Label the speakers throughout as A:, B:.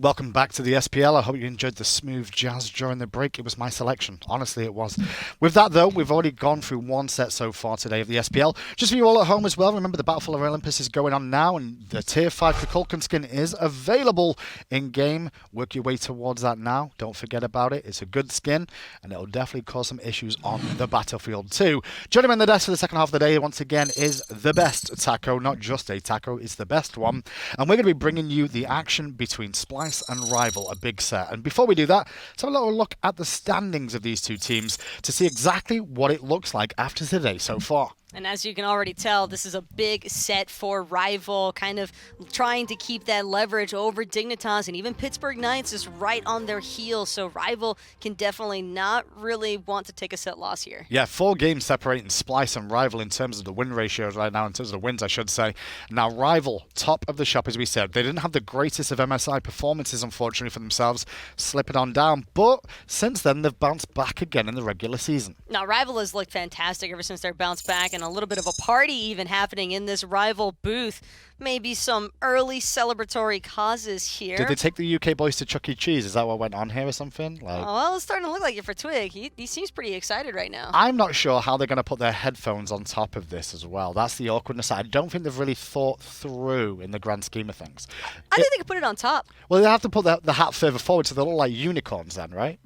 A: Welcome back to the SPL. I hope you enjoyed the smooth jazz during the break. It was my selection. Honestly, it was. With that, though, we've already gone through one set so far today of the SPL. Just for you all at home as well, remember the Battle for Olympus is going on now, and the Tier 5 Kukulkan skin is available in-game. Work your way towards that now. Don't forget about it. It's a good skin, and it'll definitely cause some issues on the battlefield too. Joining me on the desk for the second half of the day, once again, is the best taco. Not just a taco, it's the best one. And we're going to be bringing you the action between Splyce and Rival, a big set. And before we do that, let's have a little look at the standings of these two teams to see exactly what it looks like after today so far.
B: And as you can already tell, this is a big set for Rival, kind of trying to keep that leverage over Dignitas, and even Pittsburgh Knights is right on their heels, so Rival can definitely not really want to take a set loss here.
A: Yeah, 4 games separating Splyce and Rival in terms of the win ratios right now, in terms of the wins, I should say. Now, Rival, top of the shop, as we said. They didn't have the greatest of MSI performances, unfortunately, for themselves, slipping on down, but since then, they've bounced back again in the regular season.
B: Now, Rival has looked fantastic ever since their bounce back, and a little bit of a party even happening in this Rival booth. Maybe some early celebratory causes here.
A: Did they take the UK boys to Chuck E. Cheese? Is that what went on here or something?
B: Oh, well, it's starting to look like it for Twig. He seems pretty excited right now.
A: I'm not sure how they're going to put their headphones on top of this as well. That's the awkwardness. I don't think they've really thought through in the grand scheme of things.
B: I think they could put it on top.
A: Well, they have to put the hat further forward so they look like unicorns then, right?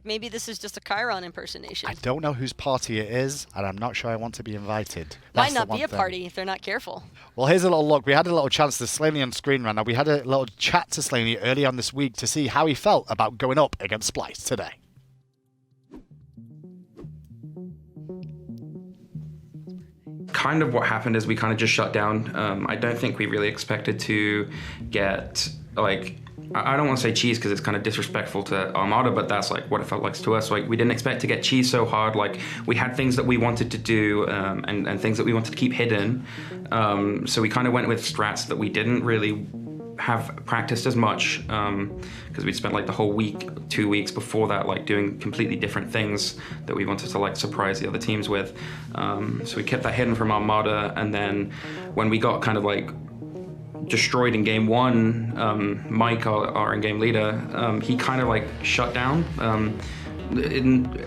B: Maybe this is just a Chiron impersonation.
A: I don't know whose party it is, and I'm not sure I want to be invited.
B: Might not be a party if they're not careful.
A: Well, here's a little look. We had a little chance to Slaney on screen right now. We had a little chat to Slaney early on this week to see how he felt about going up against Splyce today.
C: Kind of what happened is we kind of just shut down. I don't think we really expected to get, like, I don't want to say cheese because it's kind of disrespectful to Armada, but that's like what it felt like to us. Like, we didn't expect to get cheese so hard. Like, we had things that we wanted to do and things that we wanted to keep hidden. So we kind of went with strats that we didn't really have practiced as much because we'd spent like the whole week, 2 weeks before that, like doing completely different things that we wanted to like surprise the other teams with. So we kept that hidden from Armada, and then when we got kind of like destroyed in game 1, Mike, our in-game leader, he kind of like shut down.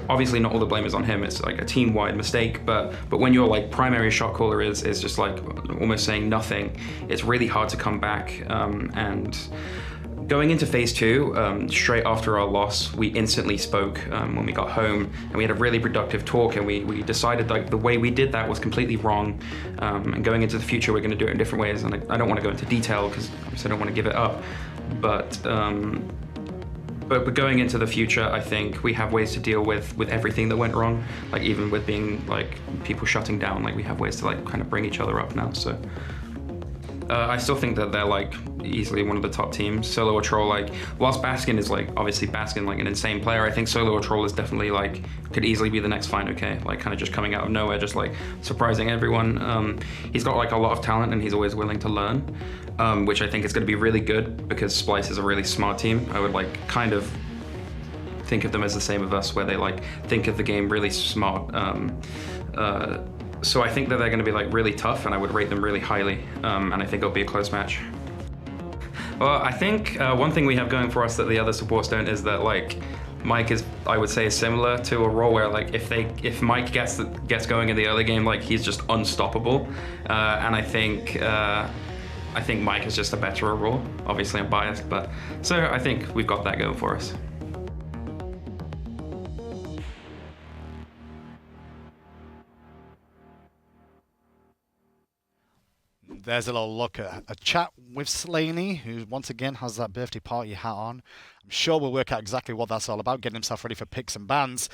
C: Obviously not all the blame is on him, it's like a team-wide mistake, but when your like primary shot caller is just like almost saying nothing, it's really hard to come back. And going into phase 2, straight after our loss, we instantly spoke when we got home, and we had a really productive talk, and we decided like the way we did that was completely wrong, and going into the future we're going to do it in different ways. And I don't want to go into detail because I don't want to give it up, but going into the future, I think we have ways to deal with everything that went wrong, like even with being like people shutting down, like we have ways to like kind of bring each other up now. So I still think that they're like easily one of the top teams. SoloOrTroll, like, whilst Baskin is like obviously Baskin like an insane player, I think SoloOrTroll is definitely like could easily be the next fineokay, like kind of just coming out of nowhere, just like surprising everyone. He's got like a lot of talent and he's always willing to learn, which I think is going to be really good because Splyce is a really smart team. I would like kind of think of them as the same of us, where they like think of the game really smart. So I think that they're going to be like really tough, and I would rate them really highly, and I think it'll be a close match. Well, I think one thing we have going for us that the other supports don't is that like Mike is, I would say, similar to Aurora, where like if Mike gets going in the early game, like he's just unstoppable, and I think Mike is just a better Aurora. Obviously, I'm biased, but so I think we've got that going for us.
A: There's a little look at a chat with Slaney, who once again has that birthday party hat on. I'm sure we'll work out exactly what that's all about, getting himself ready for picks and bans.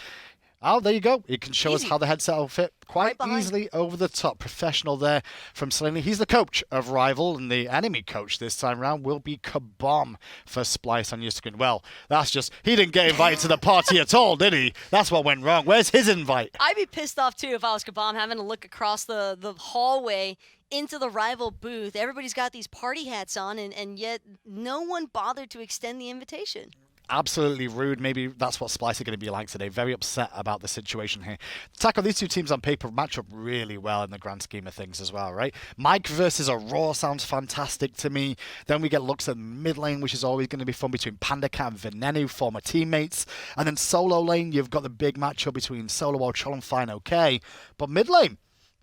A: Oh, there you go. He can show us how the headset will fit quite easily over the top. Professional there from Slaney. He's the coach of Rival, and the enemy coach this time round will be Kabom for Splyce on your screen. Well, that's just, he didn't get invited to the party at all, did he? That's what went wrong. Where's his invite?
B: I'd be pissed off too if I was Kabom, having to look across the hallway into the Rival booth. Everybody's got these party hats on, and yet no one bothered to extend the invitation.
A: absolutely rude. Maybe that's what Splyce are going to be like today. Very upset about the situation here. Tackle, these two teams on paper match up really well in the grand scheme of things as well, right? Mike versus Aror sounds fantastic to me. Then we get looks at mid lane, which is always going to be fun between PandaCat and Venenu, former teammates. And then solo lane, you've got the big matchup between SoloOrTroll and fineokay. But mid lane,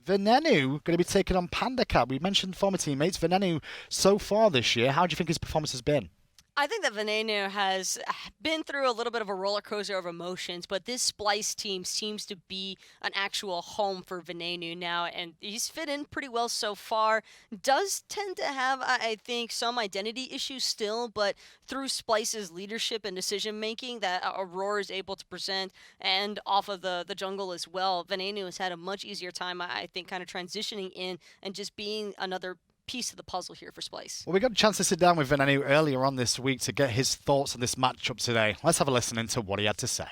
A: Venenu going to be taking on PandaCat. We mentioned former teammates. Venenu so far this year, how do you think his performance has been?
B: I think that Venenu has been through a little bit of a roller coaster of emotions, but this Splyce team seems to be an actual home for Venenu now, and he's fit in pretty well so far. Does tend to have, I think, some identity issues still, but through Splyce's leadership and decision-making that Aror is able to present, and off of the jungle as well, Venenu has had a much easier time, I think, kind of transitioning in and just being another piece of the puzzle here for Splyce.
A: Well, we got a chance to sit down with Venenu earlier on this week to get his thoughts on this matchup today. Let's have a listen into what he had to say.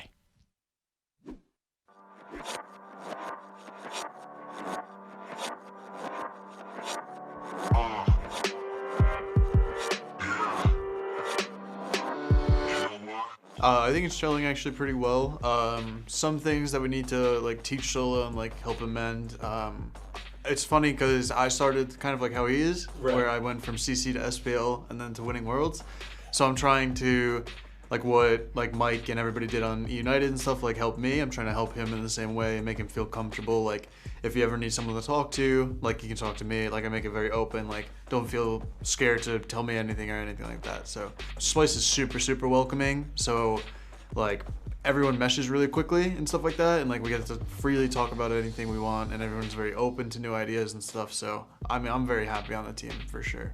D: I think it's gelling actually pretty well. Some things that we need to like teach Solo and like help him mend. It's funny because I started kind of like how he is, where I went from CC to SPL and then to winning worlds. So I'm trying to, like what like Mike and everybody did on United and stuff, like help me. I'm trying to help him in the same way, make him feel comfortable. Like if you ever need someone to talk to, like you can talk to me. Like I make it very open. Like don't feel scared to tell me anything or anything like that. So Splyce is super, super welcoming. So like everyone meshes really quickly and stuff like that, and like we get to freely talk about anything we want, and everyone's very open to new ideas and stuff. So I mean, I'm very happy on the team for sure.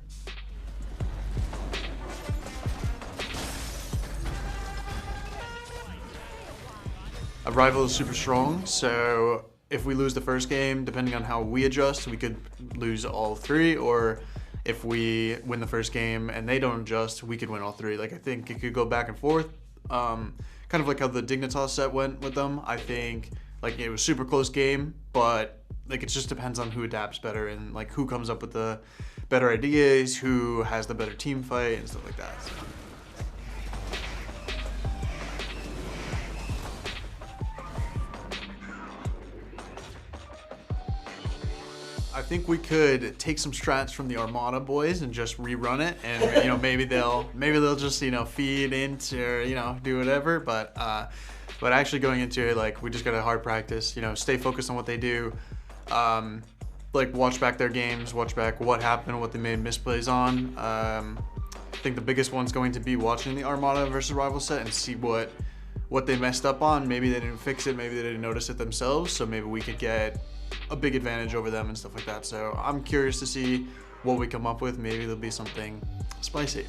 D: Rival is super strong, so if we lose the first game, depending on how we adjust, we could lose all three, or if we win the first game and they don't adjust, we could win all three. Like I think it could go back and forth. Kind of like how the Dignitas set went with them. I think like it was super close game, but like it just depends on who adapts better and like who comes up with the better ideas, who has the better team fight and stuff like that. So. I think we could take some strats from the Armada boys and just rerun it, and you know maybe they'll just feed into do whatever. But actually going into it, like we just gotta hard practice, stay focused on what they do, like watch back their games, watch back what happened, what they made misplays on. I think the biggest one's going to be watching the Armada versus Rival set and see what they messed up on. Maybe they didn't fix it, maybe they didn't notice it themselves, so maybe we could get a big advantage over them and stuff like that. So I'm curious to see what we come up with. Maybe there'll be something spicy.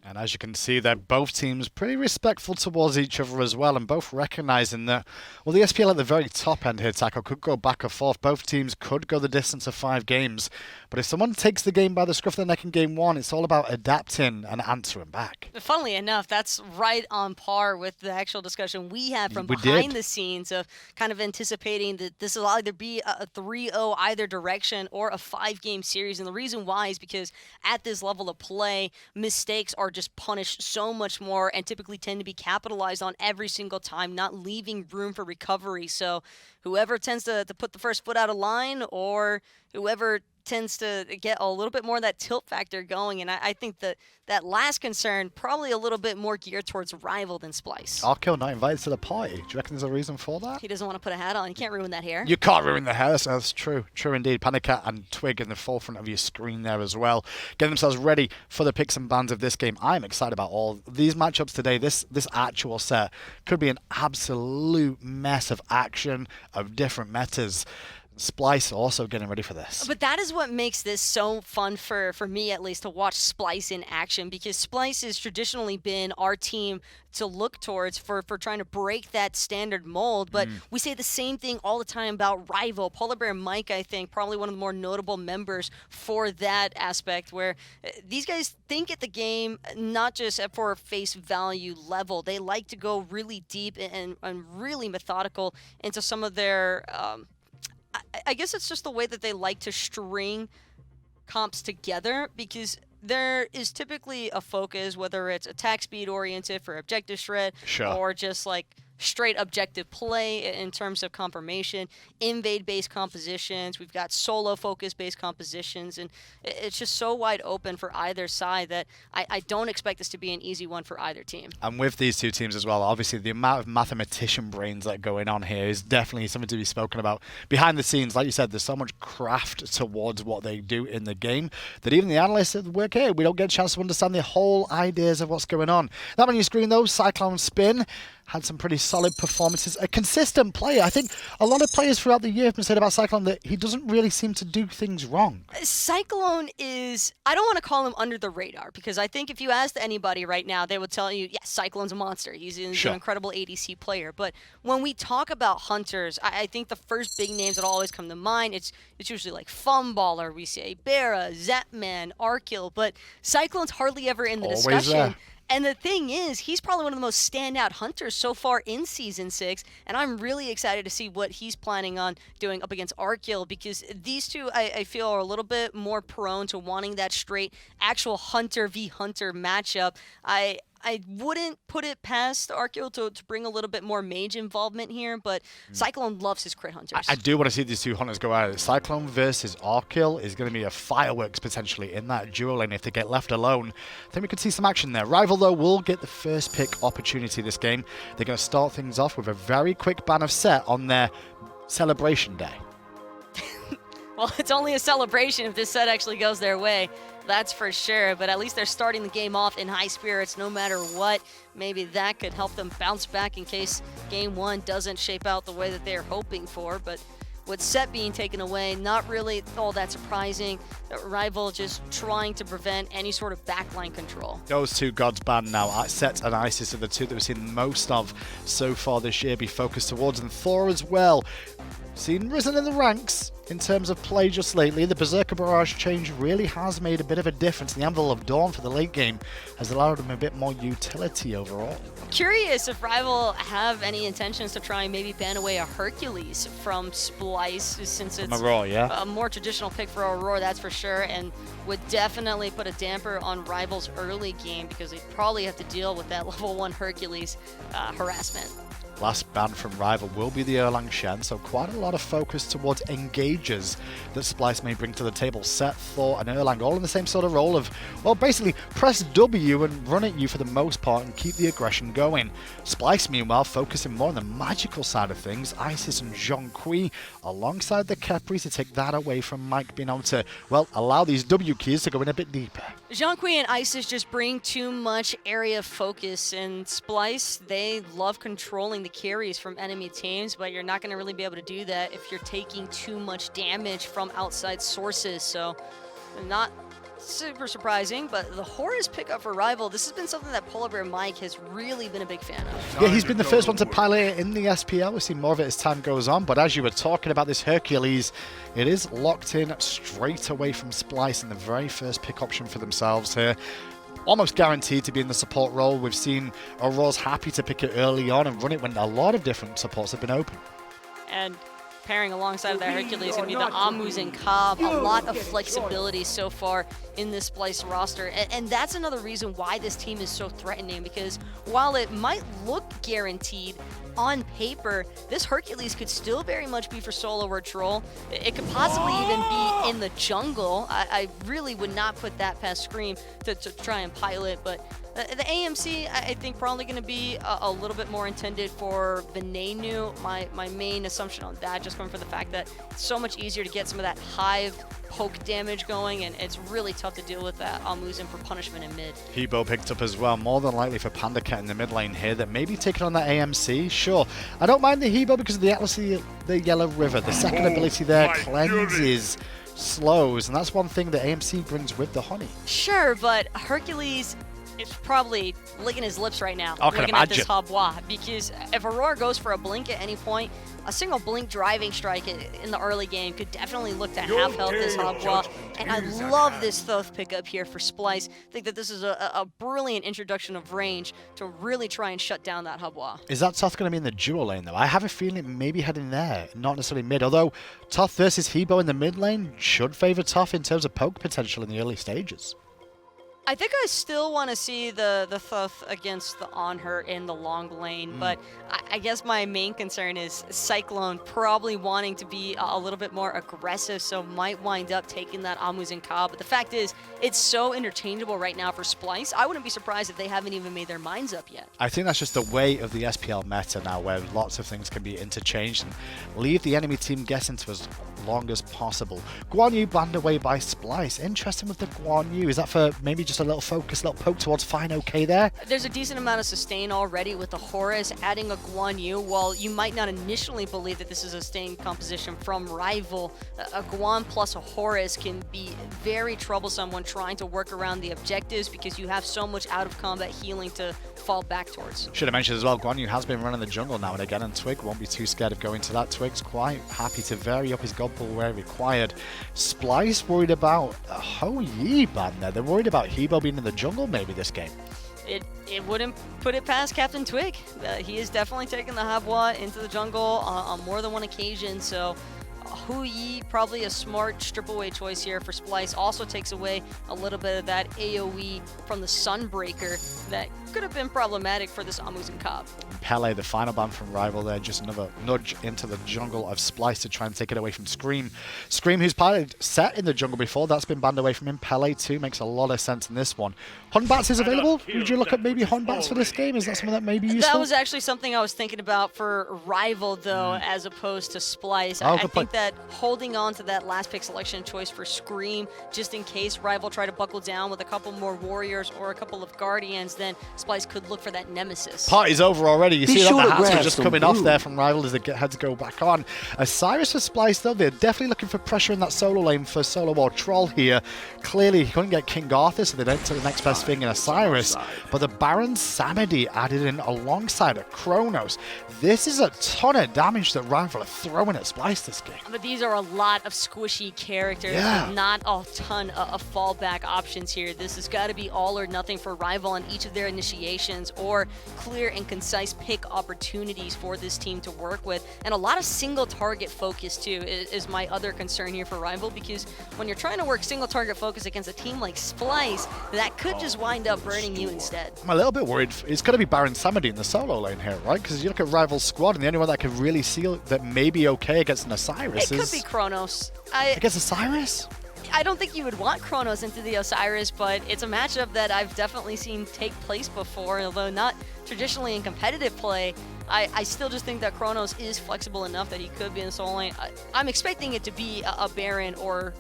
A: And as you can see, they're both teams pretty respectful towards each other as well, and both recognizing that, well, the SPL at the very top end here, Tackle, could go back and forth. Both teams could go the distance of 5 games. But if someone takes the game by the scruff of the neck in game 1, it's all about adapting and answering back.
B: Funnily enough, that's right on par with the actual discussion we had from behind the scenes of kind of anticipating that this will either be a 3-0 either direction or a 5-game series. And the reason why is because at this level of play, mistakes are just punished so much more and typically tend to be capitalized on every single time, not leaving room for recovery. So whoever tends to put the first foot out of line, or whoever tends to get a little bit more of that tilt factor going. And I think that last concern probably a little bit more geared towards Rival than Splyce.
A: Arkkyl not invited to the party. Do you reckon there's a reason for that?
B: He doesn't want to put a hat on. You can't ruin that hair.
A: You can't ruin the hair. That's true. True indeed. PandaCat and Twig in the forefront of your screen there as well, getting themselves ready for the picks and bans of this game. I'm excited about all these matchups today. This actual set could be an absolute mess of action, of different metas. Splyce also getting ready for this.
B: But that is what makes this so fun for me, at least, to watch Splyce in action, because Splyce has traditionally been our team to look towards for trying to break that standard mold. But we say the same thing all the time about Rival. PolarBearMike, I think, probably one of the more notable members for that aspect, where these guys think at the game not just for face value level. They like to go really deep and really methodical into some of their I guess it's just the way that they like to string comps together, because there is typically a focus, whether it's attack speed oriented for objective shred,
A: Sure.
B: or just like straight objective play in terms of confirmation, invade-based compositions. We've got solo focus-based compositions, and it's just so wide open for either side that I don't expect this to be an easy one for either team.
A: And with these two teams as well, obviously the amount of mathematician brains that are going on here is definitely something to be spoken about. Behind the scenes, like you said, there's so much craft towards what they do in the game that even the analysts that work here, we don't get a chance to understand the whole ideas of what's going on. That on your screen though, CycloneSpin had some pretty solid performances. A consistent player. I think a lot of players throughout the year have been saying about Cyclone that he doesn't really seem to do things wrong.
B: Cyclone is, I don't want to call him under the radar, because I think if you asked anybody right now, they would tell you, yes, Cyclone's a monster. He's an incredible ADC player. But when we talk about hunters, I think the first big names that always come to mind, it's usually like Funballer, we say Bera, Zapman, Arkkyl, but Cyclone's hardly ever in the discussion.
A: There.
B: And the thing is, he's probably one of the most standout hunters so far in Season 6, and I'm really excited to see what he's planning on doing up against Arkkyl, because these two, I feel, are a little bit more prone to wanting that straight actual hunter v hunter matchup. I wouldn't put it past Arkkyl to bring a little bit more mage involvement here, but Cyclone loves his crit hunters.
A: I do want to see these two hunters go at it. Cyclone versus Arkkyl is going to be a fireworks potentially in that duel lane. If they get left alone, I think we could see some action there. Rival, though, will get the first pick opportunity this game. They're going to start things off with a very quick ban of Set on their celebration day.
B: Well, it's only a celebration if this set actually goes their way. That's for sure, but at least they're starting the game off in high spirits no matter what. Maybe that could help them bounce back in case game one doesn't shape out the way that they're hoping for. But with Set being taken away, not really all that surprising. Rival just trying to prevent any sort of backline control.
A: Those two gods banned now. Set and Isis are the two that we've seen most of so far this year be focused towards, and Thor as well. Seen risen in the ranks in terms of play just lately. The Berserker Barrage change really has made a bit of a difference. The Anvil of Dawn for the late game has allowed him a bit more utility overall.
B: Curious if Rival have any intentions to try and maybe ban away a Hercules from Splyce, since it's
A: Aror,
B: a more traditional pick for Aurora, that's for sure, and would definitely put a damper on Rival's early game, because they probably have to deal with that level 1 Hercules harassment.
A: Last ban from Rival will be the Erlang Shen, so quite a lot of focus towards engagers that Splyce may bring to the table. Set, Thor, and Erlang all in the same sort of role of, well, basically press W and run at you for the most part and keep the aggression going. Splyce, meanwhile, focusing more on the magical side of things. Isis and Jean-Qui alongside the Khepri to take that away from Mike being able to, well, allow these W keys to go in a bit deeper.
B: Jean-Qui and Isis just bring too much area focus, and Splyce, they love controlling the carries from enemy teams, but you're not going to really be able to do that if you're taking too much damage from outside sources. So not super surprising, but the Horus pickup for Rival, this has been something that PolarBearMike has really been a big fan of.
A: Yeah, he's been the first one to pilot it in the SPL. We've seen more of it as time goes on, but as you were talking about this Hercules, it is locked in straight away from Splyce in the very first pick option for themselves here. Almost guaranteed to be in the support role. We've seen Auror's happy to pick it early on and run it when a lot of different supports have been open.
B: And pairing alongside of that Hercules is going to be the Muzen Cobb. A lot of flexibility so far in this Splyce roster. And that's another reason why this team is so threatening, because while it might look guaranteed on paper, this Hercules could still very much be for SoloOrTroll. It could possibly even be in the jungle. I really would not put that past Scream to try and pilot, but the AMC, I think, probably going to be a little bit more intended for Venenu. My main assumption on that, just coming from the fact that it's so much easier to get some of that hive poke damage going, and it's really tough to deal with that Muzen for punishment in mid.
A: Hebo picked up as well, more than likely for PandaCat in the mid lane here, that may be taking on that AMC. Sure, I don't mind the Hebo because of the Atlas of the Yellow River. The second ability there cleanses, slows, and that's one thing that AMC brings with the Honey.
B: Sure, but Hercules is probably licking his lips right now,
A: looking
B: at this Habwa, because if Aurora goes for a blink at any point, a single blink driving strike in the early game could definitely look to half health this Habwa. And I love this Thoth pickup here for Splyce. I think that this is a brilliant introduction of range to really try and shut down that Habwa.
A: Is that Thoth going to be in the dual lane though? I have a feeling it may be heading there, not necessarily mid, although Thoth versus Hebo in the mid lane should favor Thoth in terms of poke potential in the early stages.
B: I think I still want to see the Thoth against the Anhur in the long lane, but I guess my main concern is Cyclone probably wanting to be a little bit more aggressive, so might wind up taking that Muzen. But the fact is, it's so interchangeable right now for Splyce. I wouldn't be surprised if they haven't even made their minds up yet.
A: I think that's just the way of the SPL meta now, where lots of things can be interchanged and leave the enemy team guessing to as long as possible. Guan Yu banned away by Splyce. Interesting with the Guan Yu. Is that for maybe just a little focus, a little poke towards fineokay there?
B: There's a decent amount of sustain already with the Horus. Adding a Guan Yu, while you might not initially believe that this is a sustain composition from Rival, a Guan plus a Horus can be very troublesome when trying to work around the objectives because you have so much out of combat healing to fall back towards.
A: Should have mentioned as well, Guan Yu has been running the jungle now and again, and Twig won't be too scared of going to that. Twig's quite happy to vary up his god pool where required. Splyce worried about a Ho Yi ban there. They're worried about Hebo being in the jungle maybe this game.
B: It wouldn't put it past CaptainTwig. He is definitely taking the Habwa into the jungle on more than one occasion, so Hu Yi, probably a smart strip away choice here for Splyce. Also takes away a little bit of that AoE from the Sunbreaker that could have been problematic for this Muzen.
A: Pele, the final ban from Rival there, just another nudge into the jungle of Splyce to try and take it away from Scream. Scream, who's piloted set in the jungle before, that's been banned away from him. Pele too, makes a lot of sense in this one. Hunbats is available? Would you look at maybe Hunbats for this game? Is that something that may be useful?
B: That was actually something I was thinking about for Rival though, as opposed to Splyce. I think that holding on to that last pick selection choice for Scream, just in case Rival try to buckle down with a couple more Warriors or a couple of Guardians, then Splyce could look for that Nemesis.
A: Party's over already. You see that the hats are just coming off there from Rival as they head to go back on. Osiris for Splyce though, they're definitely looking for pressure in that solo lane for SoloOrTroll here. Clearly he couldn't get King Arthur, so they went to the next best thing in Osiris. But the Baron Samedi added in alongside a Chronos. This is a ton of damage that Rival are throwing at Splyce this game.
B: But these are a lot of squishy characters, with not a ton of fallback options here. This has got to be all or nothing for Rival on each of their initiations, or clear and concise pick opportunities for this team to work with. And a lot of single target focus too is my other concern here for Rival, because when you're trying to work single target focus against a team like Splyce, that could just wind up burning you instead.
A: I'm a little bit worried. It's going to be Baron Samedi in the solo lane here, right? Because you look at Rival's squad, and the only one that could really seal that may be okay against an Osiris
B: it could be Chronos.
A: Against Osiris?
B: I don't think you would want Chronos into the Osiris, but it's a matchup that I've definitely seen take place before, although not traditionally in competitive play. I still just think that Chronos is flexible enough that he could be in the solo lane. I'm expecting it to be a Baron, or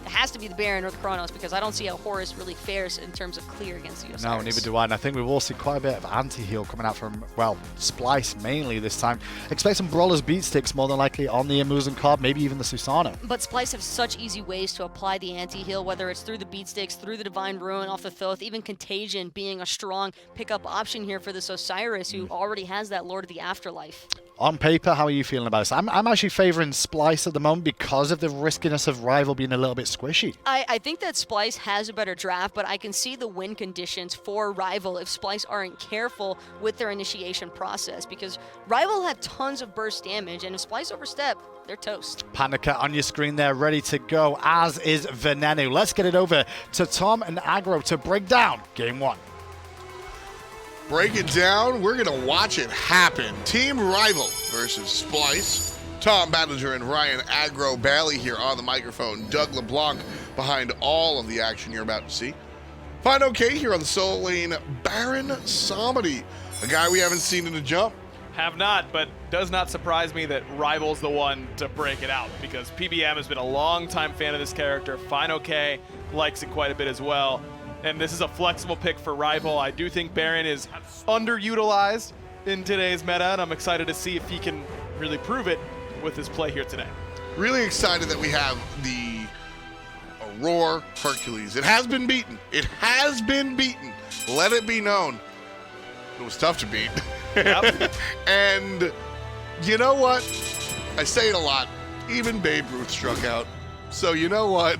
B: it has to be the Baron or the Chronos, because I don't see how Horus really fares in terms of clear against the Osiris.
A: No, neither do I. And I think we've all seen quite a bit of anti-heal coming out from, well, Splyce mainly this time. Expect some Brawlers beat sticks more than likely on the Muzen card, maybe even the Susano.
B: But Splyce have such easy ways to apply the anti-heal, whether it's through the beat sticks, through the Divine Ruin off the Thoth, even Contagion being a strong pickup option here for this Osiris, who already has that Lord of the Afterlife.
A: On paper, how are you feeling about this? I'm actually favoring Splyce at the moment because of the riskiness of Rival being a little bit squishy.
B: I think that Splyce has a better draft, but I can see the win conditions for Rival if Splyce aren't careful with their initiation process, because Rival have tons of burst damage, and if Splyce overstep, they're toast.
A: PandaCat on your screen there, ready to go, as is Venenu. Let's get it over to Tom and Agro to break down Game 1.
E: Break it down. We're going to watch it happen. Team Rival versus Splyce. Tom Badlinger and Ryan Agro Bailey here on the microphone. Doug LeBlanc behind all of the action you're about to see. fineokay here on the solo lane. Baron Samedi, a guy we haven't seen in a jump.
F: Have not, but does not surprise me that Rival's the one to break it out, because PBM has been a long-time fan of this character. fineokay likes it quite a bit as well. And this is a flexible pick for Rival. I do think Baron is underutilized in today's meta, and I'm excited to see if he can really prove it with his play here today.
E: Really excited that we have the Aror Hercules. It has been beaten. It has been beaten. Let it be known. It was tough to beat.
F: Yep.
E: And you know what? I say it a lot. Even Babe Ruth struck out. So you know what?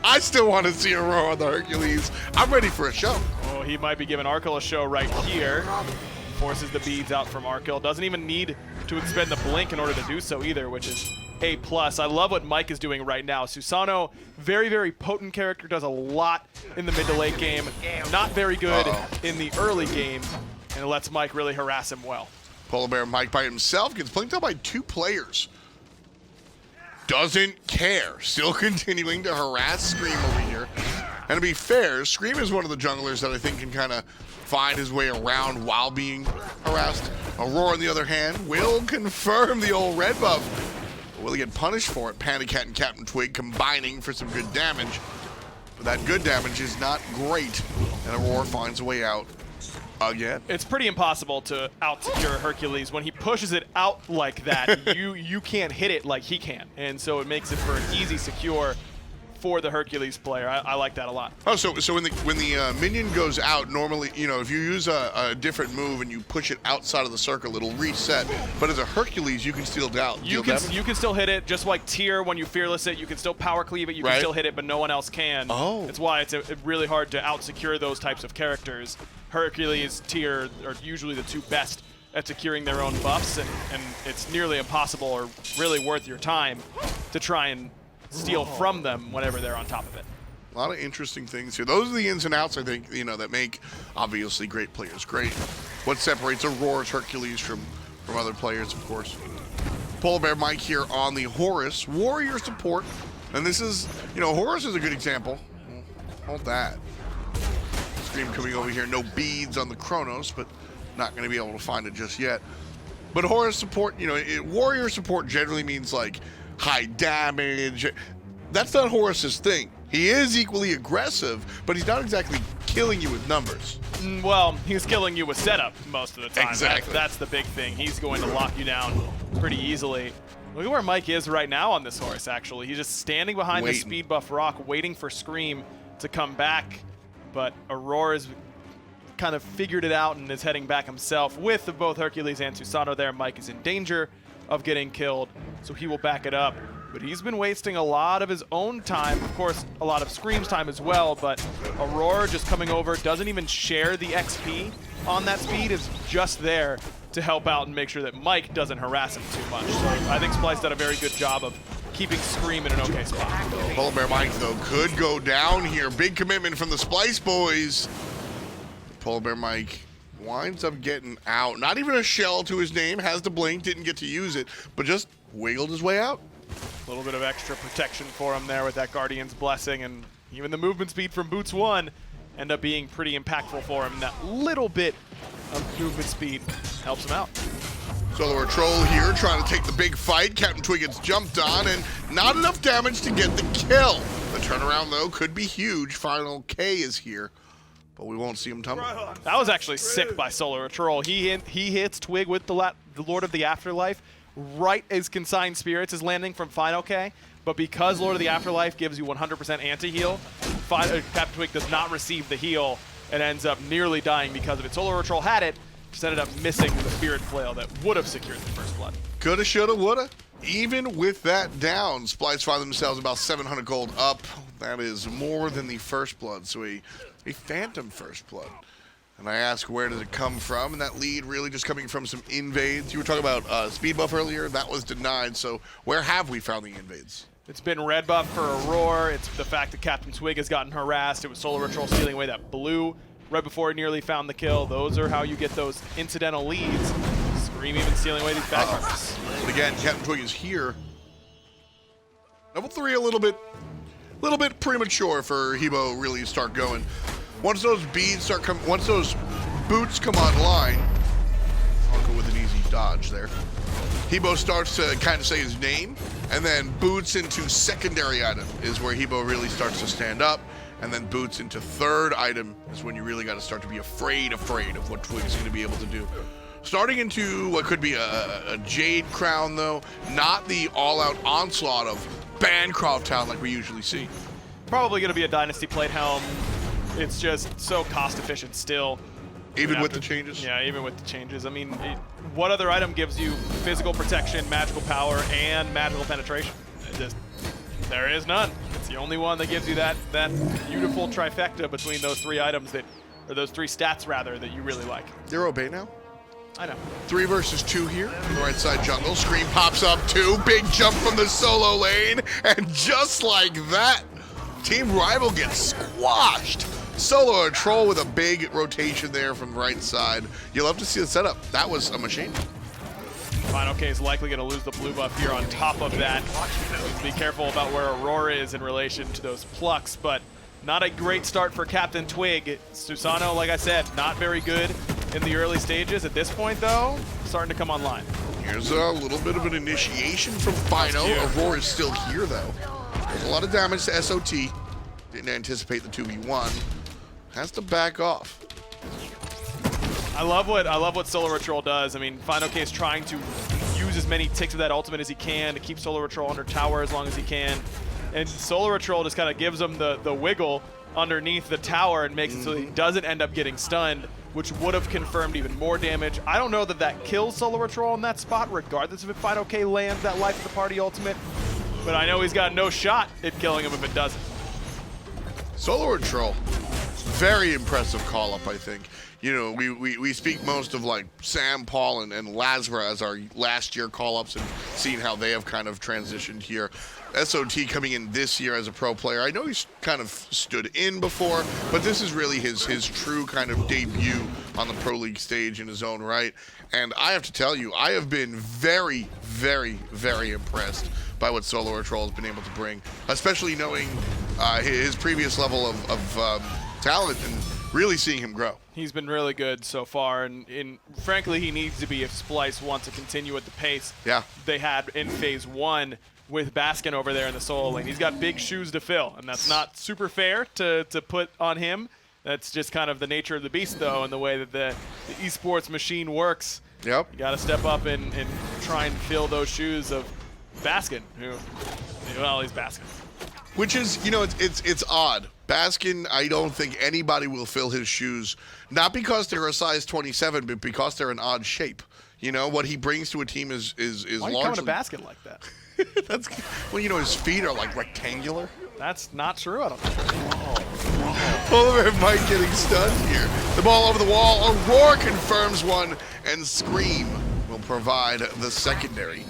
E: I still want to see Aror on the Hercules. I'm ready for a show.
F: Oh, he might be giving Arkkyl a show right here. Forces the beads out from Arkkyl. Doesn't even need to expend the blink in order to do so either, which is A+. I love what Mike is doing right now. Susano, very, very potent character, does a lot in the mid to late game. Not very good in the early game, and it lets Mike really harass him well.
E: PolarBearMike by himself gets blinked out by 2 players. Doesn't care. Still continuing to harass Screammmmm over here. And to be fair, Screammmmm is one of the junglers that I think can kind of find his way around while being harassed. Aror, on the other hand, will confirm the old red buff. Will he get punished for it? PandaCat and CaptainTwig combining for some good damage. But that good damage is not great. And Aror finds a way out again.
F: It's pretty impossible to out-secure Hercules. When he pushes it out like that, you can't hit it like he can. And so it makes it for an easy secure for the Hercules player. I like that a lot.
E: Oh, so when the minion goes out, normally, you know, if you use a different move and you push it outside of the circle, it'll reset. But as a Hercules, you can still
F: you can still hit it, just like Tyr. When you fearless it, you can still power cleave it. You can still hit it, but no one else can.
E: Oh,
F: it's why it's really hard to out secure those types of characters. Hercules, Tyr are usually the 2 best at securing their own buffs, and it's nearly impossible or really worth your time to try and steal from them whenever they're on top of it.
E: A lot of interesting things here. Those are the ins and outs, I think, you know, that make obviously great players great. What separates Auror's Hercules from other players, of course. PolarBearMike here on the Horus warrior support, and this is, you know, Horus is a good example. Hold that. Scream coming over here, no beads on the Chronos, but not going to be able to find it just yet. But Horus support, you know, warrior support generally means like high damage. That's not Horus's thing. He is equally aggressive, but he's not exactly killing you with numbers.
F: Well, he's killing you with setup most of the time.
E: Exactly.
F: That's the big thing. He's going to lock you down pretty easily. Look at where Mike is right now on this horse, actually. He's just standing behind the speed buff rock, waiting for Scream to come back. But Aror has kind of figured it out and is heading back himself. With both Hercules and Susano there, Mike is in danger of getting killed, so he will back it up. But he's been wasting a lot of his own time, of course, a lot of Scream's time as well, but Aror just coming over, doesn't even share the XP on that speed, is just there to help out and make sure that Mike doesn't harass him too much. So I think Splyce did a very good job of keeping Scream in an okay spot.
E: PolarBearMike, though, could go down here. Big commitment from the Splyce boys. PolarBearMike winds up getting out. Not even a shell to his name, has the blink, didn't get to use it, but just wiggled his way out.
F: A little bit of extra protection for him there with that Guardian's Blessing, and even the movement speed from Boots 1 end up being pretty impactful for him. That little bit of movement speed helps him out.
E: SoloOrTroll here trying to take the big fight. CaptainTwig gets jumped on and not enough damage to get the kill. The turnaround, though, could be huge. fineokay is here, but we won't see him tumble.
F: That was actually sick by SoloOrTroll. He hits Twig with the Lord of the Afterlife right as Consigned Spirits is landing from fineokay, but because Lord of the Afterlife gives you 100% anti-heal, CaptainTwig does not receive the heal and ends up nearly dying because of it. SoloOrTroll had it, just ended up missing the Spirit Flail that would have secured the first blood.
E: Coulda, shoulda, woulda. Even with that down, Splyce find themselves about 700 gold up. That is more than the first blood, so a phantom first blood. And I ask, where does it come from? And that lead really just coming from some invades. You were talking about speed buff earlier. That was denied, so where have we found the invades?
F: It's been red buff for Aror. It's the fact that CaptainTwig has gotten harassed. It was SoloOrTroll stealing away that blue right before he nearly found the kill. Those are how you get those incidental leads. Scream even stealing away these back arms.
E: But again, CaptainTwig is here. Level 3 a little bit premature for Hebo really to start going. Once those beads start coming, once those boots come online, I'll go with an easy dodge there. Hebo starts to kind of say his name, and then boots into secondary item is where Hebo really starts to stand up, and then boots into third item is when you really got to start to be afraid of what Twig's going to be able to do. Starting into what could be a Jade Crown, though, not the all-out onslaught of Bancroft Town like we usually see.
F: Probably going to be a Dynasty Plate Helm. It's just so cost efficient still.
E: Even with the changes?
F: Yeah, even with the changes. I mean, what other item gives you physical protection, magical power, and magical penetration? There is none. It's the only one that gives you that beautiful trifecta between those 3 items or those 3 stats rather, that you really like.
E: They're obey now?
F: I know.
E: 3 versus 2 here on the right side jungle. Scream pops up too. Big jump from the solo lane. And just like that, Team Rival gets squashed. SoloOrTroll with a big rotation there from the right side. You'll love to see the setup. That was a machine.
F: fineokay is likely going to lose the blue buff here on top of that. Need to be careful about where Aror is in relation to those plucks, but not a great start for CaptainTwig. Susano, like I said, not very good in the early stages. At this point, though, starting to come online.
E: Here's a little bit of an initiation from Fino. Aror is still here, though. There's a lot of damage to SOT. Didn't anticipate the 2v1. Has to back off.
F: I love what SoloOrTroll does. I mean, fineokay is trying to use as many ticks of that ultimate as he can to keep SoloOrTroll under tower as long as he can. And SoloOrTroll just kind of gives him the wiggle underneath the tower and makes it so he doesn't end up getting stunned, which would have confirmed even more damage. I don't know that that kills SoloOrTroll in that spot, regardless if fineokay lands that life of the party ultimate. But I know he's got no shot at killing him if it doesn't.
E: SoloOrTroll, very impressive call-up, I think. You know, we speak most of like Sam, Paul, and Lazra as our last year call-ups and seeing how they have kind of transitioned here. SOT coming in this year as a pro player. I know he's kind of stood in before, but this is really his true kind of debut on the Pro League stage in his own right. And I have to tell you, I have been very, very, very impressed by what SoloOrTroll has been able to bring, especially knowing his previous level of talent and really seeing him grow.
F: He's been really good so far, and frankly, he needs to be if Splyce wants to continue at the pace they had in Phase 1 with Baskin over there in the solo lane. He's got big shoes to fill, and that's not super fair to put on him. That's just kind of the nature of the beast, though, and the way that the esports machine works.
E: Yep.
F: You got to step up and try and fill those shoes of Baskin, who, well, he's Baskin.
E: Which is, you know, it's odd. Baskin, I don't think anybody will fill his shoes, not because they're a size 27, but because they're an odd shape. You know, what he brings to a team is
F: Why are you coming to Baskin like that?
E: That's, well, you know, his feet are like rectangular.
F: That's not true, I don't think.
E: PolarBearMike getting stunned here. The ball over the wall. Aror confirms one, and Scream will provide the secondary.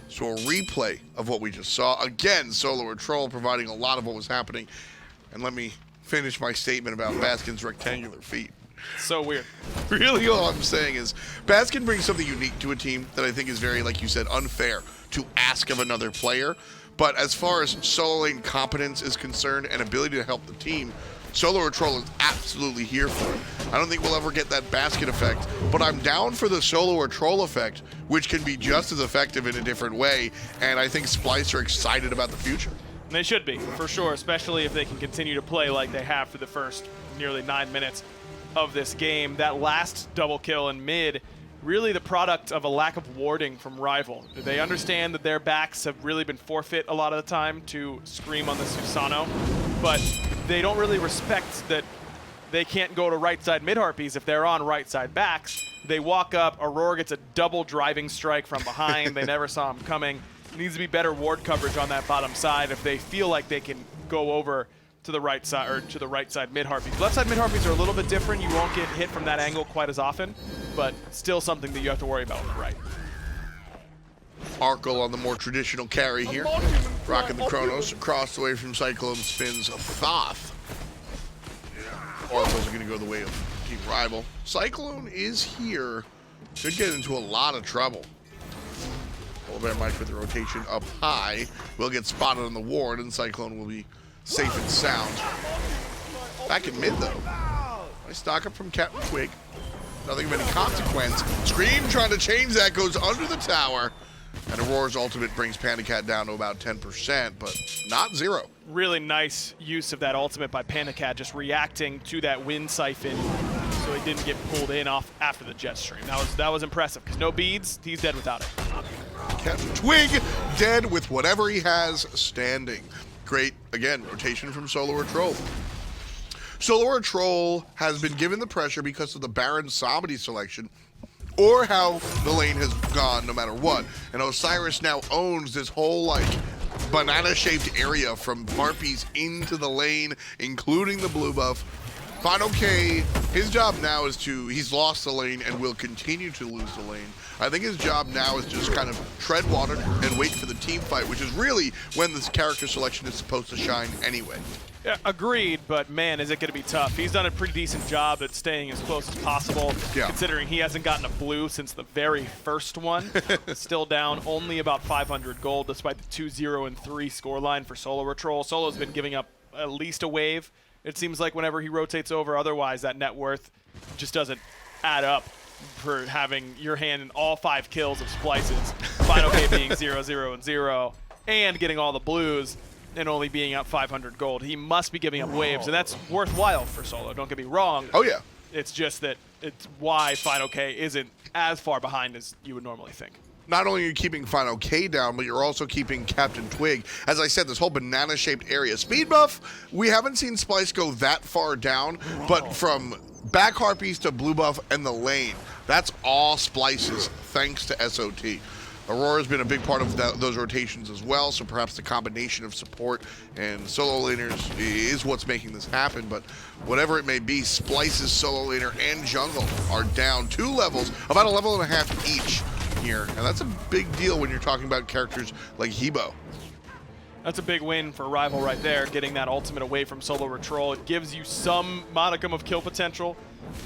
E: So a replay of what we just saw. Again, SoloOrTroll providing a lot of what was happening. And let me finish my statement about Baskin's rectangular feet.
F: So weird.
E: Really, all I'm saying is Baskin brings something unique to a team that I think is very, like you said, unfair to ask of another player. But as far as solo lane competence is concerned and ability to help the team, SoloOrTroll is absolutely here for it. I don't think we'll ever get that basket effect, but I'm down for the SoloOrTroll effect, which can be just as effective in a different way, and I think Splyce are excited about the future.
F: And they should be, for sure, especially if they can continue to play like they have for the first nearly 9 minutes of this game. That last double kill in mid, really the product of a lack of warding from Rival. They understand that their backs have really been forfeit a lot of the time to Scream on the Susano, but they don't really respect that they can't go to right side mid harpies if they're on right side backs. They walk up, Aror gets a double driving strike from behind. They never saw him coming. Needs to be better ward coverage on that bottom side if they feel like they can go over to the right side, or to the right side mid harpies. Left side mid harpies are a little bit different. You won't get hit from that angle quite as often, but still something that you have to worry about on the right.
E: Arkkyl on the more traditional carry here. Rocking the Chronos across the way from CycloneSpin's Thoth. Oracles are going to go the way of Team Rival. Cyclone is here. Could get into a lot of trouble. PolarBearMike with the rotation up high. Will get spotted on the ward, and Cyclone will be safe and sound. Back in mid, though. Nice stock up from CaptainTwig. Nothing of any consequence. Scream trying to change that, goes under the tower. And Auror's ultimate brings PandaCat down to about 10%, but not 0.
F: Really nice use of that ultimate by PandaCat, just reacting to that wind siphon so he didn't get pulled in off after the jet stream. That was impressive, because no beads, he's dead without it.
E: CaptainTwig dead with whatever he has standing. Great, again, rotation from SoloOrTroll. SoloOrTroll has been given the pressure because of the Baron Samedi selection, or how the lane has gone no matter what. And Osiris now owns this whole, like, banana-shaped area from Harpies into the lane, including the blue buff. fineokay, his job now is he's lost the lane and will continue to lose the lane. I think his job now is just kind of tread water and wait for the team fight, which is really when this character selection is supposed to shine anyway.
F: Yeah, agreed, but man, is it going to be tough. He's done a pretty decent job at staying as close as possible, considering he hasn't gotten a blue since the very first one. Still down only about 500 gold, despite the 2-0 and 3 scoreline for SoloOrTroll. Solo's been giving up at least a wave, it seems like, whenever he rotates over. Otherwise, that net worth just doesn't add up for having your hand in all 5 kills of Splyces, fineokay being 0-0 and 0, and getting all the blues and only being up 500 gold. He must be giving up waves, and that's worthwhile for Solo, don't get me wrong.
E: Oh yeah.
F: It's just that it's why fineokay isn't as far behind as you would normally think.
E: Not only are you keeping fineokay down, but you're also keeping CaptainTwig. As I said, this whole banana-shaped area. Speed buff, we haven't seen Splyce go that far down, but from back harpies to blue buff and the lane, that's all Splyces thanks to SOT. Aurora has been a big part of those rotations as well, so perhaps the combination of support and solo laners is what's making this happen. But whatever it may be, Splyce's solo laner and jungle are down 2 levels, about a level and a half each here. And that's a big deal when you're talking about characters like Hebo.
F: That's a big win for Rival right there, getting that ultimate away from SoloOrTroll. It gives you some modicum of kill potential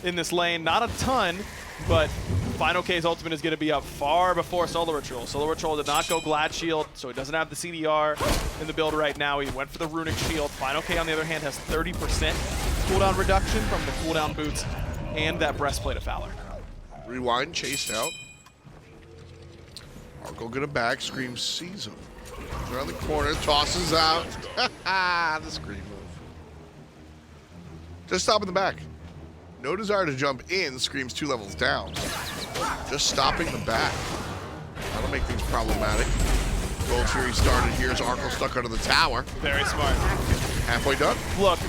F: in this lane. Not a ton, but fineokay's ultimate is going to be up far before SoloOrTroll. SoloOrTroll did not go Glad Shield, so he doesn't have the CDR in the build right now. He went for the Runic Shield. fineokay, on the other hand, has 30% cooldown reduction from the cooldown boots and that Breastplate of Valor.
E: Rewind, chased out. Arkkyl get it back. Scream sees him. Around the corner, tosses out. The Scream move. Just stop in the back. No desire to jump in. Scream's 2 levels down. Just stopping the back. That'll make things problematic. Gold Fury started here as Arkkyl stuck under the tower.
F: Very smart.
E: Halfway done.
F: Look,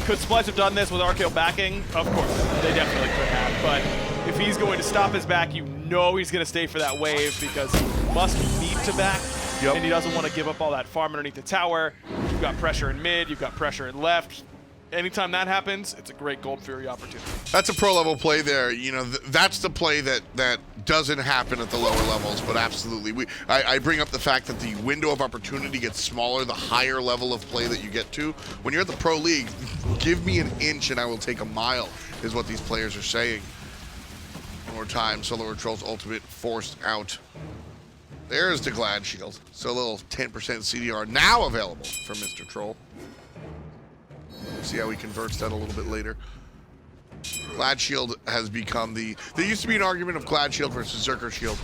F: could Splyce have done this with Arkkyl backing? Of course, they definitely could have. But if he's going to stop his back, you know he's going to stay for that wave because he must need to back.
E: Yep.
F: And he doesn't want to give up all that farm underneath the tower. You've got pressure in mid, you've got pressure in left. Anytime that happens, it's a great Gold Fury opportunity.
E: That's a pro level play there. You know, that's the play that doesn't happen at the lower levels, but absolutely. I bring up the fact that the window of opportunity gets smaller the higher level of play that you get to. When you're at the pro league, give me an inch and I will take a mile, is what these players are saying. One more time, SoloOrTroll's ultimate forced out. There's the Glad Shield. So a little 10% CDR now available for Mr. Troll. See how he converts that a little bit later. Glad Shield has become there used to be an argument of Glad Shield versus Zerker Shield,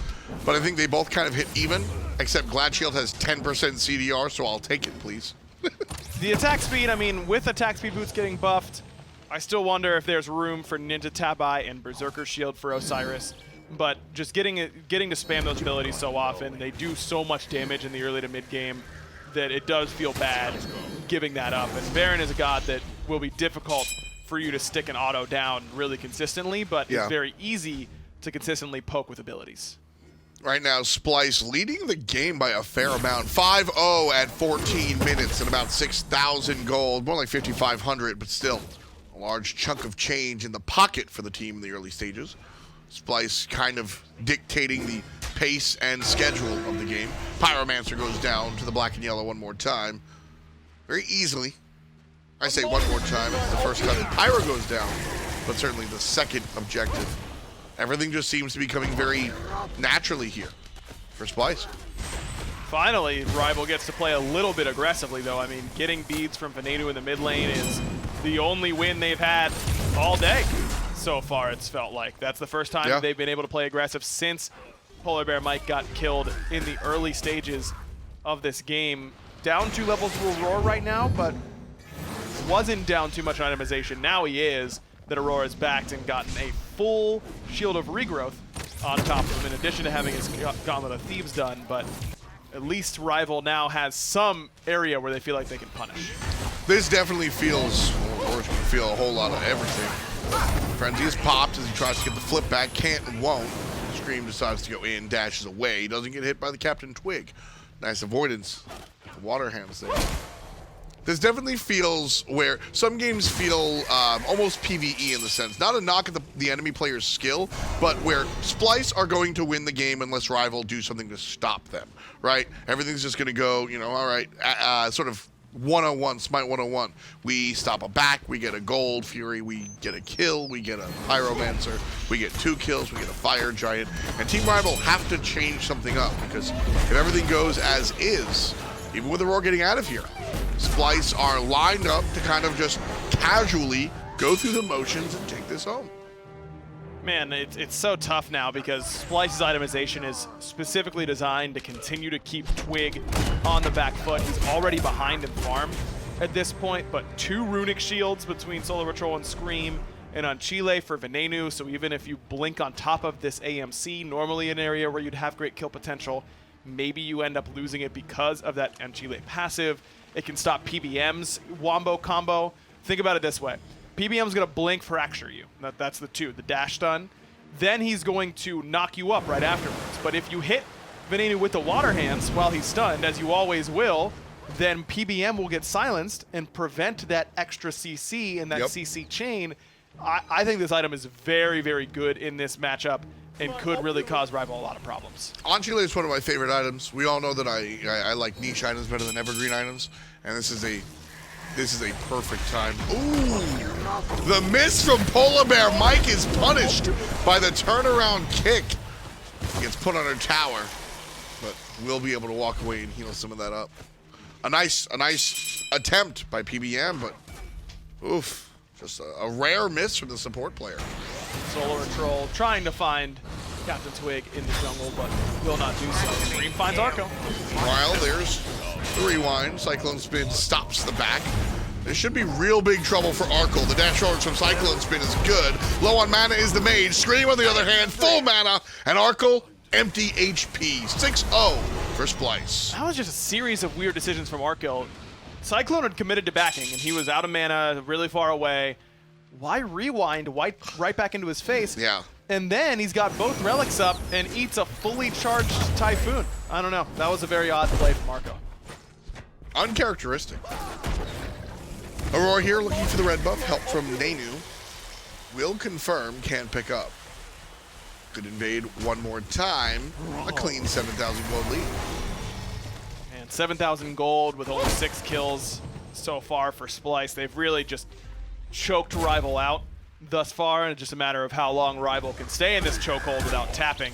E: but I think they both kind of hit even, except Glad Shield has 10% CDR, so I'll take it, please.
F: The attack speed, I mean, with attack speed boots getting buffed, I still wonder if there's room for Ninja Tabai and Berserker Shield for Osiris. But just getting to spam those abilities so often, they do so much damage in the early to mid game that it does feel bad giving that up. And Baron is a god that will be difficult for you to stick an auto down really consistently, but it's very easy to consistently poke with abilities.
E: Right now, Splyce leading the game by a fair amount. 5-0 at 14 minutes and about 6,000 gold. More like 5,500, but still a large chunk of change in the pocket for the team in the early stages. Splyce kind of dictating the pace and schedule of the game. Pyromancer goes down to the black and yellow one more time. Very easily. I say one more time. It's the first time the Pyro goes down, but certainly the second objective. Everything just seems to be coming very naturally here for Splyce.
F: Finally, Rival gets to play a little bit aggressively, though. I mean, getting beads from Venenu in the mid lane is the only win they've had all day. So far, it's felt like. That's the first time they've been able to play aggressive since PolarBearMike got killed in the early stages of this game. Down 2 levels to Aurora right now, but wasn't down too much on itemization. Now he is, that Aurora's backed and gotten a full Shield of Regrowth on top of him, in addition to having his Gauntlet of Thieves done, but at least Rival now has some area where they feel like they can punish.
E: This definitely feels, or can feel a whole lot of everything. Frenzy is popped as he tries to get the flip back, can't and won't. Scream decides to go in, dashes away. He doesn't get hit by the CaptainTwig. Nice avoidance. The water hands there. This definitely feels where some games feel almost PvE in the sense, not a knock at the enemy player's skill, but where Splyce are going to win the game unless Rival do something to stop them, right? Everything's just going to go, you know, all right, sort of 101, Smite 101. We stop a back, we get a gold Fury, we get a kill, we get a Pyromancer, we get 2 kills, we get a Fire Giant, and Team Rival have to change something up because if everything goes as is, even with Aror getting out of here, Splyce are lined up to kind of just casually go through the motions and take this home.
F: Man, it's so tough now because Splyce's itemization is specifically designed to continue to keep Twig on the back foot. He's already behind in farm at this point, but 2 runic shields between SoloOrTroll and Scream, and on Chile for Venenu, so even if you blink on top of this AMC, normally an area where you'd have great kill potential, maybe you end up losing it because of that Chile passive. It can stop PBM's wombo combo. Think about it this way. PBM's going to blink fracture you. That's the 2, the dash stun. Then he's going to knock you up right afterwards. But if you hit Venenu with the water hands while he's stunned, as you always will, then PBM will get silenced and prevent that extra CC and that CC chain. I think this item is very, very good in this matchup and could really cause Rival a lot of problems.
E: Aunty is one of my favorite items. We all know that I like niche items better than evergreen items, and this is a perfect time. Ooh! The miss from PolarBearMike is punished by the turnaround kick. Gets put on her tower, but will be able to walk away and heal some of that up. A nice attempt by PBM, but oof. Just a rare miss from the support player.
F: SoloOrTroll trying to find CaptainTwig in the jungle, but will not do so. Scream finds Arkkyl.
E: While there's the rewind, CycloneSpin stops the back. This should be real big trouble for Arkkyl. The dash forwards from CycloneSpin is good. Low on mana is the mage. Scream, on the other hand, full mana, and Arkkyl, empty HP. 6-0 for Splyce.
F: That was just a series of weird decisions from Arkkyl. Cyclone had committed to backing, and he was out of mana, really far away. Why rewind right back into his face?
E: Yeah.
F: And then he's got both relics up and eats a fully charged Typhoon. I don't know. That was a very odd play from Arkkyl.
E: Uncharacteristic. Aror here looking for the red buff. Help from Venenu. Will confirm, can pick up. Could invade one more time. A clean 7,000 gold lead.
F: And 7,000 gold with only 6 kills so far for Splyce. They've really just choked Rival out thus far, and it's just a matter of how long Rival can stay in this chokehold without tapping,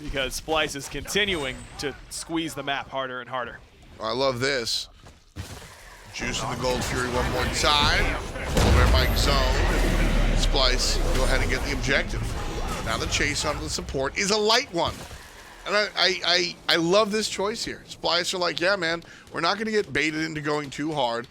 F: because Splyce is continuing to squeeze the map harder and harder.
E: I love this. Juicing the Gold Fury one more time. PolarBearMike zone. Splyce, go ahead and get the objective. Now the chase onto the support is a light one. And I love this choice here. Splyce are like, yeah, man, we're not going to get baited into going too hard.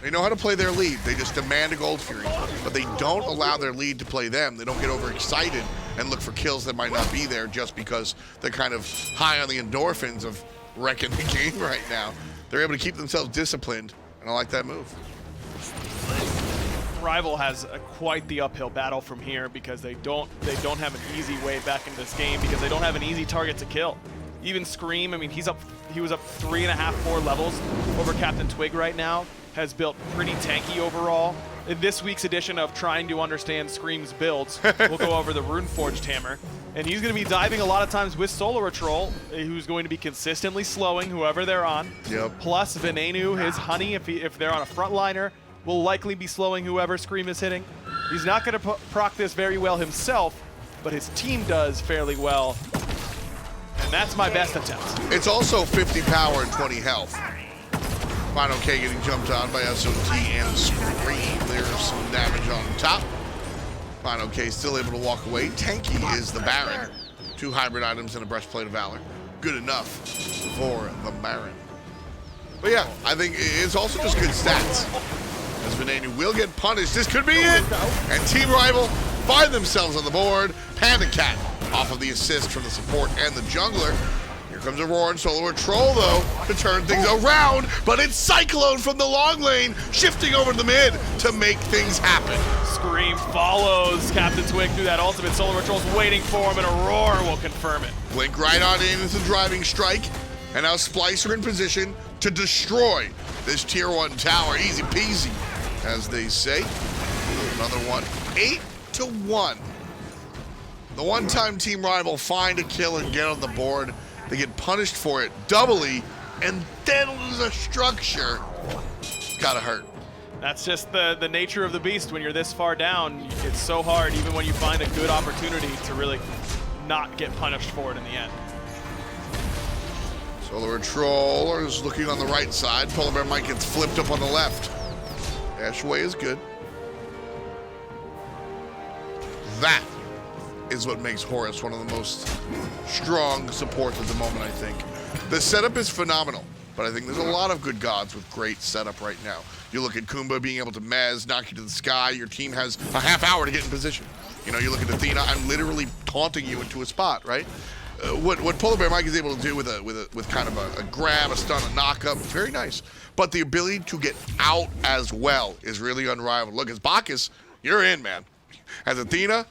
E: They know how to play their lead. They just demand a Gold Fury, but they don't allow their lead to play them. They don't get overexcited and look for kills that might not be there just because they're kind of high on the endorphins of wrecking the game right now. They're able to keep themselves disciplined, and I like that move.
F: Rival has quite the uphill battle from here because they don't have an easy way back into this game because they don't have an easy target to kill. Even Scream, I mean, he was up 3.5, 4 levels over CaptainTwig right now. Has built pretty tanky overall. In this week's edition of Trying to Understand Scream's builds, we'll go over the Runeforged Hammer. And he's going to be diving a lot of times with SoloOrTroll, who's going to be consistently slowing whoever they're on.
E: Yep.
F: Plus Venenu, his honey, if they're on a frontliner, will likely be slowing whoever Scream is hitting. He's not going to proc this very well himself, but his team does fairly well. And that's my best attempt.
E: It's also 50 power and 20 health. fineokay getting jumped on by SOT and Scream. There's some damage on top. fineokay still able to walk away. Tanky is the Baron. 2 hybrid items and a Breastplate of Valor. Good enough for the Baron. But yeah, I think it's also just good stats. As Venenu will get punished. This could be it! And Team Rival find themselves on the board. PandaCat off of the assist from the support and the jungler. Here comes Aror and SoloOrTroll, though, to turn things around, but it's Cyclone from the long lane, shifting over to the mid to make things happen.
F: Scream follows CaptainTwig through that ultimate. SoloOrTroll's waiting for him, and Aror will confirm it.
E: Blink right on in with the driving strike, and now Splyce are in position to destroy this tier 1 tower. Easy peasy, as they say. Another one. 8-1. The one-time team rival find a kill and get on the board. They get punished for it doubly, and then lose a structure. Gotta hurt.
F: That's just the nature of the beast. When you're this far down, it's so hard, even when you find a good opportunity, to really not get punished for it in the end.
E: SoloOrTroll is looking on the right side. PolarBearMike gets flipped up on the left. Dash away is good. That is what makes Horus one of the most strong supports at the moment, I think. The setup is phenomenal, but I think there's a lot of good gods with great setup right now. You look at Kumba being able to mez, knock you to the sky. Your team has a half hour to get in position. You know, you look at Athena, I'm literally taunting you into a spot, right? What PolarBearMike is able to do with kind of a grab, a stun, a knock-up, very nice. But the ability to get out as well is really unrivaled. Look, as Bacchus, you're in, man. As Athena,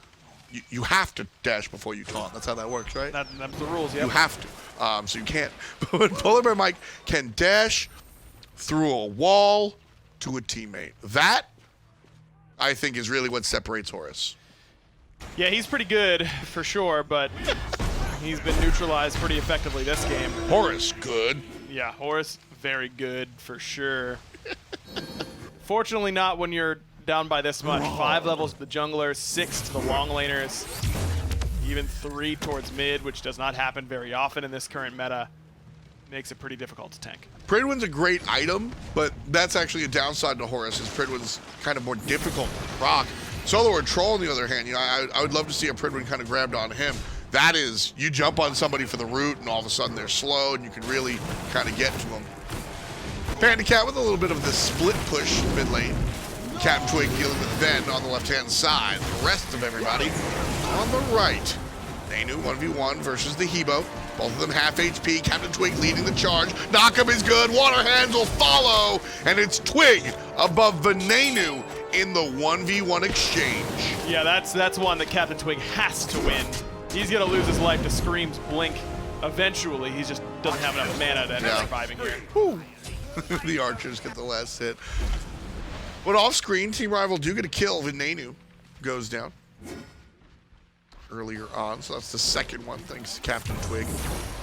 E: you have to dash before you taunt. That's how that works, right?
F: That's the rules, yeah.
E: You have to, so you can't. But PolarBearMike can dash through a wall to a teammate. That, I think, is really what separates Horus.
F: Yeah, he's pretty good, for sure, but he's been neutralized pretty effectively this game.
E: Horus, good.
F: Yeah, Horus, very good, for sure. Fortunately not when you're down by this much. 5 levels to the jungler, 6 to the long laners, even 3 towards mid, which does not happen very often in this current meta. Makes it pretty difficult to tank.
E: Pridwin's a great item, but that's actually a downside to Horus, is Pridwin's kind of more difficult to proc. SoloOrTroll, on the other hand, you know, I would love to see a Pridwin kind of grabbed on him. That is, you jump on somebody for the root, and all of a sudden they're slow, and you can really kind of get to them. PandaCat with a little bit of the split push mid lane. CaptainTwig dealing with Ven on the left-hand side. The rest of everybody on the right. Venenu 1v1 versus the Hebo. Both of them half HP. CaptainTwig leading the charge. Knockup is good. Water Hands will follow. And it's Twig above Venenu in the 1v1 exchange.
F: Yeah, that's one that CaptainTwig has to win. He's going to lose his life to Scream's blink eventually. He just doesn't have enough mana to end up surviving here.
E: Whew. The archers get the last hit. But off screen, Team Rival do get a kill. Venenu goes down earlier on, so that's the second one thanks to CaptainTwig.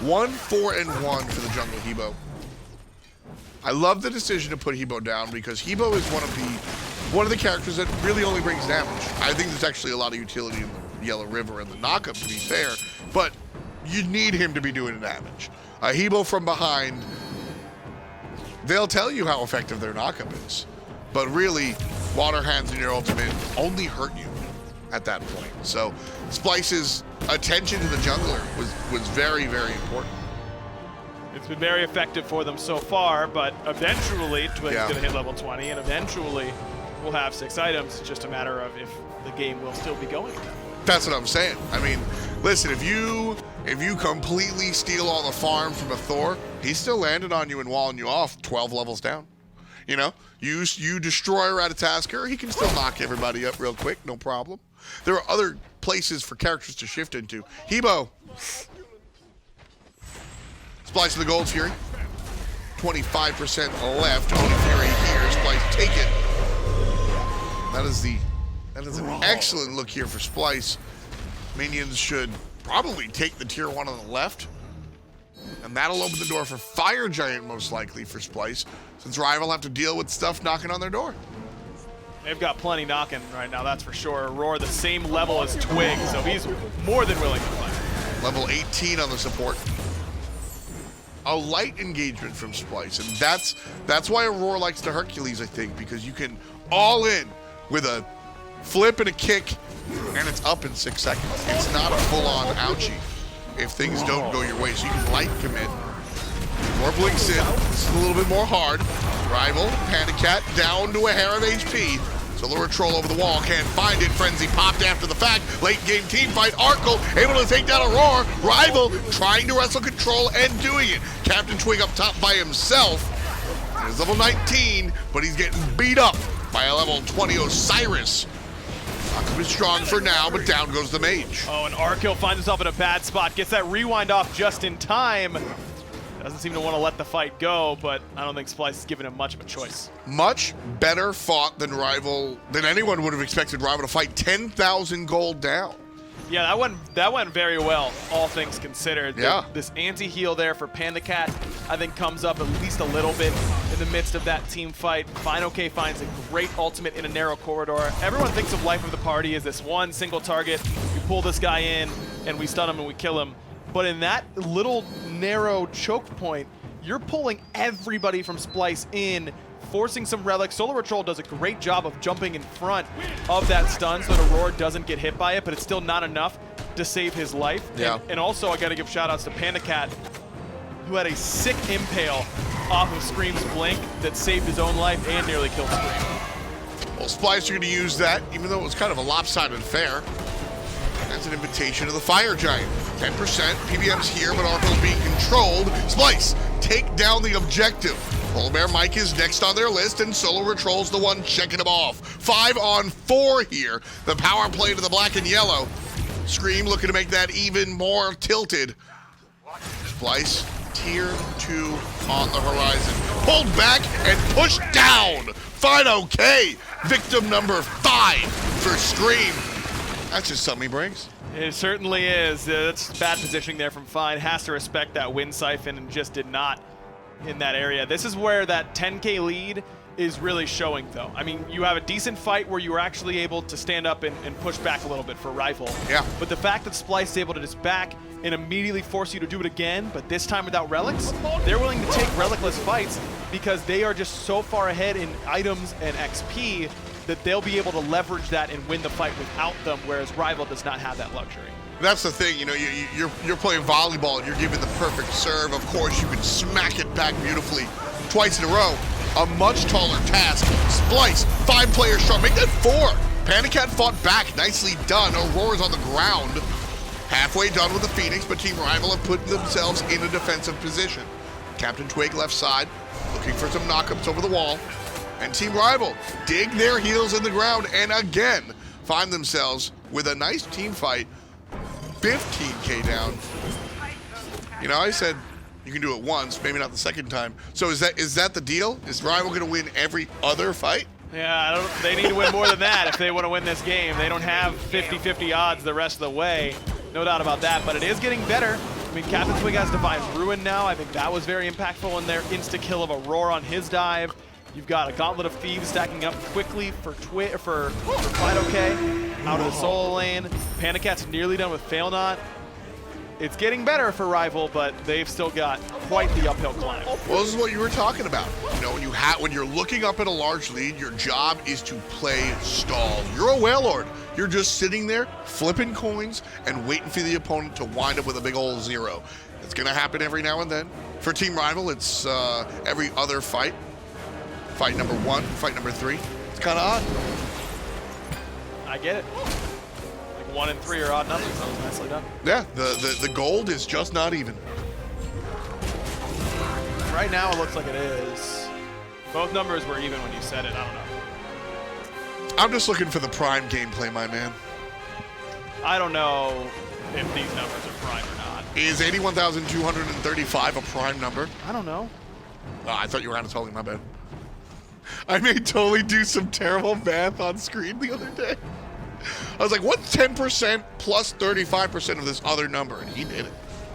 E: 1-4-1 for the jungle Hebo. I love the decision to put Hebo down because Hebo is one of the characters that really only brings damage. I think there's actually a lot of utility in the Yellow River and the knockup, to be fair, but you need him to be doing damage. Hebo from behind, they'll tell you how effective their knockup is. But really, Water Hands in your ultimate only hurt you at that point. So Splyce's attention to the jungler was very, very important.
F: It's been very effective for them so far, but eventually Twig's going to hit level 20, and eventually we'll have 6 items. It's just a matter of if the game will still be going.
E: That's what I'm saying. I mean, listen, if you completely steal all the farm from a Thor, he's still landing on you and walling you off 12 levels down. You know, you destroy Ratatasker, he can still knock everybody up real quick, no problem. There are other places for characters to shift into. Hebo. Splyce of the Gold Fury. 25% left. Only Fury here. Splyce take it. That is an excellent look here for Splyce. Minions should probably take the tier 1 on the left. And that'll open the door for Fire Giant, most likely, for Splyce, since Rival have to deal with stuff knocking on their door.
F: They've got plenty knocking right now, that's for sure. Aurora the same level as Twig, so he's more than willing to fight.
E: Level 18 on the support. A light engagement from Splyce, and that's why Aurora likes the Hercules, I think, because you can all in with a flip and a kick, and it's up in 6 seconds. It's not a full-on ouchie if things don't go your way, so you can light commit. More blinks in. This is a little bit more hard. Rival, PandaCat down to a hair of HP. SoloOrTroll over the wall, can't find it. Frenzy popped after the fact. Late game team fight. Arkkyl able to take down Aurora. Rival trying to wrestle control and doing it. CaptainTwig up top by himself. He's level 19, but he's getting beat up by a level 20 Osiris. Arkkyl is strong for now, but down goes the mage.
F: Oh, and Arkkyl finds himself in a bad spot. Gets that rewind off just in time. Doesn't seem to want to let the fight go, but I don't think Splyce is giving him much of a choice.
E: Much better fought than anyone would have expected Rival to fight. 10,000 gold down.
F: Yeah, that went very well, all things considered.
E: Yeah.
F: This anti-heal there for PandaCat, I think, comes up at least a little bit in the midst of that team fight. fineokay finds a great ultimate in a narrow corridor. Everyone thinks of life of the party as this one single target. We pull this guy in, and we stun him, and we kill him. But in that little narrow choke point, you're pulling everybody from Splyce in, forcing some relics. SoloOrTroll does a great job of jumping in front of that stun so that Aror doesn't get hit by it, but it's still not enough to save his life.
E: Yeah.
F: And also, I gotta give shout outs to PandaCat, who had a sick impale off of Scream's blink that saved his own life and nearly killed Scream.
E: Well, Splyce are going to use that, even though it was kind of a lopsided affair. That's an invitation to the Fire Giant. 10%, PBM's here, but Arkkyl being controlled. Splyce, take down the objective. PolarBearMike is next on their list, and SoloOrTroll's the one checking them off. 5 on 4 here. The power play to the black and yellow. Scream looking to make that even more tilted. Splyce, tier 2 on the horizon. Pulled back and pushed down. fineokay, victim number 5 for Scream. That's just something he brings.
F: It certainly is. That's bad positioning there from Fine. Has to respect that wind siphon and just did not in that area. This is where that 10k lead is really showing, though. I mean, you have a decent fight where you were actually able to stand up and push back a little bit for Rival.
E: Yeah.
F: But the fact that Splyce is able to just back and immediately force you to do it again, but this time without relics, they're willing to take relicless fights because they are just so far ahead in items and XP that they'll be able to leverage that and win the fight without them, whereas Rival does not have that luxury.
E: That's the thing, you know, you're playing volleyball and you're giving the perfect serve. Of course, you can smack it back beautifully twice in a row. A much taller task. Splyce, 5 players strong. Make that 4. PandaCat fought back. Nicely done. Auror's on the ground. Halfway done with the Phoenix, but Team Rival have put themselves in a defensive position. CaptainTwig left side, looking for some knockups over the wall. And Team Rival dig their heels in the ground and again find themselves with a nice team fight. 15k down. You know, I said you can do it once, maybe not the second time. So is that the deal? Is Rival going to win every other fight?
F: Yeah, they need to win more than that if they want to win this game. They don't have 50-50 odds the rest of the way. No doubt about that, but it is getting better. I mean, CaptainTwig has Divine Ruin now. I think that was very impactful in their insta-kill of Auror on his dive. You've got a Gauntlet of Thieves stacking up quickly for fineokay out of the solo lane. PandaCat's nearly done with Fail Not. It's getting better for Rival, but they've still got quite the uphill climb.
E: Well, this is what you were talking about. You know, when you're looking up at a large lead, your job is to play stall. You're a Whale Lord. You're just sitting there flipping coins and waiting for the opponent to wind up with a big old 0. It's going to happen every now and then. For Team Rival, it's every other fight. Fight number 1, fight number 3. It's kind of odd.
F: I get it. Like 1 and 3 are odd numbers. That was nicely done.
E: Yeah, the gold is just not even.
F: Right now, it looks like it is. Both numbers were even when you said it. I don't know.
E: I'm just looking for the prime gameplay, my man.
F: I don't know if these numbers are prime or not.
E: Is 81,235 a prime number?
F: I don't know.
E: Oh, I thought you were on totally, my bad. I made totally do some terrible math on screen the other day. I was like, what's 10% plus 35% of this other number? And he did it.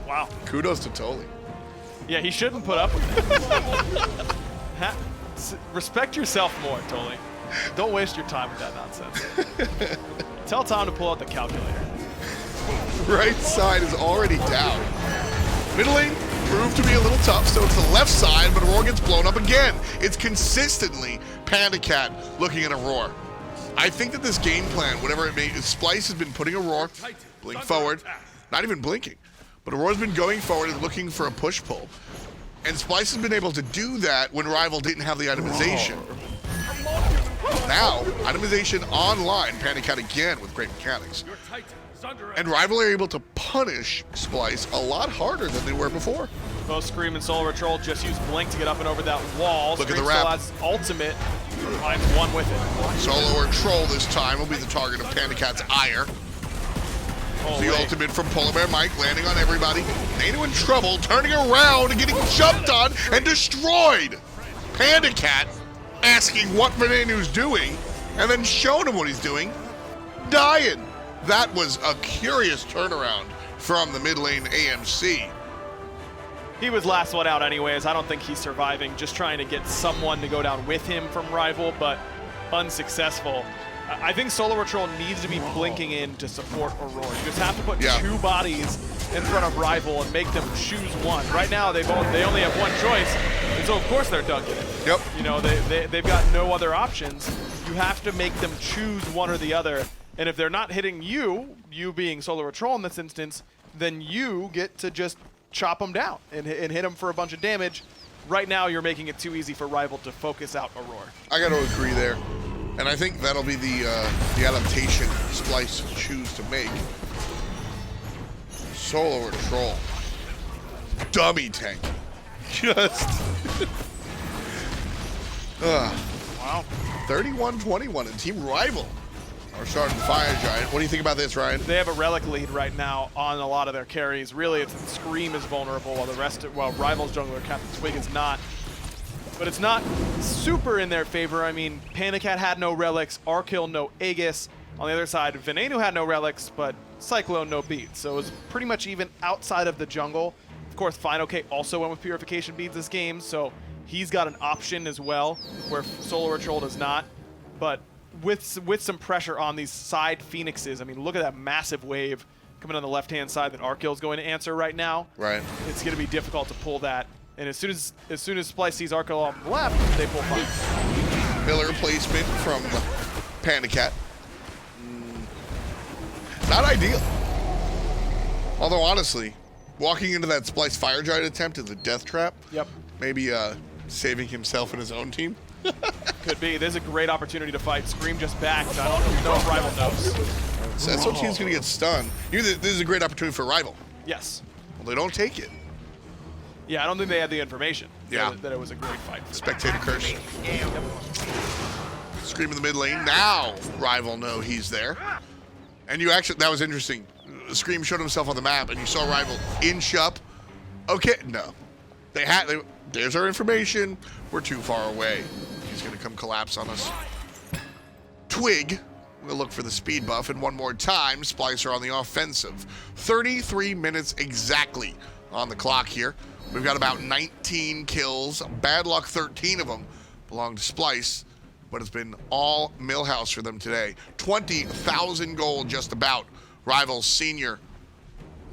F: Wow.
E: Kudos to Toli.
F: Yeah, he shouldn't put up with it. Respect yourself more, Toli. Don't waste your time with that nonsense. Tell Tom to pull out the calculator.
E: Right side is already down. Middle lane proved to be a little tough, so it's the left side, but Auror gets blown up again. It's consistently PandaCat looking at Auror. I think that this game plan, whatever it may be, Splyce has been putting Auror, blink forward, not even blinking, but Auror's been going forward and looking for a push-pull. And Splyce has been able to do that when Rival didn't have the itemization. Now, itemization online, PandaCat again with great mechanics. And Rival are able to punish Splyce a lot harder than they were before.
F: Both Scream and SoloOrTroll just use Blink to get up and over that wall.
E: Look at
F: Scream
E: the wrap.
F: still has ultimate, finds one with it.
E: SoloOrTroll this time will be the target of PandaCat's ire. The ultimate from PolarBearMike landing on everybody. Venenu in trouble, turning around and getting jumped on and destroyed. PandaCat asking what Venenu's doing and then showing him what he's doing, dying. That was a curious turnaround from the mid lane AMC.
F: He was last one out anyways. I don't think he's surviving. Just trying to get someone to go down with him from Rival, but unsuccessful. I think SoloOrTroll needs to be blinking in to support Aror. You just have to put two bodies in front of Rival and make them choose one. Right now, they only have one choice, and so of course they're dunking it.
E: Yep.
F: You know, they've got no other options. You have to make them choose one or the other, and if they're not hitting you being SoloOrTroll in this instance, then you get to just chop them down and hit them for a bunch of damage. Right now, you're making it too easy for Rival to focus out Aror.
E: I got to agree there. And I think that'll be the adaptation Splyce choose to make. SoloOrTroll. Dummy tank. Just.
F: Wow.
E: 31-21 and Team Rival are starting Fire Giant. What do you think about this, Ryan?
F: They have a relic lead right now on a lot of their carries. Really, it's Scream is vulnerable while Rival's jungler CaptainTwig is not. But it's not super in their favor. I mean, PandaCat had no relics, Arkkyl no Aegis. On the other side, Venenu had no relics, but Cyclone no beads. So it was pretty much even outside of the jungle. Of course, fineokay also went with purification beads this game, so he's got an option as well, where SoloOrTroll does not. But with some pressure on these side Phoenixes, I mean, look at that massive wave coming on the left-hand side that Arkkyl is going to answer right now.
E: Right.
F: It's going to be difficult to pull that. And as soon as Splyce sees Arkkyl on the left, they pull fire.
E: Pillar placement from PandaCat. Not ideal. Although honestly, walking into that Splyce Fire Giant attempt is a death trap.
F: Yep.
E: Maybe saving himself and his own team.
F: Could be. There's a great opportunity to fight. Scream just backed. I don't know if Rival knows.
E: So SOT's going to get stunned. This is a great opportunity for Rival.
F: Yes.
E: Well, they don't take it.
F: Yeah, I don't think they had the information
E: Yeah.
F: that it was a great fight.
E: Spectator curse. Scream in the mid lane. Now Rival know he's there. And you actually, that was interesting. Scream showed himself on the map and you saw Rival inch up. Okay, no. There's our information. We're too far away. He's gonna come collapse on us. Twig will look for the speed buff, and one more time, Splyce are on the offensive. 33 minutes exactly on the clock here. We've got about 19 kills. Bad luck, 13 of them belong to Splyce, but it's been all Millhouse for them today. 20,000 gold just about. Rival's senior.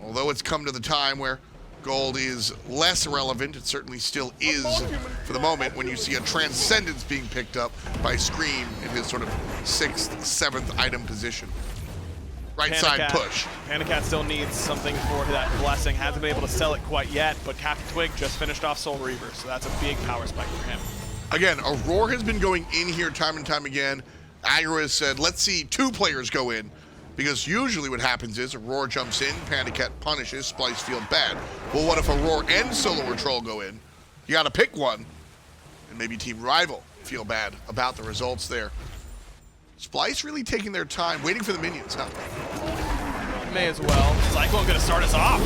E: Although it's come to the time where gold is less relevant, it certainly still is for the moment when you see a Transcendence being picked up by Scream in his sort of 6th, 7th item position. Right side push.
F: PandaCat still needs something for that blessing. Hasn't been able to sell it quite yet, but CaptainTwig just finished off Soul Reaver, so that's a big power spike for him.
E: Again, Aror has been going in here time and time again. Anhur has said, let's see 2 players go in, because usually what happens is Aror jumps in, PandaCat punishes, Splyce feel bad. Well, what if Aror and SoloOrTroll go in? You gotta pick one, and maybe Team Rival feel bad about the results there. Splyce really taking their time, waiting for the minions, huh?
F: May as well. Cyclone gonna start us off.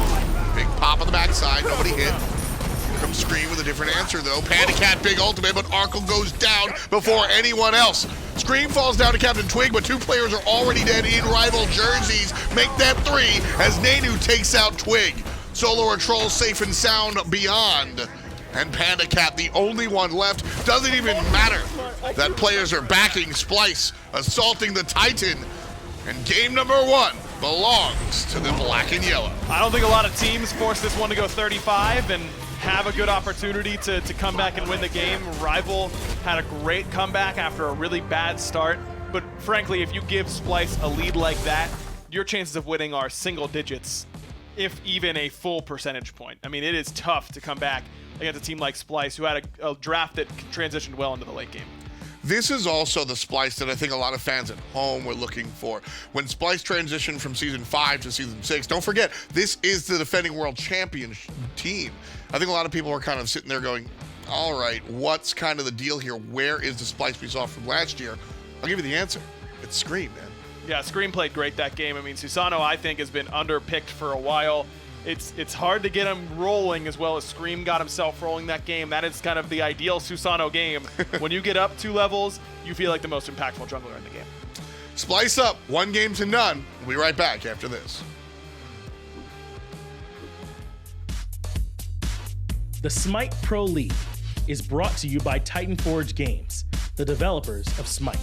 E: Big pop on the backside, nobody hit. Here comes Scream with a different answer though. PandaCat big ultimate, but Arkkyl goes down before anyone else. Scream falls down to CaptainTwig, but 2 players are already dead in Rival jerseys. Make that 3 as Venenu takes out Twig. SoloOrTroll safe and sound beyond. And PandaCat, the only one left. Doesn't even matter that players are backing Splyce, assaulting the Titan. And game number 1 belongs to the black and yellow.
F: I don't think a lot of teams force this one to go 35 and have a good opportunity to come back and win the game. Rival had a great comeback after a really bad start. But frankly, if you give Splyce a lead like that, your chances of winning are single digits, if even a full percentage point. I mean, it is tough to come back against a team like Splyce, who had a draft that transitioned well into the late game.
E: This is also the Splyce that I think a lot of fans at home were looking for. When Splyce transitioned from Season 5 to Season 6, don't forget, this is the defending world champion team. I think a lot of people are kind of sitting there going, all right, what's kind of the deal here? Where is the Splyce we saw from last year? I'll give you the answer. It's Scream, man.
F: Yeah, Scream played great that game. I mean, Susano, I think, has been underpicked for a while. It's hard to get him rolling as well as Scream got himself rolling that game. That is kind of the ideal Susano game. When you get up 2 levels, you feel like the most impactful jungler in the game.
E: Splyce up, 1 game to none. We'll be right back after this.
G: The SMITE Pro League is brought to you by Titan Forge Games, the developers of SMITE.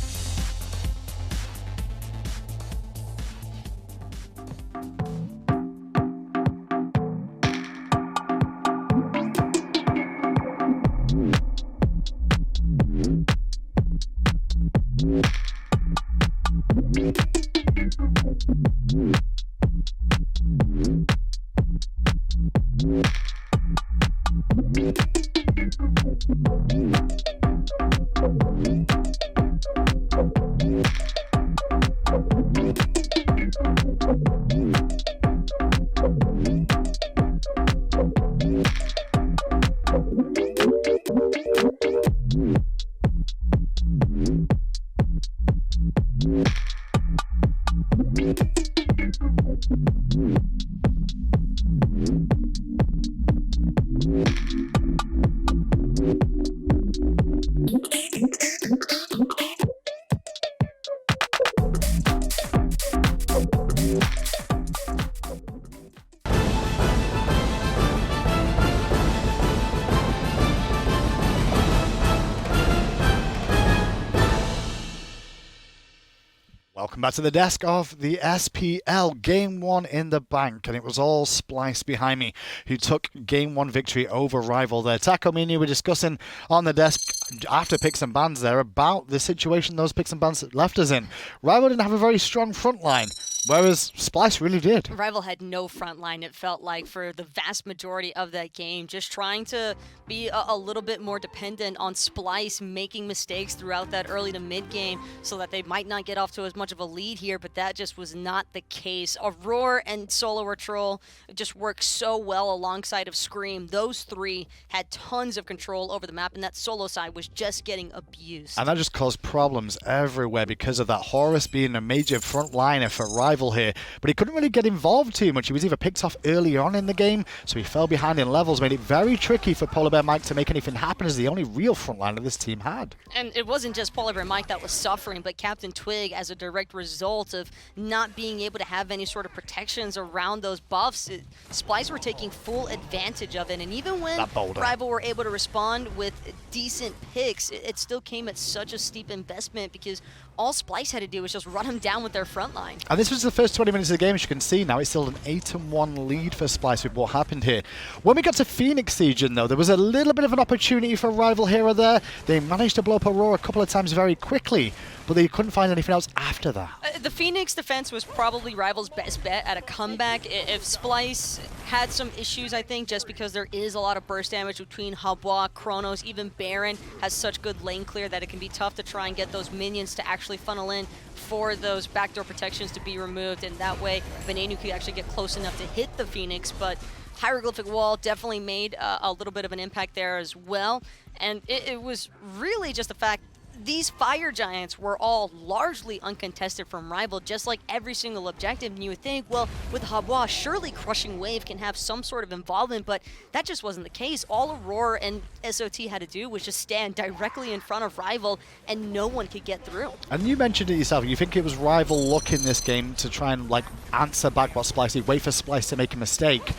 A: Welcome back to the desk of the SPL. Game 1 in the bank, and it was all Splyce behind me who took Game 1 victory over Rival there. Taco, me and you were discussing on the desk after picks and bans there about the situation those picks and bans left us in. Rival didn't have a very strong front line, whereas Splyce really did.
B: Rival had no front line, it felt like, for the vast majority of that game. Just trying to be a little bit more dependent on Splyce making mistakes throughout that early to mid game so that they might not get off to as much of a lead here, but that just was not the case. Aror and SoloOrTroll just worked so well alongside of Scream. Those 3 had tons of control over the map, and that solo side was just getting abused.
A: And that just caused problems everywhere because of that Horus being a major front liner for Rival here, but he couldn't really get involved too much. He was either picked off early on in the game, so he fell behind in levels, made it very tricky for PolarBearMike to make anything happen as the only real front liner this team had.
B: And it wasn't just PolarBearMike that was suffering, but CaptainTwig, as a direct result of not being able to have any sort of protections around those buffs, Splyce were taking full advantage of it. And even when Rival were able to respond with decent picks, it still came at such a steep investment because all Splyce had to do was just run him down with their front line.
A: And this was the first 20 minutes of the game, as you can see now. It's still an 8-1 lead for Splyce with what happened here. When we got to Phoenix Siege, though, there was a little bit of an opportunity for Rival here or there. They managed to blow up Aror a couple of times very quickly, but they couldn't find anything else after that.
B: The Phoenix defense was probably Rival's best bet at a comeback. If Splyce had some issues, I think, just because there is a lot of burst damage between Habwa, Chronos, even Baron has such good lane clear that it can be tough to try and get those minions to actually funnel in for those backdoor protections to be removed, and that way Venenu could actually get close enough to hit the Phoenix. But Hieroglyphic Wall definitely made a little bit of an impact there as well, and it was really just the fact these fire giants were all largely uncontested from Rival, just like every single objective. And you would think, well, with Habwa, surely Crushing Wave can have some sort of involvement, but that just wasn't the case. All Aror and SOT had to do was just stand directly in front of Rival, and no one could get through.
A: And you mentioned it yourself, you think it was Rival luck in this game to try and like answer back what Splyce did, wait for Splyce to make a mistake.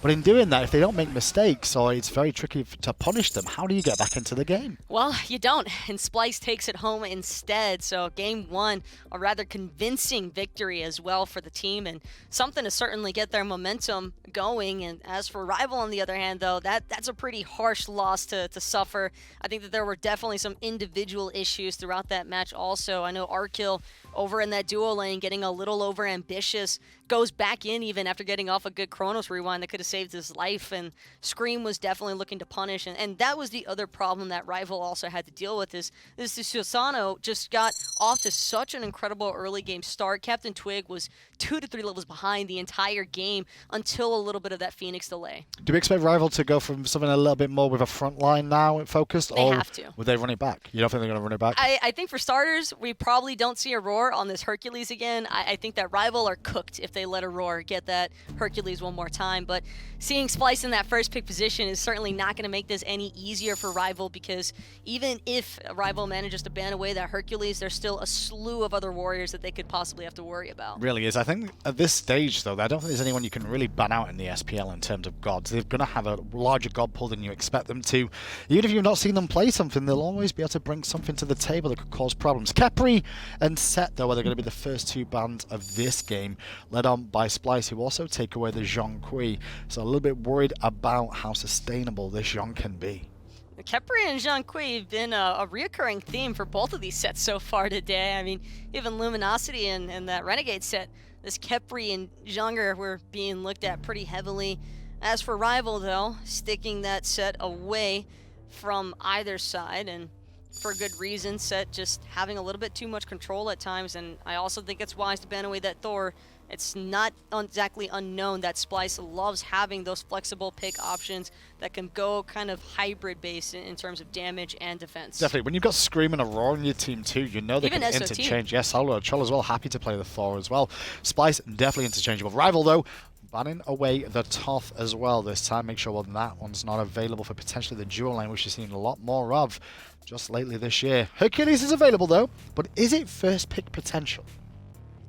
A: But in doing that, if they don't make mistakes, or it's very tricky to punish them, how do you get back into the game?
B: Well, you don't, and Splyce takes it home instead. So game 1, a rather convincing victory as well for the team, and something to certainly get their momentum going. And as for Rival, on the other hand, though, that's a pretty harsh loss to suffer. I think that there were definitely some individual issues throughout that match also. I know Arkkyl over in that duo lane getting a little over ambitious, goes back in even after getting off a good Chronos rewind that could have saved his life, and Scream was definitely looking to punish, and that was the other problem that Rival also had to deal with is Susano just got off to such an incredible early game start. CaptainTwig was 2 to 3 levels behind the entire game until a little bit of that Phoenix delay.
A: Do we expect Rival to go from something a little bit more with a front line now focused?
B: They
A: or
B: have to.
A: Would they run it back? You don't think they're going to run it back?
B: I think for starters, we probably don't see Aror on this Hercules again. I think that Rival are cooked if they let Aror get that Hercules one more time. But seeing Splyce in that first pick position is certainly not going to make this any easier for Rival, because even if Rival manages to ban away that Hercules, there's still a slew of other warriors that they could possibly have to worry about.
A: Really is. I think at this stage, though, I don't think there's anyone you can really ban out in the SPL in terms of gods. They're going to have a larger god pool than you expect them to. Even if you've not seen them play something, they'll always be able to bring something to the table that could cause problems. Khepri and Set, though, are going to be the first two bans of this game, led on by Splyce, who also take away the Zhong Kui. So a little bit worried about how sustainable this Zhong can be.
B: Khepri and Zhong Kui have been a reoccurring theme for both of these sets so far today. I mean, even Luminosity and that Renegade set, this Khepri and Zhong were being looked at pretty heavily. As for Rival, though, sticking that set away from either side, and for good reason. Set just having a little bit too much control at times, and I also think it's wise to ban away that Thor. It's not exactly unknown that Splyce loves having those flexible pick options that can go kind of hybrid based in terms of damage and defense.
A: Definitely. When you've got Scream and Aurora in your team too, you know they
B: Even
A: can
B: SOT.
A: interchange. Yes, SoloOrTroll as well. Happy to play the Thor as well. Splyce, definitely interchangeable. Rival, though, banning away the Thoth as well this time. Make sure that one's not available for potentially the dual lane, which you've seen a lot more of just lately this year. Hercules is available, though, but is it first pick potential?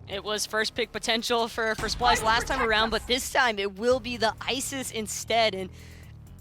B: It was first pick potential for Splyce last time around, but this time it will be the Isis instead. And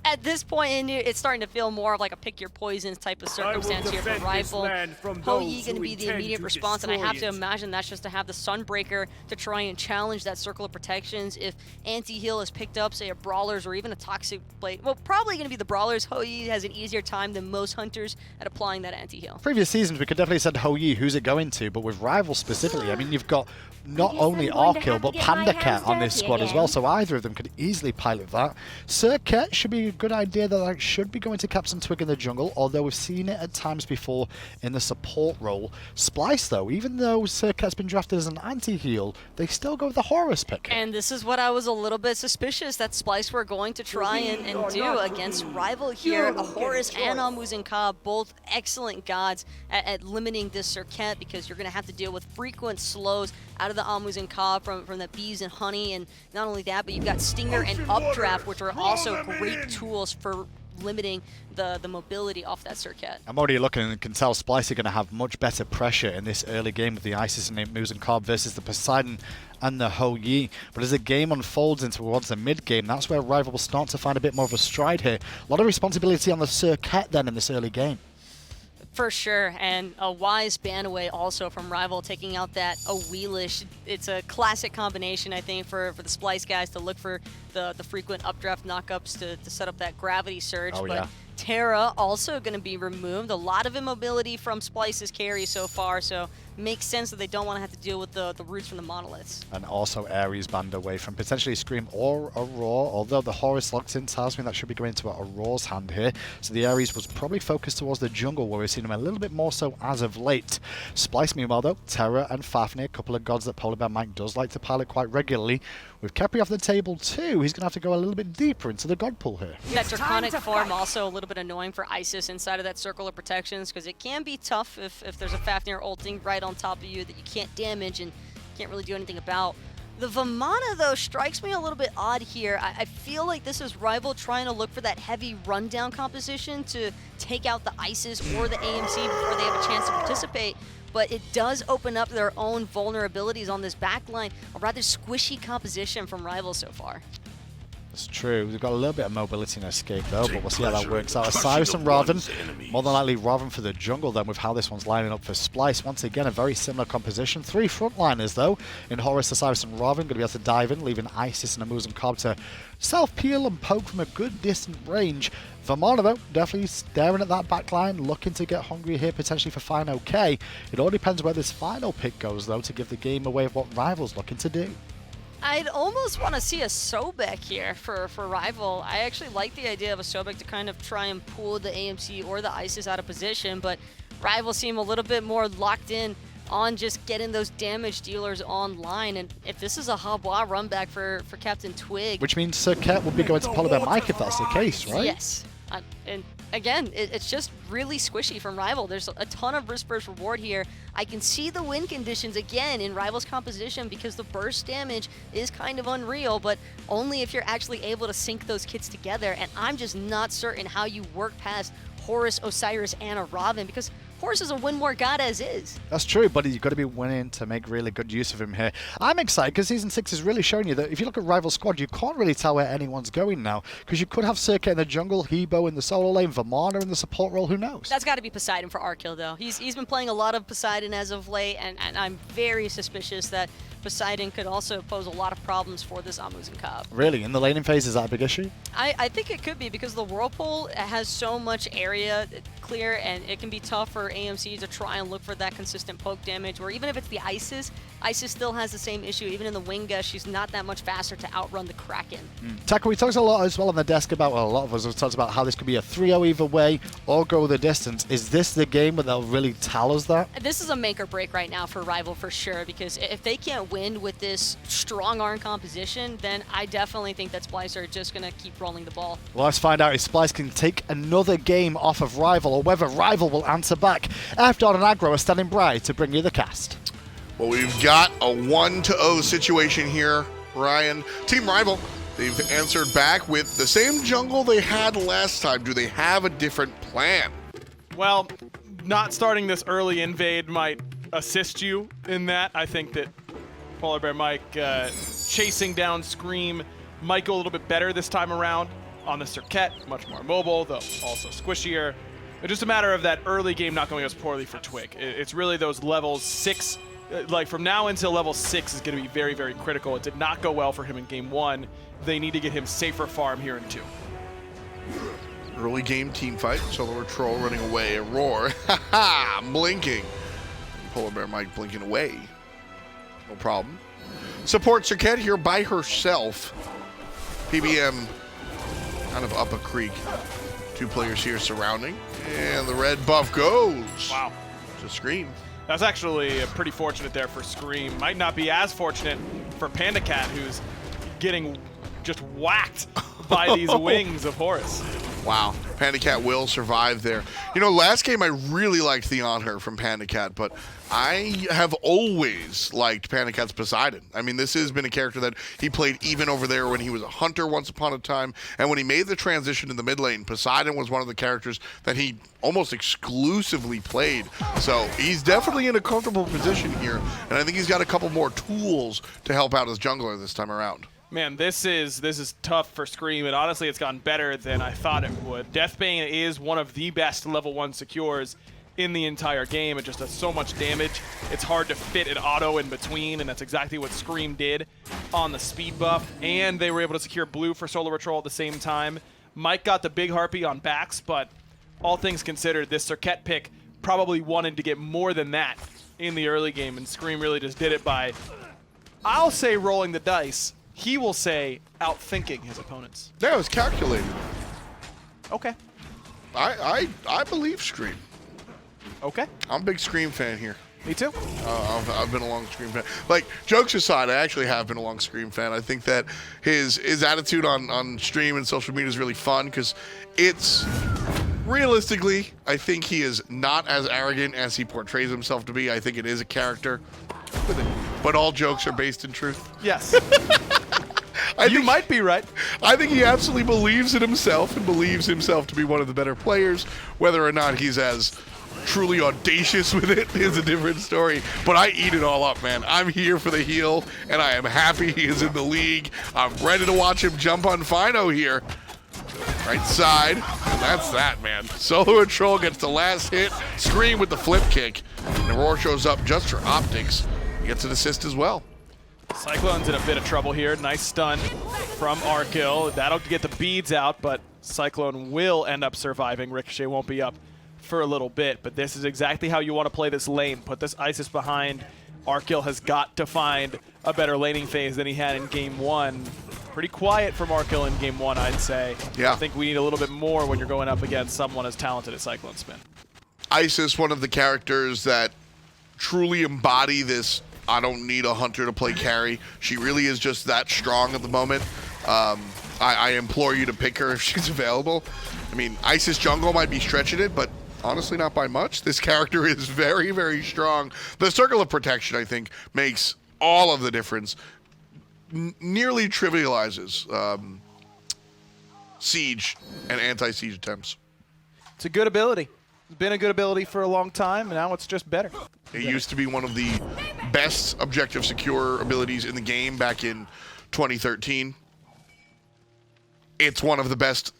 B: at this point, it's starting to feel more of like a pick your poisons type of circumstance here for Rival. Hou-Yi going to be the immediate response, and I have to imagine that's just to have the Sunbreaker to try and challenge that circle of protections. If anti-heal is picked up, say a Brawlers or even a Toxic Blade, well, probably going to be the Brawlers. Hou-Yi has an easier time than most hunters at applying that anti-heal.
A: Previous seasons, we could definitely said Hou-Yi, who's it going to? But with Rival specifically, I mean, you've got not only Arkkyl, but PandaCat on this squad as well, so either of them could easily pilot that. Serqet should be a good idea that should be going to CaptainTwig in the jungle, although we've seen it at times before in the support role. Splyce, though, even though Serqet's been drafted as an anti-heal, they still go with the Horus pick.
B: And this is what I was a little bit suspicious that Splyce were going to try and do against Rival here. A Horus and a Muzen, both excellent gods at limiting this Serqet, because you're going to have to deal with frequent slows out of the Muzen from the bees and honey, and not only that, but you've got Stinger and Updraft, which are also great tools for limiting the mobility off that Serqet.
A: I'm already looking and can tell Splyce are going to have much better pressure in this early game with the Isis and Muzen versus the Poseidon and the Hou-Yi. But as the game unfolds into towards the mid-game, that's where Rival will start to find a bit more of a stride here. A lot of responsibility on the Serqet then in this early game.
B: For sure, and a wise ban away also from Rival, taking out that Wheelish. It's a classic combination, I think, for the Splyce guys to look for the frequent updraft knockups to set up that gravity surge.
A: Oh,
B: but
A: yeah.
B: Terra also going to be removed. A lot of immobility from Splyce's carry so far, so makes sense that they don't want to have to deal with the roots from the monoliths.
A: And also Ares banned away from potentially Scream or Aurora, although the Horus locked in tells me that should be going into Aurora's hand here. So the Ares was probably focused towards the jungle, where we've seen him a little bit more so as of late. Splyce, meanwhile, though, Terra and Fafnir, a couple of gods that PolarBearMike does like to pilot quite regularly. With Khepri off the table too, he's going to have to go a little bit deeper into the god pool here.
B: That Draconic form also a little bit annoying for Isis inside of that circle of protections, because it can be tough if there's a Fafnir ulting right on top of you that you can't damage and can't really do anything about. The Vamana, though, strikes me a little bit odd here. I feel like this is Rival trying to look for that heavy rundown composition to take out the Isis or the AMC before they have a chance to participate. But it does open up their own vulnerabilities on this backline. A rather squishy composition from Rival so far.
A: That's true. We've got a little bit of mobility and escape though, but we'll see how that works out. Osiris and Raven, more than likely Raven for the jungle then, with how this one's lining up for Splyce. Once again, a very similar composition. Three frontliners though, in Horus, Osiris and Raven, going to be able to dive in, leaving Isis and a Muzen to self-peel and poke from a good distant range. Vamana, though, definitely staring at that backline, looking to get hungry here, potentially for fineokay. It all depends where this final pick goes, though, to give the game away of what Rival's looking to do.
B: I'd almost want to see a Sobek here for Rival. I actually like the idea of a Sobek to kind of try and pull the AMC or the Isis out of position, but Rival seem a little bit more locked in on just getting those damage dealers online. And if this is a Hawa run back for CaptainTwig.
A: Which means Serqet will be going to PolarBearMike if that's the case, right?
B: Yes. And again, it's just really squishy from Rival. There's a ton of risk versus reward here. I can see the win conditions again in Rival's composition because the burst damage is kind of unreal, but only if you're actually able to sync those kits together. And I'm just not certain how you work past Horus, Osiris, and a Ravana, because Horus is a win more god as is.
A: That's true, but you've got to be willing to make really good use of him here. I'm excited because Season 6 is really showing you that if you look at Rival Squad, you can't really tell where anyone's going now, because you could have Serqet in the jungle, Hebo in the solo lane, Vamana in the support role, who knows?
B: That's got to be Poseidon for Arkkyl, though. He's been playing a lot of Poseidon as of late, and I'm very suspicious that Poseidon could also pose a lot of problems for this Muzen Cobb.
A: Really? In the laning phase, is that a big issue?
B: I think it could be, because the Whirlpool has so much area clear, and it can be tough for AMC to try and look for that consistent poke damage, or even if it's the Isis still has the same issue. Even in the Winga, she's not that much faster to outrun the Kraken.
A: Taka, we talked a lot as well on the desk about, well, a lot of us have talked about how this could be a 3-0 either way or go the distance. Is this the game where they'll really tell us that?
B: This is a make or break right now for Rival for sure, because if they can't win with this strong arm composition, then I definitely think that Splyce are just going to keep rolling the ball.
A: Well, let's find out if Splyce can take another game off of Rival, or whether Rival will answer back. F-Dot and Aggro are standing by to bring you the cast.
E: Well, we've got a 1-0 situation here, Ryan. Team Rival, they've answered back with the same jungle they had last time. Do they have a different plan?
F: Well, not starting this early invade might assist you in that. I think that PolarBearMike chasing down Scream might go a little bit better this time around on the Serqet, much more mobile, though also squishier. It's just a matter of that early game not going as poorly for Twig. It's really those levels 6, like from now until level 6 is going to be very, very critical. It did not go well for him in game 1. They need to get him safer farm here in 2.
E: Early game team fight. SoloOrTroll running away. Aror, haha, blinking. PolarBearMike blinking away. No problem. Support Serqet here by herself. PBM kind of up a creek. 2 players here surrounding. And the red buff goes.
F: Wow.
E: To Scream.
F: That's actually pretty fortunate there for Scream. Might not be as fortunate for PandaCat, who's getting just whacked by these wings of Horus.
E: Wow, PandaCat will survive there. You know, last game I really liked the Anhur from PandaCat, but I have always liked PandaCat's Poseidon. I mean, this has been a character that he played even over there when he was a hunter once upon a time, and when he made the transition in the mid lane, Poseidon was one of the characters that he almost exclusively played. So he's definitely in a comfortable position here, and I think he's got a couple more tools to help out as jungler this time around.
F: Man, this is tough for Scream, and honestly, it's gotten better than I thought it would. Deathbane is one of the best level 1 secures in the entire game. It just does so much damage. It's hard to fit an auto in between, and that's exactly what Scream did on the speed buff. And they were able to secure blue for SoloOrTroll at the same time. Mike got the big harpy on backs, but all things considered, this Serqet pick probably wanted to get more than that in the early game, and Scream really just did it by, I'll say, rolling the dice. He will say outthinking his opponents.
E: Yeah, it was calculated.
F: Okay.
E: I believe Scream.
F: Okay.
E: I'm a big Scream fan here.
F: Me too.
E: I've been a long Scream fan. Like, jokes aside, I actually have been a long Scream fan. I think that his attitude on stream and social media is really fun because it's realistically, I think he is not as arrogant as he portrays himself to be. I think it is a character. But all jokes are based in truth.
F: Yes. You might be right.
E: I think he absolutely believes in himself and believes himself to be one of the better players. Whether or not he's as truly audacious with it is a different story. But I eat it all up, man. I'm here for the heel, and I am happy he is in the league. I'm ready to watch him jump on Fino here. Right side. And that's that, man. SoloOrTroll gets the last hit. Scream with the flip kick. And Aror shows up just for optics. He gets an assist as well.
F: Cyclone's in a bit of trouble here. Nice stun from Arkkyl. That'll get the beads out, but Cyclone will end up surviving. Ricochet won't be up for a little bit, but this is exactly how you want to play this lane. Put this Isis behind. Arkkyl has got to find a better laning phase than he had in game 1. Pretty quiet from Arkkyl in game 1, I'd say.
E: Yeah.
F: I think we need a little bit more when you're going up against someone as talented as CycloneSpin.
E: Isis, one of the characters that truly embody this, I don't need a hunter to play carry. She really is just that strong at the moment. I implore you to pick her if she's available. I mean, Isis jungle might be stretching it, but honestly not by much. This character is very, very strong. The Circle of Protection, I think, makes all of the difference. Nearly trivializes siege and anti-siege attempts.
F: It's a good ability. It's been a good ability for a long time, and now it's just better.
E: It used to be one of the best objective secure abilities in the game back in 2013. It's one of the best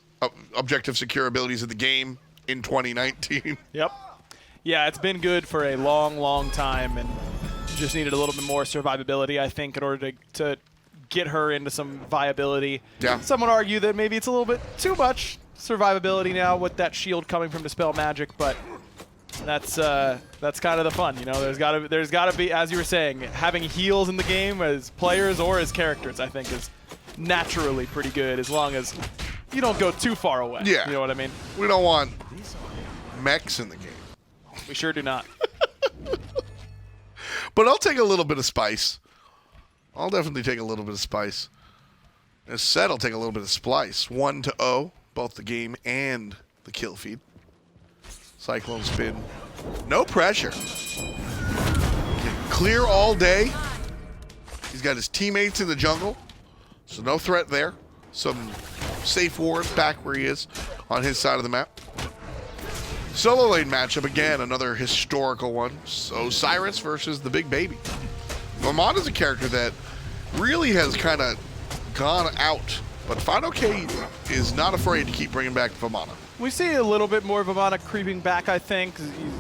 E: objective secure abilities in the game in 2019.
F: Yep. Yeah, it's been good for a long, long time, and just needed a little bit more survivability, I think, in order to get her into some viability.
E: Yeah.
F: Some would argue that maybe it's a little bit too much survivability now with that shield coming from Dispel Magic, but that's kind of the fun, you know. There's gotta be, as you were saying, having heals in the game as players or as characters, I think, is naturally pretty good as long as you don't go too far away.
E: Yeah.
F: You know what I mean?
E: We don't want mechs in the game.
F: We sure do not.
E: But I'll take a little bit of spice. I'll definitely take a little bit of spice. As said, I'll take a little bit of Splyce. 1-0, both the game and the kill feed. CycloneSpin, no pressure. Clear all day. He's got his teammates in the jungle, so no threat there. Some safe wards back where he is on his side of the map. Solo lane matchup, again, another historical one. So Osiris versus the big baby. Vamana's a character that really has kind of gone out, but fineokay is not afraid to keep bringing back Vamana.
F: We see a little bit more of Vamana creeping back, I think.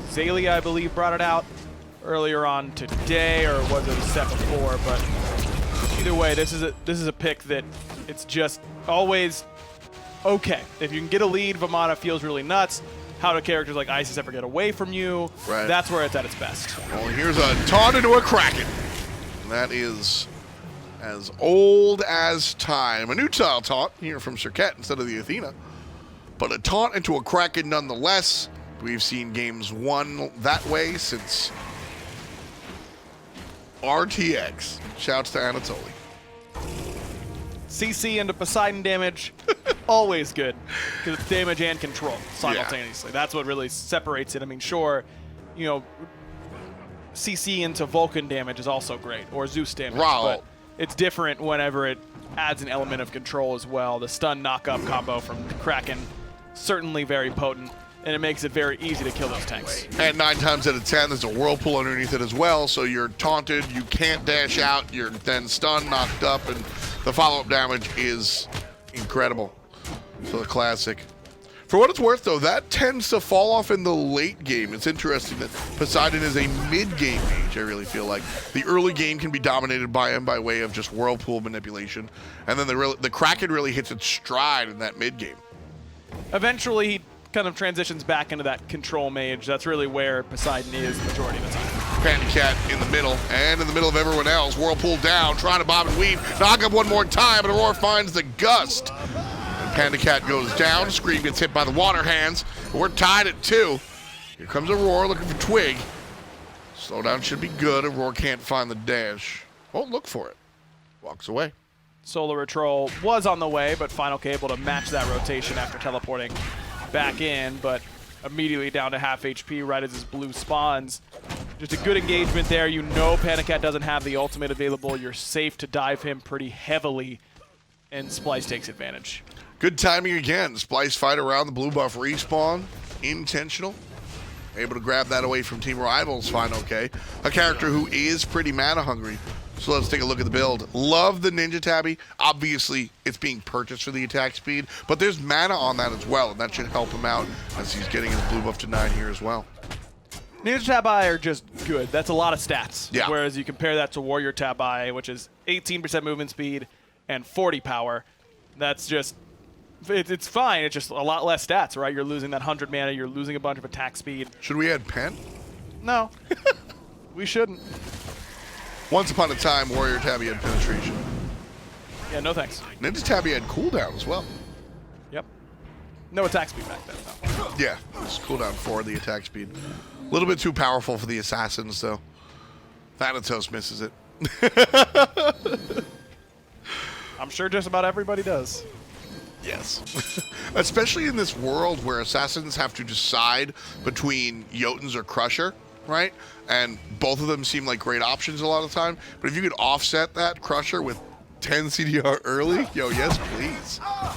F: Zaylia, I believe, brought it out earlier on today, or was it a step before? But either way, this is a pick that it's just always okay. If you can get a lead, Vamana feels really nuts. How do characters like Isis ever get away from you?
E: Right.
F: That's where it's at its best.
E: Well, here's a taunt into a Kraken. And that is as old as time. A new style taunt here from Serqet instead of the Athena. But a taunt into a Kraken nonetheless. We've seen games won that way since RTX. Shouts to Anatoly.
F: CC into Poseidon damage, always good, because it's damage and control simultaneously. Yeah. That's what really separates it. I mean, sure, you know, CC into Vulcan damage is also great, or Zeus damage, but it's different whenever it adds an element of control as well. The stun knock-up combo from Kraken, certainly very potent, and it makes it very easy to kill those tanks.
E: And 9 times out of 10, there's a whirlpool underneath it as well, so you're taunted, you can't dash out, you're then stunned, knocked up, and the follow-up damage is incredible. So the classic. For what it's worth, though, that tends to fall off in the late game. It's interesting that Poseidon is a mid-game mage, I really feel like. The early game can be dominated by him by way of just whirlpool manipulation, and then the Kraken really hits its stride in that mid-game.
F: Eventually, he kind of transitions back into that control mage. That's really where Poseidon is the majority of the time.
E: PandaCat in the middle, and in the middle of everyone else. Whirlpool down, trying to bob and weave. Knock up one more time, and Aror finds the gust. And PandaCat goes down. Scream gets hit by the water hands. We're tied at 2. Here comes Aror looking for Twig. Slowdown should be good. Aror can't find the dash. Won't look for it. Walks away.
F: SoloOrTroll was on the way, but fineokay able to match that rotation after teleporting back in, but immediately down to half HP right as his blue spawns. Just a good engagement there. You know PandaCat doesn't have the ultimate available. You're safe to dive him pretty heavily, and Splyce takes advantage.
E: Good timing again. Splyce fight around the blue buff respawn. Intentional. Able to grab that away from Team Rival's fineokay. A character who is pretty mana hungry. So let's take a look at the build. Love the Ninja Tabby. Obviously, it's being purchased for the attack speed, but there's mana on that as well, and that should help him out as he's getting his blue buff to 9 here as well.
F: Ninja Tabi are just good. That's a lot of stats.
E: Yeah.
F: Whereas you compare that to Warrior Tabi, which is 18% movement speed and 40 power. That's just, it's fine. It's just a lot less stats, right? You're losing that 100 mana. You're losing a bunch of attack speed.
E: Should we add Pen?
F: No. We shouldn't.
E: Once upon a time, Warrior Tabby had penetration.
F: Yeah, no thanks.
E: Ninja Tabby had cooldown as well.
F: Yep. No attack speed back then, though.
E: Yeah, it's cooldown for the attack speed. A little bit too powerful for the assassins, though. Thanatos misses it.
F: I'm sure just about everybody does.
E: Yes. Especially in this world where assassins have to decide between Jotuns or Crusher, right? And both of them seem like great options a lot of the time. But if you could offset that Crusher with 10 CDR early, yo, yes, please. I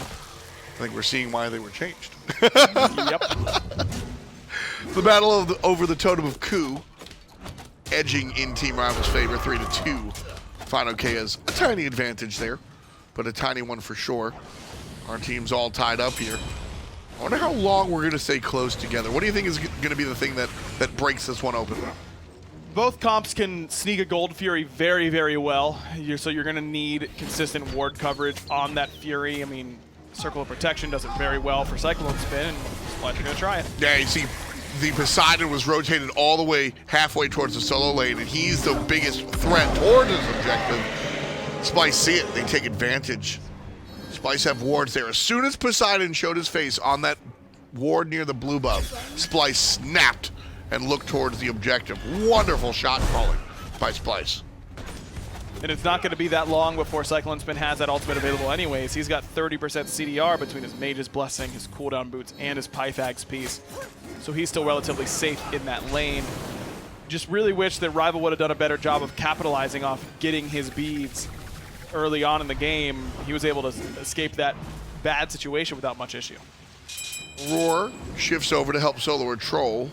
E: think we're seeing why they were changed.
F: Yep.
E: The battle of over the Totem of Ku, edging in Team Rival's favor, 3-2. fineokay has a tiny advantage there, but a tiny one for sure. Our team's all tied up here. I wonder how long we're going to stay close together. What do you think is going to be the thing that breaks this one open?
F: Both comps can sneak a Gold Fury very, very well. So you're going to need consistent ward coverage on that Fury. I mean, Circle of Protection does it very well for CycloneSpin, and Splyce are going to try it.
E: Yeah, you see, the Poseidon was rotated all the way halfway towards the solo lane, and he's the biggest threat towards his objective. Splyce see it. They take advantage. Splyce have wards there. As soon as Poseidon showed his face on that ward near the blue buff, Splyce snapped and looked towards the objective. Wonderful shot calling by Splyce.
F: And it's not going to be that long before CycloneSpin has that ultimate available anyways. He's got 30% CDR between his Mage's Blessing, his cooldown boots, and his Pythags piece. So he's still relatively safe in that lane. Just really wish that Rival would have done a better job of capitalizing off getting his beads early on in the game. He was able to escape that bad situation without much issue.
E: Roar shifts over to help SoloOrTroll,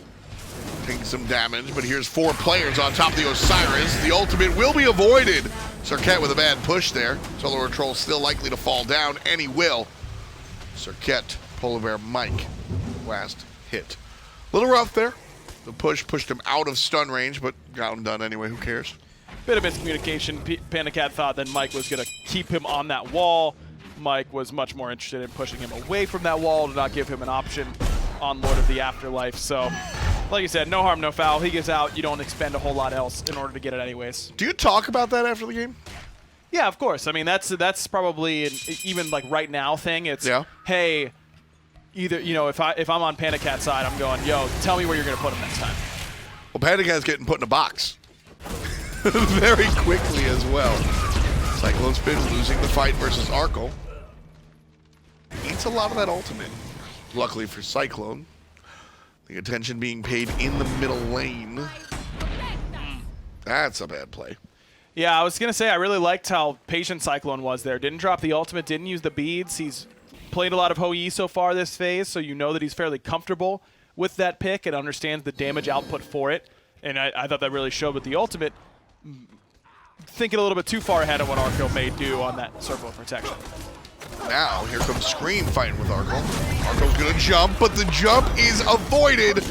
E: taking some damage, but here's 4 players on top of the Osiris. The ultimate will be avoided. Serqet with a bad push there. SoloOrTroll still likely to fall down, and he will. Serqet, PolarBearMike, last hit. A little rough there. The push pushed him out of stun range, but got him done anyway. Who cares?
F: Bit of miscommunication. PandaCat thought that Mike was going to keep him on that wall. Mike was much more interested in pushing him away from that wall to not give him an option on Lord of the Afterlife. So, like you said, no harm, no foul. He gets out. You don't expend a whole lot else in order to get it anyways.
E: Do you talk about that after the game?
F: Yeah, of course. I mean, that's probably even like right now thing. It's, hey, either, you know, if I'm on PandaCat's side, I'm going, yo, tell me where you're going to put him next time.
E: Well, PandaCat's getting put in a box very quickly as well. CycloneSpin losing the fight versus Arkkyl. Eats a lot of that ultimate. Luckily for Cyclone, the attention being paid in the middle lane. That's a bad play.
F: Yeah, I was going to say, I really liked how patient Cyclone was there. Didn't drop the ultimate, didn't use the beads. He's played a lot of Hou-Yi so far this phase, so you know that he's fairly comfortable with that pick and understands the damage output for it. And I thought that really showed with the ultimate, thinking a little bit too far ahead of what Arkkyl may do on that Circle of Protection.
E: Now, here comes Scream fighting with Arkkyl. Arkyl's gonna jump, but the jump is avoided.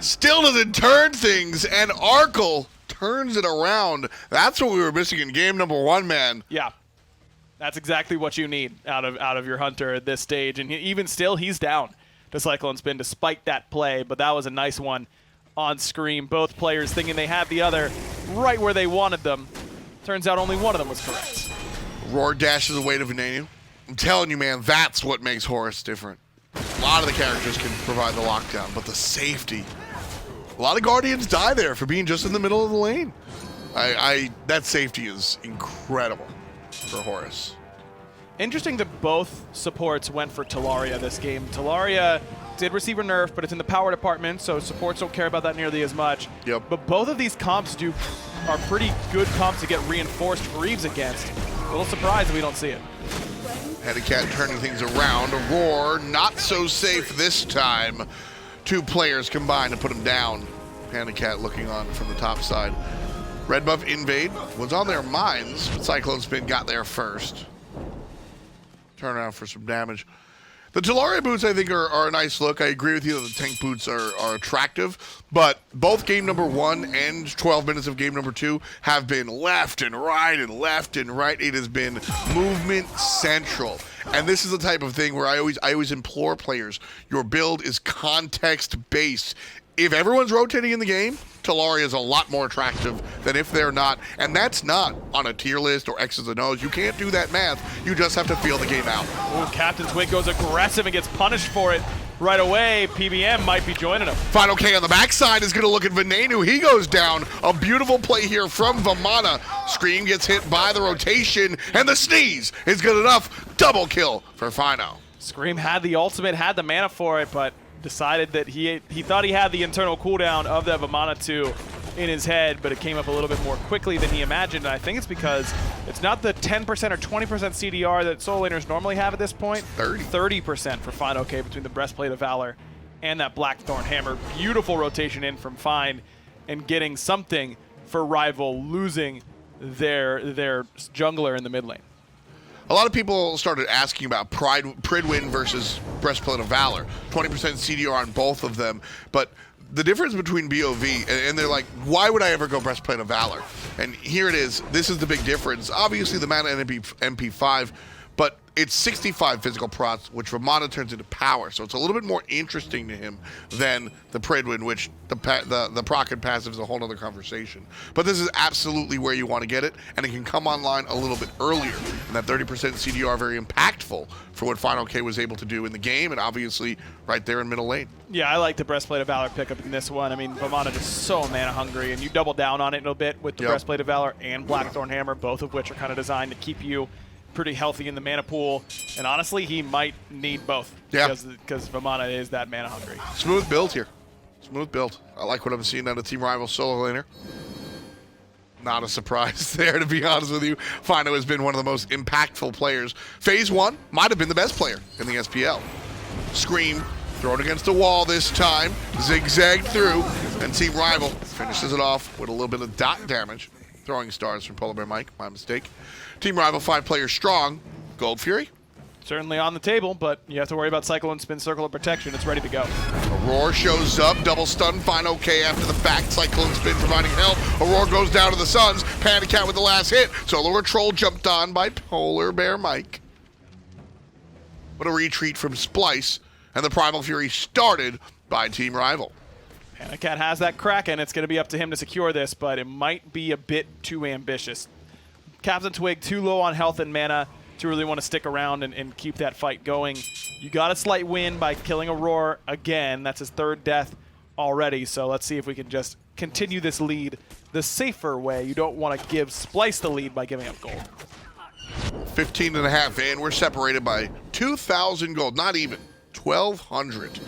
E: Still doesn't turn things, and Arkkyl turns it around. That's what we were missing in game number 1, man.
F: Yeah. That's exactly what you need out of your Hunter at this stage. And even still, he's down to CycloneSpin despite that play, but that was a nice one on Scream. Both players thinking they had the other right where they wanted them. Turns out only one of them was correct.
E: Roar dashes away to Venenu. I'm telling you, man, that's what makes Horus different. A lot of the characters can provide the lockdown, but the safety. A lot of Guardians die there for being just in the middle of the lane. That safety is incredible for Horus.
F: Interesting that both supports went for Talaria this game. Talaria did receive a nerf, but it's in the power department, so supports don't care about that nearly as much.
E: Yep.
F: But both of these comps are pretty good comps to get reinforced Greaves against. A little surprised that we don't see it.
E: PandaCat turning things around. Roar, not so safe this time. 2 players combined to put him down. PandaCat looking on from the top side. Red buff invade was on their minds, but CycloneSpin got there first. Turn around for some damage. The Talaria boots, I think, are a nice look. I agree with you that the tank boots are attractive, but both game number 1 and 12 minutes of game number 2 have been left and right and left and right. It has been movement central. And this is the type of thing where I always implore players, your build is context-based. If everyone's rotating in the game, Talaria is a lot more attractive than if they're not. And that's not on a tier list or X's and O's. You can't do that math. You just have to feel the game out.
F: Ooh, CaptainTwig goes aggressive and gets punished for it. right away, PBM might be joining him.
E: fineokay on the backside is going to look at Venenu. He goes down. A beautiful play here from Vamana. Scream gets hit by the rotation, and the sneeze is good enough. Double kill for Fino.
F: Scream had the ultimate, had the mana for it, but decided that he thought he had the internal cooldown of that Vamana 2 in his head, but it came up a little bit more quickly than he imagined. And I think it's because it's not the 10% or 20% CDR that solo laners normally have at this point. 30% for fineokay between the Breastplate of Valor and that Blackthorn Hammer. Beautiful rotation in from Fine and getting something for Rival, losing their jungler in the mid lane.
E: A lot of people started asking about Pridwin versus Breastplate of Valor. 20% CDR on both of them, but the difference between BOV, and they're like, why would I ever go Breastplate of Valor? And here it is. This is the big difference. Obviously, the mana MP5, but it's 65 physical procs, which Vamana turns into power. So it's a little bit more interesting to him than the Pridwin, which the proc and passive is a whole other conversation. But this is absolutely where you want to get it, and it can come online a little bit earlier. And that 30% CDR very impactful for what fineokay was able to do in the game, and obviously right there in middle lane.
F: Yeah, I like the Breastplate of Valor pickup in this one. I mean, Vamana just so mana hungry, and you double down on it a little bit with the Breastplate of Valor and Blackthorn Hammer, both of which are kind of designed to keep you pretty healthy in the mana pool. And honestly, he might need both because Vamana is that mana hungry.
E: Smooth build here. Smooth build. I like what I'm seeing out of Team Rival solo laner. Not a surprise there, to be honest with you. Fino has been one of the most impactful players. Phase 1 might have been the best player in the SPL. Scream thrown against the wall this time, zigzagged through, and Team Rival finishes it off with a little bit of dot damage. Throwing stars from PolarBearMike, my mistake. Team Rival 5 players strong. Gold Fury.
F: Certainly on the table, but you have to worry about CycloneSpin Circle of Protection. It's ready to go.
E: Aror shows up, double stun, fineokay after the fact. CycloneSpin providing help. Aror goes down to the Suns. PandaCat with the last hit. SoloOrTroll jumped on by PolarBearMike. What a retreat from Splyce, and the Primal Fury started by Team Rival.
F: PandaCat has that Kraken. It's going to be up to him to secure this, but it might be a bit too ambitious. CaptainTwig too low on health and mana to really want to stick around and keep that fight going. You got a slight win by killing Aror again. That's his 3rd death already, so let's see if we can just continue this lead the safer way. You don't want to give Splyce the lead by giving up gold.
E: 15.5, and we're separated by 2,000 gold, not even, 1,200.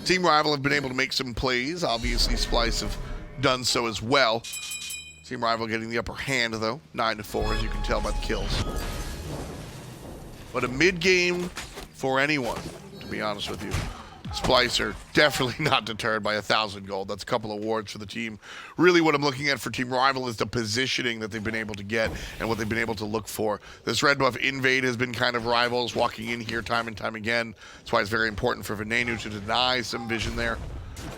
E: Team Rival have been able to make some plays. Obviously, Splyce have done so as well. Team Rival getting the upper hand, though, 9-4, as you can tell by the kills. But a mid-game for anyone, to be honest with you. Splyce are definitely not deterred by 1,000 gold. That's a couple of awards for the team. Really what I'm looking at for Team Rival is the positioning that they've been able to get and what they've been able to look for. This red buff invade has been kind of Rivals walking in here time and time again. That's why it's very important for Venenu to deny some vision there.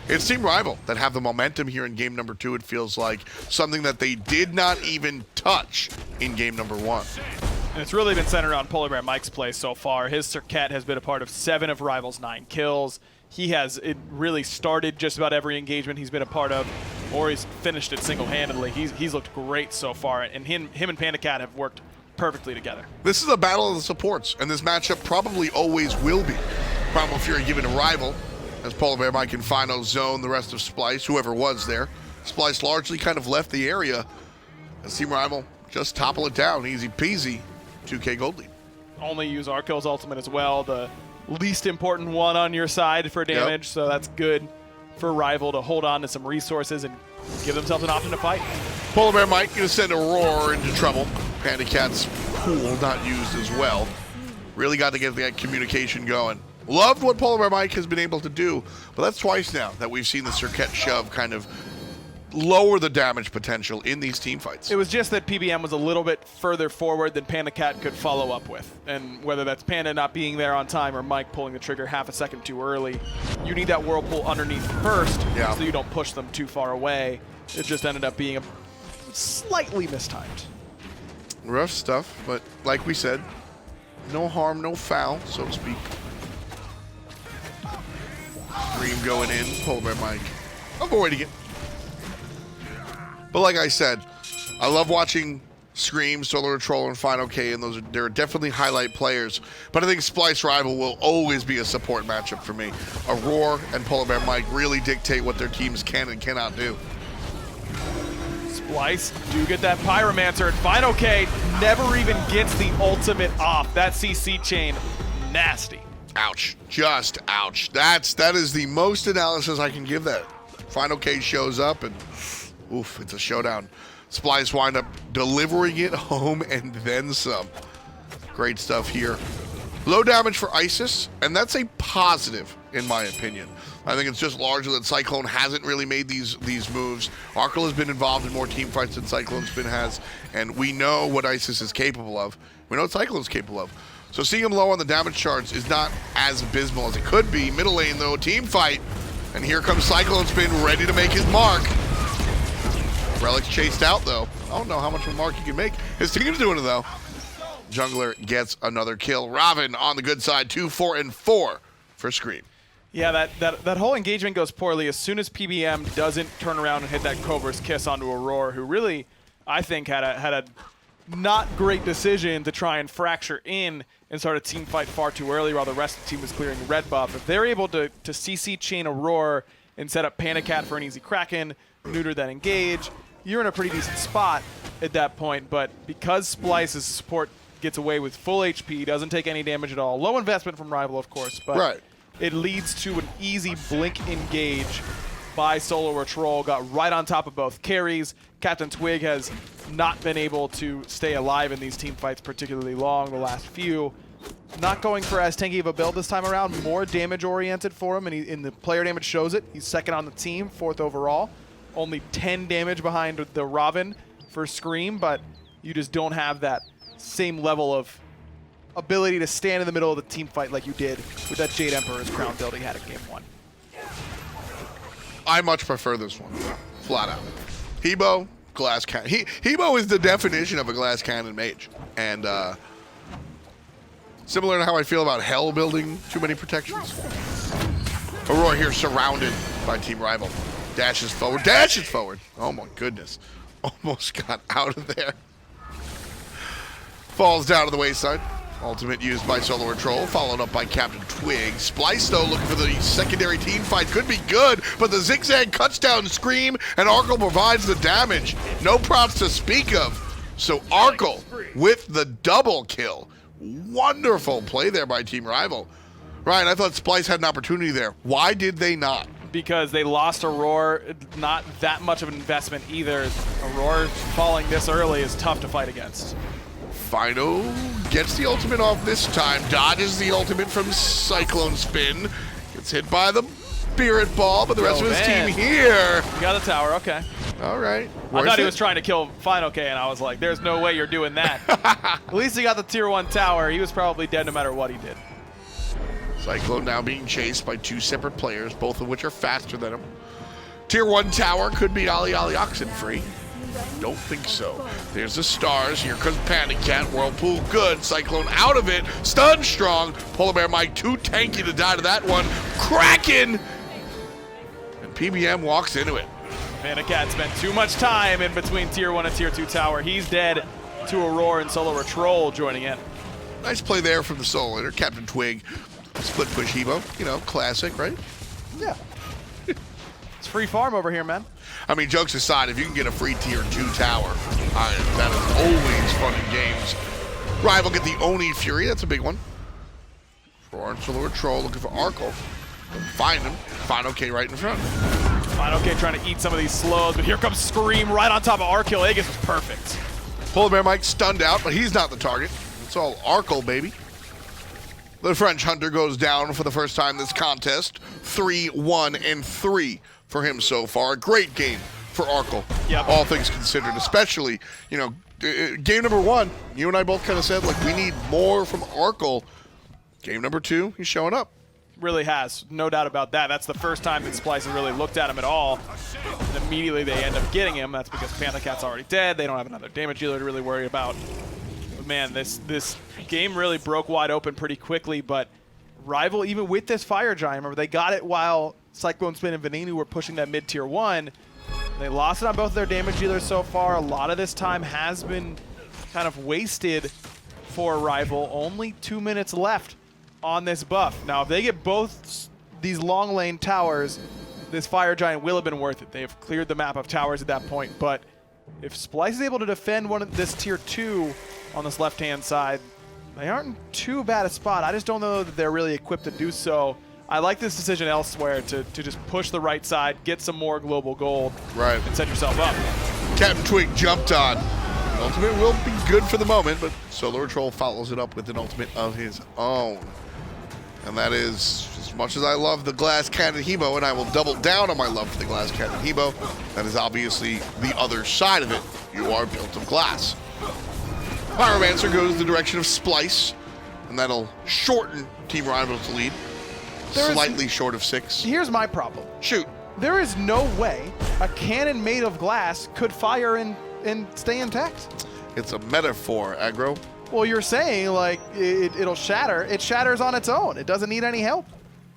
E: It's Team Rival that have the momentum here in game number 2, it feels like. Something that they did not even touch in game number 1.
F: And it's really been centered on PolarBearMike's play so far. His Serqet has been a part of 7 of Rival's 9 kills. He has really started just about every engagement he's been a part of, or he's finished it single-handedly. He's looked great so far, and him and PandaCat have worked perfectly together.
E: This is a battle of the supports, and this matchup probably always will be. Primal Fury given to Rival, as PolarBearMike and Fino zone the rest of Splyce, whoever was there. Splyce largely kind of left the area, as Team Rival just topple it down, easy peasy. 2K gold lead.
F: Only use Arkkyl's ultimate as well, the least important one on your side for damage, so that's good for Rival to hold on to some resources and give themselves an option to fight.
E: PolarBearMike gonna send Aror into trouble. PandaCat's pool not used as well. Really got to get that communication going. Loved what PolarBearMike has been able to do, but that's twice now that we've seen the Serqet shove kind of lower the damage potential in these team fights.
F: It was just that PBM was a little bit further forward than PandaCat could follow up with. And whether that's Panda not being there on time or Mike pulling the trigger half a second too early, you need that whirlpool underneath first so you don't push them too far away. It just ended up being slightly mistimed.
E: Rough stuff, but like we said, no harm, no foul, so to speak. Scream going in, PolarBearMike avoiding it. But like I said, I love watching Screammmmm, SoloOrTroll, and fineokay, and they're definitely highlight players. But I think Splyce Rival will always be a support matchup for me. Aror and PolarBearMike really dictate what their teams can and cannot do.
F: Splyce do get that Pyromancer, and fineokay never even gets the ultimate off. That CC chain, nasty.
E: Ouch. Just ouch. That is the most analysis I can give that. fineokay shows up and oof, it's a showdown. Splyce wind up delivering it home and then some. Great stuff here. Low damage for Isis, and that's a positive in my opinion. I think it's just largely that Cyclone hasn't really made these moves. Arkkyl has been involved in more team fights than CycloneSpin has, and we know what Isis is capable of. We know what Cyclone's capable of. So seeing him low on the damage charts is not as abysmal as it could be. Middle lane though, team fight, and here comes CycloneSpin ready to make his mark. Relic's chased out though. I don't know how much of a mark he can make. His team's doing it though. Jungler gets another kill. Ravana on the good side, 2, 4, and 4 for Screammmmm.
F: Yeah, that whole engagement goes poorly as soon as PBM doesn't turn around and hit that Cobra's Kiss onto Aror, who really, I think, had a not great decision to try and fracture in and start a team fight far too early while the rest of the team was clearing the red buff. If they're able to CC chain Aror and set up PandaCat for an easy Kraken, neuter that engage, you're in a pretty decent spot at that point. But because Splyce's support gets away with full HP, doesn't take any damage at all, low investment from Rival, of course, but it leads to an easy blink engage by SoloOrTroll. Got right on top of both carries. CaptainTwig has not been able to stay alive in these team fights particularly long the last few. Not going for as tanky of a build this time around, more damage oriented for him, and the player damage shows it. He's second on the team, 4th overall. Only 10 damage behind the Ravana for Screammmmm, but you just don't have that same level of ability to stand in the middle of the team fight like you did with that Jade Emperor's crown build he had in game 1.
E: I much prefer this one, flat out. Hebo, glass cannon. Hebo is the definition of a glass cannon mage, and similar to how I feel about Hell building too many protections. Aror here surrounded by Team Rival. Dashes forward, dashes forward. Oh my goodness. Almost got out of there. Falls down to the wayside. Ultimate used by SoloOrTroll, followed up by CaptainTwig. Splyce, though, looking for the secondary team fight. Could be good, but the zigzag cuts down Screammmmm, and Arkkyl provides the damage. No props to speak of. So Arkkyl with the double kill. Wonderful play there by Team Rival. Ryan, I thought Splyce had an opportunity there. Why did they not?
F: Because they lost Aror, not that much of an investment either. Aror falling this early is tough to fight against.
E: Fino gets the ultimate off this time, dodges the ultimate from CycloneSpin, gets hit by the Spirit Ball, but the rest of his team here.
F: You got the tower, okay.
E: All right.
F: I thought he was trying to kill fineokay, and I was like, there's no way you're doing that. At least he got the tier 1 tower. He was probably dead no matter what he did.
E: Cyclone now being chased by 2 separate players, both of which are faster than him. Tier 1 tower could be Ali Oxenfree. Don't think so. There's the stars. Here comes PandaCat. Whirlpool good. Cyclone out of it. Stun strong. PolarBearMike too tanky to die to that one. Kraken! And PBM walks into it.
F: PandaCat spent too much time in between tier 1 and tier 2 tower. He's dead to Aror and SoloOrTroll joining in.
E: Nice play there from the solo laner. CaptainTwig. Split push Hebo. You know, classic, right?
F: Yeah. It's free farm over here, man.
E: I mean, jokes aside, if you can get a free tier 2 tower, that is always fun in games. Rival get the Oni Fury. That's a big one. For SoloOrTroll looking for Arkkyl. Find him. fineokay right in front.
F: fineokay trying to eat some of these slows, but here comes Screammmmm right on top of Arkkyl. Aegis was perfect.
E: PolarBearMike stunned out, but he's not the target. It's all Arkkyl, baby. The French Hunter goes down for the first time this contest. 3-1-3 for him so far. A great game for Arkkyl, all things considered, especially, you know, game number 1, you and I both kind of said, like, we need more from Arkkyl. Game number 2, he's showing up.
F: Really has, no doubt about that. That's the first time that Splyce has really looked at him at all. And immediately they end up getting him. That's because PandaCat's already dead. They don't have another damage dealer to really worry about. But man, this game really broke wide open pretty quickly, but Rival, even with this Fire Giant, remember, they got it while CycloneSpin and Venenu were pushing that mid-tier 1. They lost it on both of their damage dealers so far. A lot of this time has been kind of wasted for Rival. Only 2 minutes left on this buff. Now, if they get both these long lane towers, this Fire Giant will have been worth it. They have cleared the map of towers at that point, but if Splyce is able to defend this tier 2 on this left-hand side, they aren't in too bad a spot. I just don't know that they're really equipped to do so. I like this decision elsewhere to just push the right side, get some more global gold, and set yourself up.
E: CaptainTwig jumped on. An ultimate will be good for the moment, but SoloOrTroll follows it up with an ultimate of his own. And that is, as much as I love the Glass Cannon Hebo, and I will double down on my love for the Glass Cannon Hebo, that is obviously the other side of it. You are built of glass. Pyromancer goes the direction of Splyce, and that'll shorten Team Rival's lead. Slightly short of 6.
F: Here's my problem.
E: Shoot.
F: There is no way a cannon made of glass could fire and stay intact.
E: It's a metaphor, Aggro.
F: Well, you're saying, like, it'll shatter. It shatters on its own. It doesn't need any help.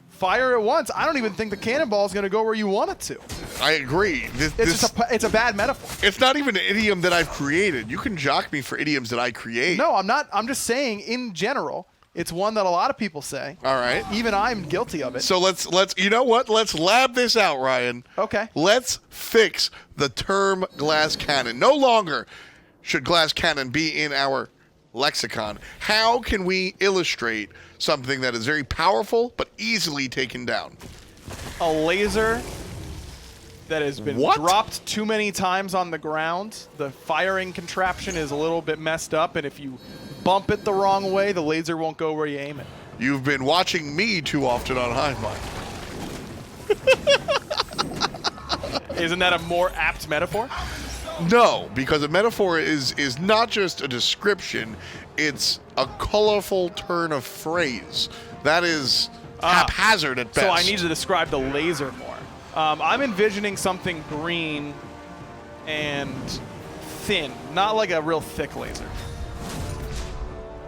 F: Fire it once. I don't even think the cannonball is going to go where you want it to.
E: I agree.
F: It's a bad metaphor.
E: It's not even an idiom that I've created. You can jock me for idioms that I create.
F: No, I'm not. I'm just saying, in general, it's one that a lot of people say.
E: All right.
F: Even I'm guilty of it.
E: So let's you know what? Let's lab this out, Ryan.
F: Okay.
E: Let's fix the term glass cannon. No longer should glass cannon be in our lexicon. How can we illustrate something that is very powerful but easily taken down?
F: A laser that has been dropped too many times on the ground. The firing contraption is a little bit messed up, and if you bump it the wrong way, the laser won't go where you aim it.
E: You've been watching me too often on Hive Mind.
F: Isn't that a more apt metaphor?
E: No, because a metaphor is not just a description, it's a colorful turn of phrase. That is haphazard at best.
F: So I need to describe the laser more. I'm envisioning something green and thin, not like a real thick laser.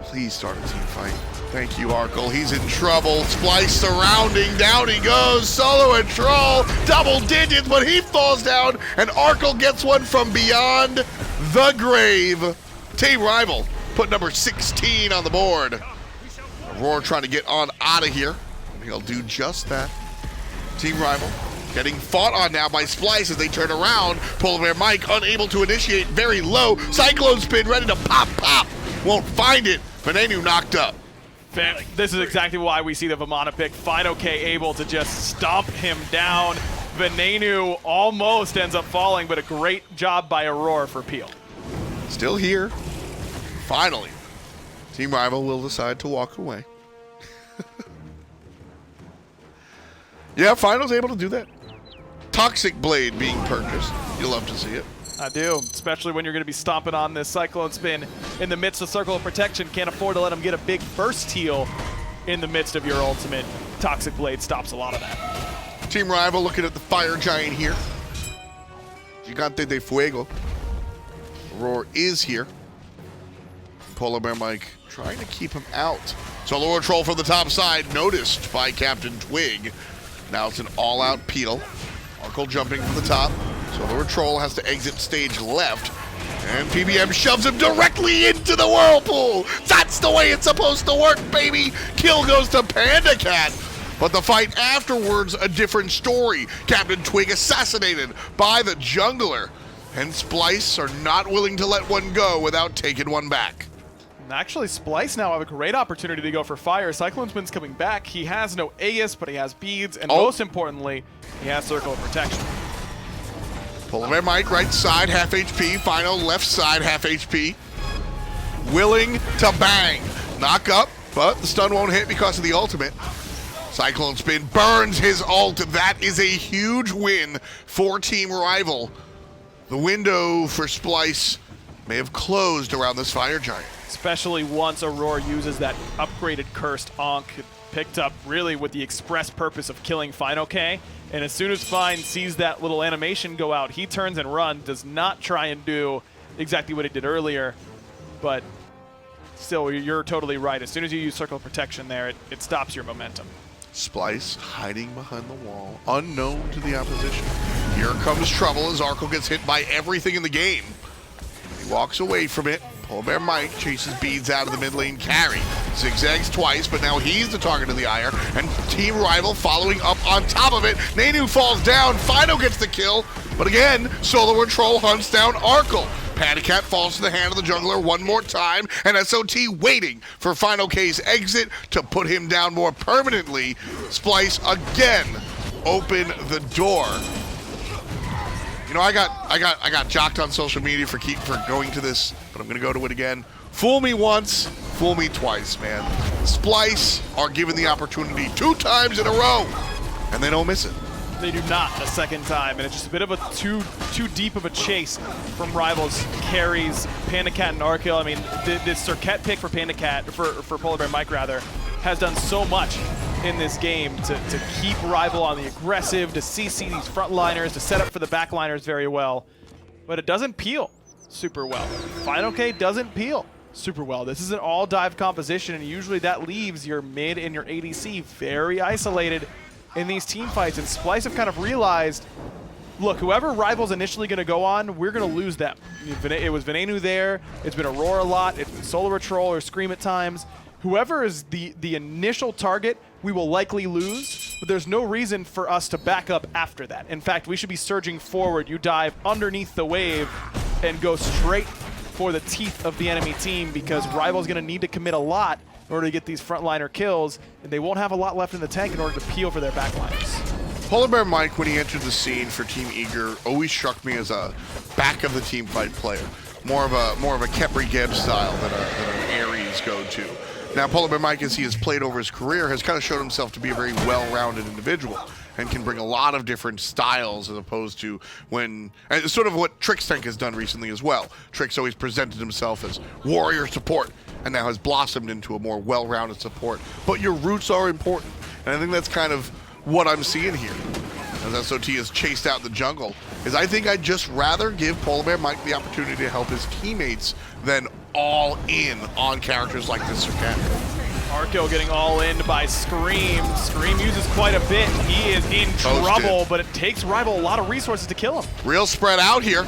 E: Please start a team fight. Thank you, Arkkyl. He's in trouble. Splyce surrounding. Down he goes. SoloOrTroll. Double digits, but he falls down. And Arkkyl gets one from beyond the grave. Team Rival put number 16 on the board. Aror trying to get on out of here. And he'll do just that. Team Rival getting fought on now by Splyce as they turn around. PolarBearMike unable to initiate. Very low. CycloneSpin ready to pop. Won't find it. Venenu knocked up.
F: This is exactly why we see the Vamana pick. fineokay able to just stomp him down. Venenu almost ends up falling, but a great job by Aror for Pele.
E: Still here. Finally. Team Rival will decide to walk away. Yeah, Final's able to do that. Toxic Blade being purchased. You'll love to see it.
F: I do, especially when you're going to be stomping on this CycloneSpin in the midst of Circle of Protection. Can't afford to let him get a big first heal in the midst of your ultimate. Toxic Blade stops a lot of that.
E: Team Rival looking at the Fire Giant here. Gigante de Fuego. Aror is here. PolarBearMike trying to keep him out. SoloOrTroll from the top side, noticed by CaptainTwig. Now it's an all-out Pele. Arkkyl jumping from the top. SoloOrTroll has to exit stage left. And PBM shoves him directly into the whirlpool. That's the way it's supposed to work, baby. Kill goes to PandaCat. But the fight afterwards, a different story. CaptainTwig assassinated by the jungler. And Splyce are not willing to let one go without taking one back.
F: Actually, Splyce now have a great opportunity to go for fire. CycloneSpin's coming back. He has no Aegis, but he has beads, and most importantly, he has Circle of Protection.
E: PolarBearMike right side, half HP. Final left side, half HP. Willing to bang. Knock up, but the stun won't hit because of the ultimate. CycloneSpin burns his ult. That is a huge win for Team Rival. The window for Splyce may have closed around this Fire Giant.
F: Especially once Aror uses that upgraded Cursed Ankh, picked up really with the express purpose of killing fineokay. And as soon as Fine sees that little animation go out, he turns and runs, does not try and do exactly what he did earlier. But still, you're totally right. As soon as you use Circle of Protection there, it stops your momentum.
E: Splyce hiding behind the wall, unknown to the opposition. Here comes trouble as Arkkyl gets hit by everything in the game. He walks away from it. PolarBearMike chases beads out of the mid lane carry. Zigzags twice, but now he's the target of the ire, and Team Rival following up on top of it. Nanu falls down, Fido gets the kill, but again, SoloOrTroll hunts down Arkkyl. PandaCat falls to the hand of the jungler one more time, and SOT waiting for fineokay's exit to put him down more permanently. Splyce again open the door. You know, I got jocked on social media for going to this, but I'm gonna go to it again. Fool me once, fool me twice, man. Splyce are given the opportunity 2 times in a row, and they don't miss it.
F: They do not the second time, and it's just a bit of a too deep of a chase from Rivals carries PandaCat and Arkkyl. I mean, this Serqet pick for PandaCat, for PolarBearMike rather, has done so much in this game to keep Rival on the aggressive, to CC these frontliners, to set up for the backliners very well. But it doesn't peel super well. fineokay doesn't peel super well. This is an all-dive composition, and usually that leaves your mid and your ADC very isolated in these team fights, and Splyce have kind of realized, look, whoever Rival's initially going to go on, we're going to lose them. It was Venenu there, it's been Aror a lot, it's been SoloOrTroll or Scream at times. Whoever is the initial target, we will likely lose, but there's no reason for us to back up after that. In fact, we should be surging forward. You dive underneath the wave and go straight for the teeth of the enemy team, because Rival's going to need to commit a lot in order to get these frontliner kills, and they won't have a lot left in the tank in order to peel for their backliners.
E: PolarBearMike, when he entered the scene for Team Eager, always struck me as a back of the team fight player, more of a Kepri Geb style than an Ares go-to. Now, PolarBearMike, as he has played over his career, has kind of shown himself to be a very well-rounded individual and can bring a lot of different styles, as opposed to when, and it's sort of what Trixtank has done recently as well. Trix always presented himself as warrior support, and now has blossomed into a more well-rounded support. But your roots are important, and I think that's kind of what I'm seeing here. As SOT has chased out the jungle, is I think I'd just rather give PolarBearMike the opportunity to help his teammates than all in on characters like this Serqet.
F: Arkkyl getting all in by Scream. Scream uses quite a bit. He is in trouble, but it takes Rival a lot of resources to kill him.
E: Real spread out here.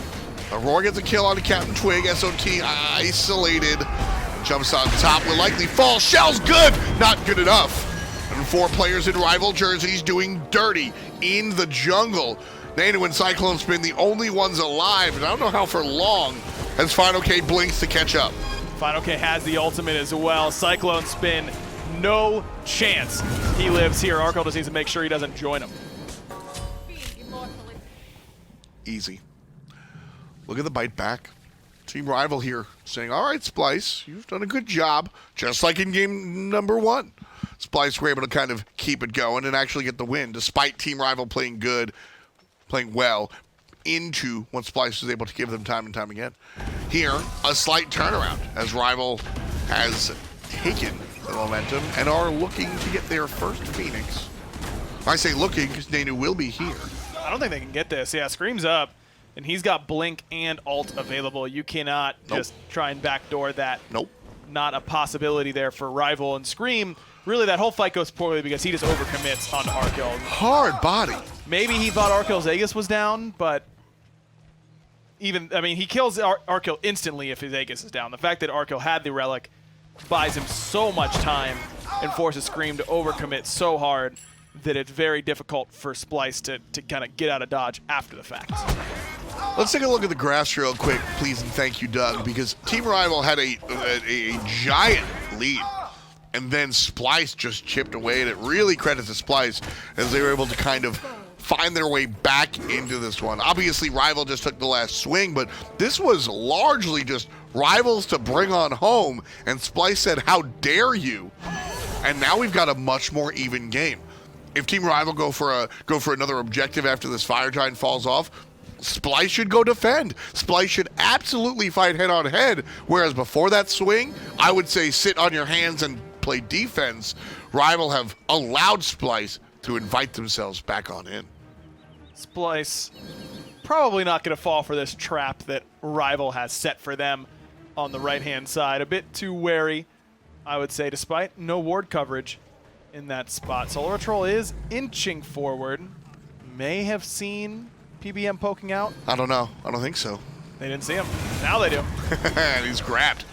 E: Aror gets a kill on the CaptainTwig. SOT isolated. Jumps on top, will likely fall. Shell's good, not good enough. And 4 players in Rival jerseys doing dirty in the jungle. Nanu and CycloneSpin, the only ones alive, and I don't know how for long, as fineokay blinks to catch up.
F: fineokay has the ultimate as well. CycloneSpin, no chance he lives here. Arkkyl just needs to make sure he doesn't join him.
E: Easy. Look at the bite back. Team Rival here saying, all right, Splyce, you've done a good job, just like in game number 1. Splyce were able to kind of keep it going and actually get the win, despite Team Rival playing good, playing well, into what Splyce was able to give them time and time again. Here, a slight turnaround, as Rival has taken the momentum and are looking to get their first Phoenix. I say looking, because Nanu will be here.
F: I don't think they can get this. Yeah, Scream's up, and he's got Blink and Ult available. You cannot just try and backdoor that.
E: Nope.
F: Not a possibility there for Rival. And Scream, really that whole fight goes poorly because he just overcommits onto Arkkyl.
E: Hard body.
F: Maybe he thought Arkyl's Aegis was down, but he kills Arkkyl instantly if his Aegis is down. The fact that Arkkyl had the relic buys him so much time and forces Scream to overcommit so hard that it's very difficult for Splyce to kind of get out of dodge after the fact.
E: Let's take a look at the grass real quick, please, and thank you, Doug, because Team Rival had a giant lead, and then Splyce just chipped away, and it really credits to Splyce as they were able to kind of find their way back into this one. Obviously, Rival just took the last swing, but this was largely just Rivals to bring on home, and Splyce said, how dare you? And now we've got a much more even game. If Team Rival go for another objective after this Fire Giant falls off, Splyce should go defend. Splyce should absolutely fight head on head, whereas before that swing, I would say sit on your hands and play defense. Rival have allowed Splyce to invite themselves back on in.
F: Splyce probably not going to fall for this trap that Rival has set for them on the right-hand side. A bit too wary, I would say, despite no ward coverage in that spot. SoloOrTroll is inching forward. May have seen PBM poking out.
E: I don't know. I don't think so.
F: They didn't see him. Now they do.
E: And he's grabbed.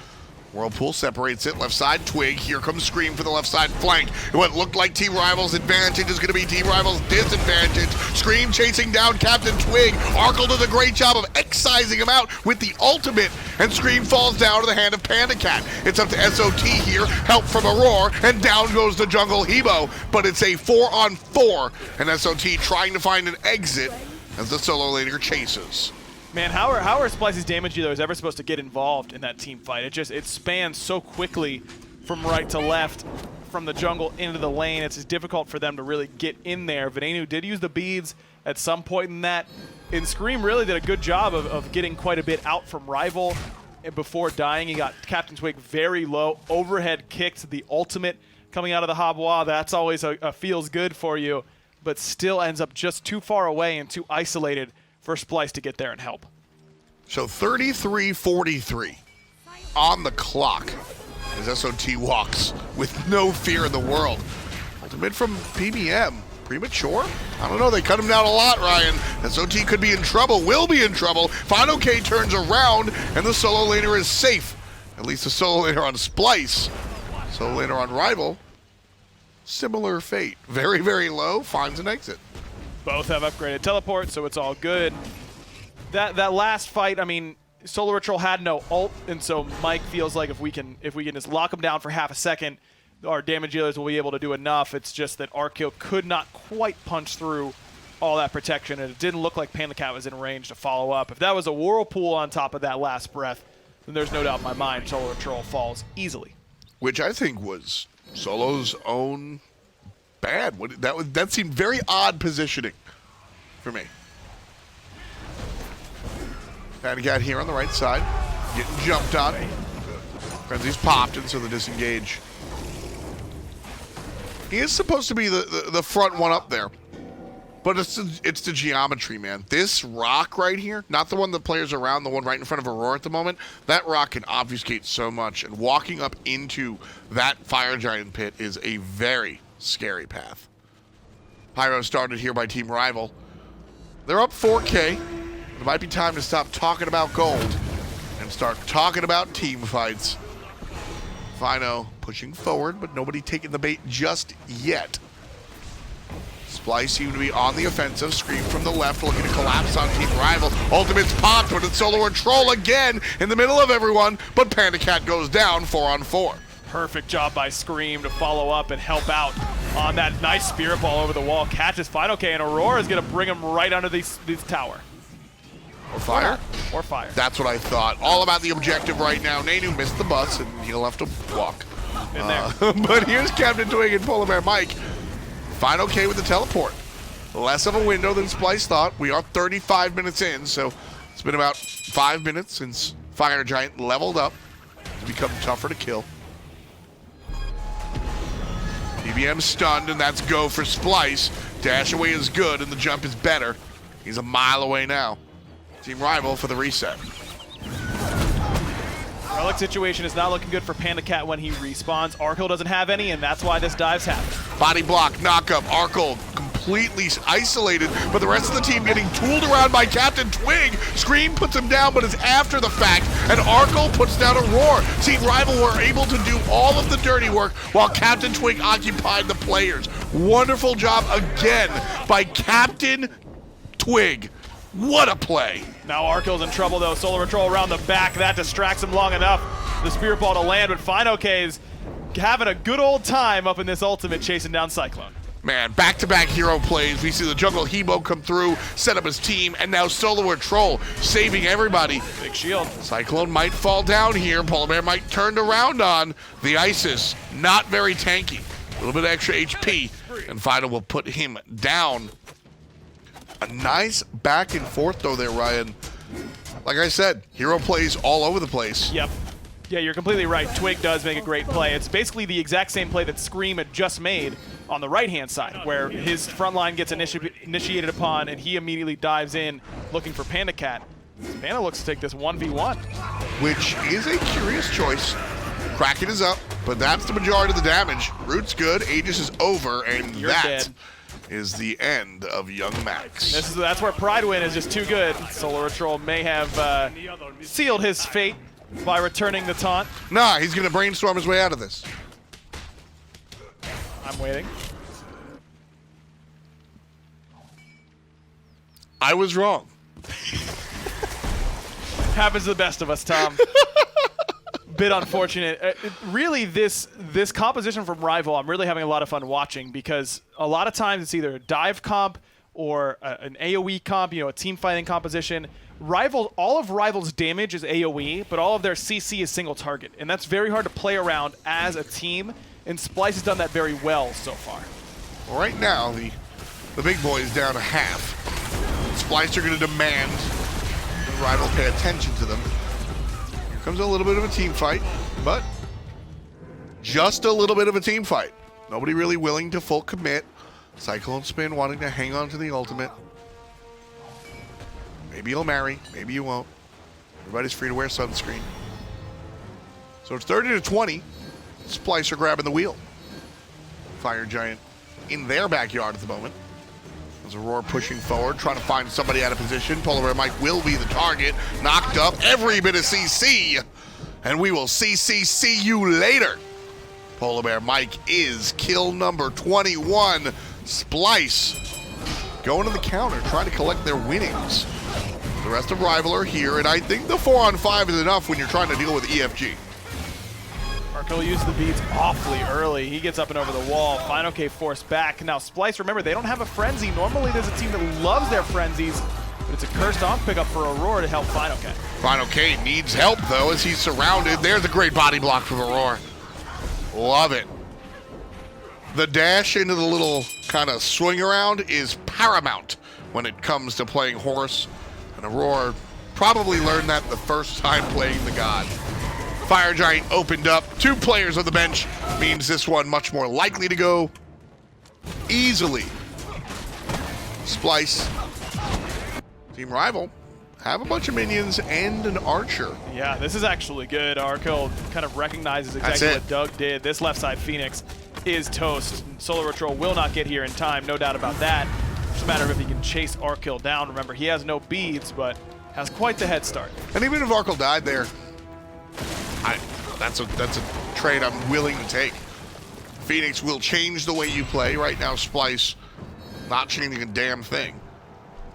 E: Whirlpool separates it. Left side, Twig. Here comes Scream for the left side flank. What looked like Team Rival's advantage is going to be Team Rival's disadvantage. Scream chasing down CaptainTwig. Arkkyl does a great job of excising him out with the ultimate, and Scream falls down to the hand of PandaCat. It's up to SOT here. Help from Aror, and down goes the jungle Hebo. But it's a 4-on-4, and SOT trying to find an exit as the solo laner chases.
F: Man, how are Splyce's damage dealers ever supposed to get involved in that team fight? It spans so quickly from right to left, from the jungle into the lane. It's difficult for them to really get in there. Venenu did use the beads at some point in that, and Scream really did a good job of getting quite a bit out from Rival. And before dying, he got CaptainTwig very low, overhead kicked, the ultimate coming out of the Habois. That's always a feels good for you, but still ends up just too far away and too isolated for Splyce to get there and help.
E: So 33-43 on the clock as SOT walks with no fear in the world. Ultimate from PBM. Premature? I don't know. They cut him down a lot, Ryan. SOT could be in trouble, will be in trouble. fineokay turns around, and the solo laner is safe. At least the solo laner on Splyce. Solo laner on Rival. Similar fate. Very, very low. Finds an exit.
F: Both have upgraded teleport, so it's all good. That last fight, I mean, SoloOrTroll had no ult, and so Mike feels like if we can just lock him down for half a second, our damage dealers will be able to do enough. It's just that Arkkyl could not quite punch through all that protection, and it didn't look like PandaCat was in range to follow up. If that was a whirlpool on top of that last breath, then there's no doubt in my mind SoloOrTroll falls easily. Which
E: I think was Solo's own bad. That seemed very odd positioning for me. PandaCat here on the right side, getting jumped on. Frenzy's popped, and so the disengage. He is supposed to be the front one up there, but it's the geometry, man. This rock right here, not the one the players around, the one right in front of Aurora at the moment, that rock can obfuscate so much, and walking up into that fire giant pit is a very scary path. Pyro started here by Team Rival. They're up 4K. It might be time to stop talking about gold and start talking about team fights. Fino pushing forward, but nobody taking the bait just yet. Splyce seemed to be on the offensive. Scream from the left, looking to collapse on Team Rival. Ultimate's popped, but it's SoloOrTroll again in the middle of everyone, but PandaCat goes down 4-on-4.
F: Perfect job by Scream to follow up and help out on that nice spirit ball over the wall. Catches fineokay, and Aurora is going to bring him right under this tower.
E: Or fire?
F: Or fire.
E: That's what I thought. All about the objective right now. Nanu missed the bus, and he'll have to walk.
F: In there.
E: But here's CaptainTwig and PolarBearMike. fineokay with the teleport. Less of a window than Splyce thought. We are 35 minutes in, so it's been about 5 minutes since Fire Giant leveled up to become tougher to kill. PBM stunned, and that's go for Splyce. Dash away is good, and the jump is better. He's a mile away now. Team Rival for the reset.
F: Relic situation is not looking good for PandaCat when he respawns. Arkkyl doesn't have any, and that's why this dive's happening.
E: Body block, knock up, Arkkyl completely isolated, but the rest of the team getting tooled around by CaptainTwig. Scream puts him down, but it's after the fact, and Arkkyl puts down Aurora. Team Rival were able to do all of the dirty work while CaptainTwig occupied the players. Wonderful job again by CaptainTwig. What a play.
F: Now Arkyl's in trouble though. SoloOrTroll around the back. That distracts him long enough. The spirit ball to land, but fineokay's having a good old time up in this ultimate chasing down Cyclone.
E: Man, back-to-back hero plays. We see the jungle Hebo come through, set up his team, and now SoloOrTroll saving everybody.
F: Big shield.
E: Cyclone might fall down here. PolarBearMike turned around on the Isis. Not very tanky. A little bit extra HP, and Final will put him down. A nice back and forth though there, Ryan. Like I said, hero plays all over the place.
F: Yep. Yeah, you're completely right. Twig does make a great play. It's basically the exact same play that Scream had just made on the right-hand side, where his front line gets initiated upon, and he immediately dives in looking for PandaCat. Panda looks to take this 1v1.
E: Which is a curious choice. Kraken is up, but that's the majority of the damage. Root's good, Aegis is over, and
F: You're
E: that
F: dead.
E: is the end of Young Max.
F: That's where Pride Win is just too good. SoloOrTroll may have sealed his fate by returning the taunt.
E: Nah, he's gonna brainstorm his way out of this.
F: I'm waiting.
E: I was wrong.
F: Happens to the best of us, Tom. Bit unfortunate. Really, this composition from Rival, I'm really having a lot of fun watching because a lot of times it's either a dive comp or an AoE comp, a team fighting composition. Rival, all of Rival's damage is AoE, but all of their CC is single target, and that's very hard to play around as a team. And Splyce has done that very well so far.
E: Well, right now, the big boy is down a half. Splyce are going to demand the Rival pay attention to them. Here comes a little bit of a team fight, but just a little bit of a team fight. Nobody really willing to full commit. CycloneSpin wanting to hang on to the ultimate. Maybe you'll marry, maybe you won't. Everybody's free to wear sunscreen. So it's 30-20. Splyce are grabbing the wheel. Fire Giant in their backyard at the moment. There's Aror pushing forward, trying to find somebody out of position. PolarBearMike will be the target. Knocked up every bit of CC. And we will see you later. PolarBearMike is kill number 21. Splyce going to the counter, trying to collect their winnings. The rest of Rival are here, and I think the 4-on-5 is enough when you're trying to deal with EFG.
F: Arkkyl used the beads awfully early. He gets up and over the wall. fineokay forced back. Now Splyce, remember, they don't have a frenzy. Normally there's a team that loves their frenzies, but it's a cursed off pickup for Aror to help fineokay.
E: fineokay needs help, though, as he's surrounded. There's a great body block from Aror. Love it. The dash into the little kind of swing around is paramount when it comes to playing Horus. And Aror probably learned that the first time playing the god. Fire Giant opened up. 2 players on the bench means this one much more likely to go easily. Splyce, Team Rival, have a bunch of minions and an archer.
F: Yeah, this is actually good. Arkkyl kind of recognizes exactly what Doug did. This left side Phoenix is toast. SoloOrTroll will not get here in time, no doubt about that. It's a matter of if he can chase Arkkyl down. Remember, he has no beads, but has quite the head start.
E: And even if Arkkyl died there, that's a trade I'm willing to take. Phoenix will change the way you play. Right now, Splyce not changing a damn thing.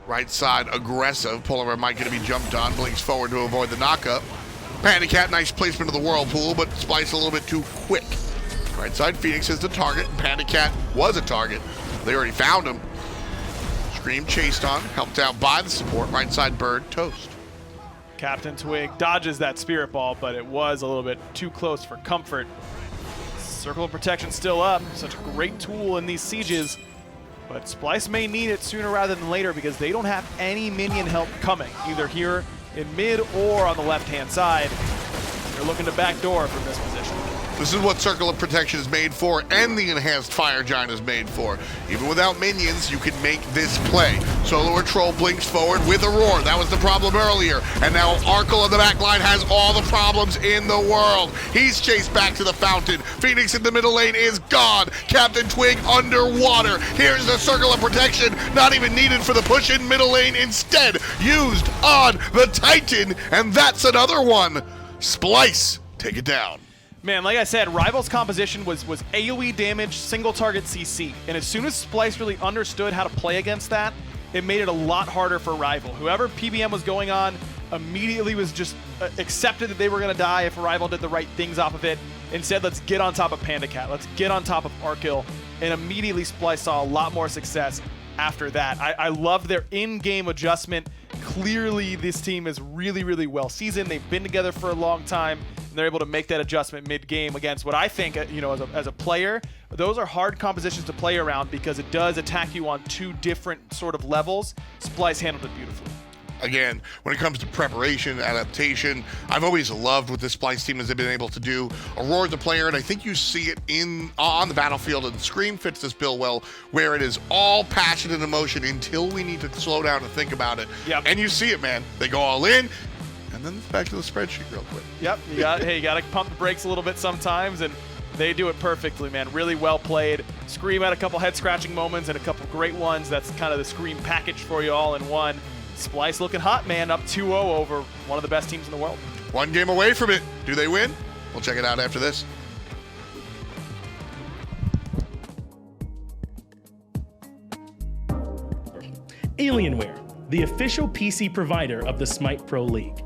E: Right side aggressive. PolarBearMike going to be jumped on. Blinks forward to avoid the knockup. PandaCat, nice placement of the whirlpool, but Splyce a little bit too quick. Right side, Phoenix is the target. PandaCat was a target. They already found him. Scream chased on, helped out by the support. Right side, Bird toast.
F: CaptainTwig dodges that Spirit Ball, but it was a little bit too close for comfort. Circle of Protection still up. Such a great tool in these sieges. But Splyce may need it sooner rather than later because they don't have any minion help coming, either here in mid or on the left-hand side. They're looking to backdoor from this position.
E: This is what Circle of Protection is made for, and the Enhanced Fire Giant is made for. Even without minions, you can make this play. SoloOrTroll blinks forward with Aror. That was the problem earlier. And now Arkkyl on the back line has all the problems in the world. He's chased back to the fountain. Phoenix in the middle lane is gone. CaptainTwig underwater. Here's the Circle of Protection, not even needed for the push in middle lane. Instead, used on the Titan, and that's another one. Splyce, take it down.
F: Man, like I said, Rival's composition was AoE damage, single target CC. And as soon as Splyce really understood how to play against that, it made it a lot harder for Rival. Whoever PBM was going on immediately was just accepted that they were going to die if Rival did the right things off of it. Instead, let's get on top of PandaCat. Let's get on top of Arkkyl. And immediately Splyce saw a lot more success after that. I love their in-game adjustment. Clearly, this team is really, really well seasoned. They've been together for a long time, and they're able to make that adjustment mid-game against what I think, as a player, those are hard compositions to play around because it does attack you on 2 different sort of levels. Splyce handled it beautifully.
E: Again, when it comes to preparation, adaptation, I've always loved what this Splyce team has been able to do. Aurora the player, and I think you see it on the battlefield, and Scream fits this bill well, where it is all passion and emotion until we need to slow down and think about it.
F: Yep.
E: And you see it, man. They go all in, and then back to the spreadsheet real quick.
F: Yep, you got to pump the brakes a little bit sometimes, and They do it perfectly, man. Really well played. Scream had a couple head-scratching moments and a couple great ones. That's kind of the Scream package for you all in one. Splyce looking hot, man, up 2-0 over one of the best teams in the world.
E: One game away from it. Do they win? We'll check it out after this.
G: Alienware, the official PC provider of the SMITE Pro League.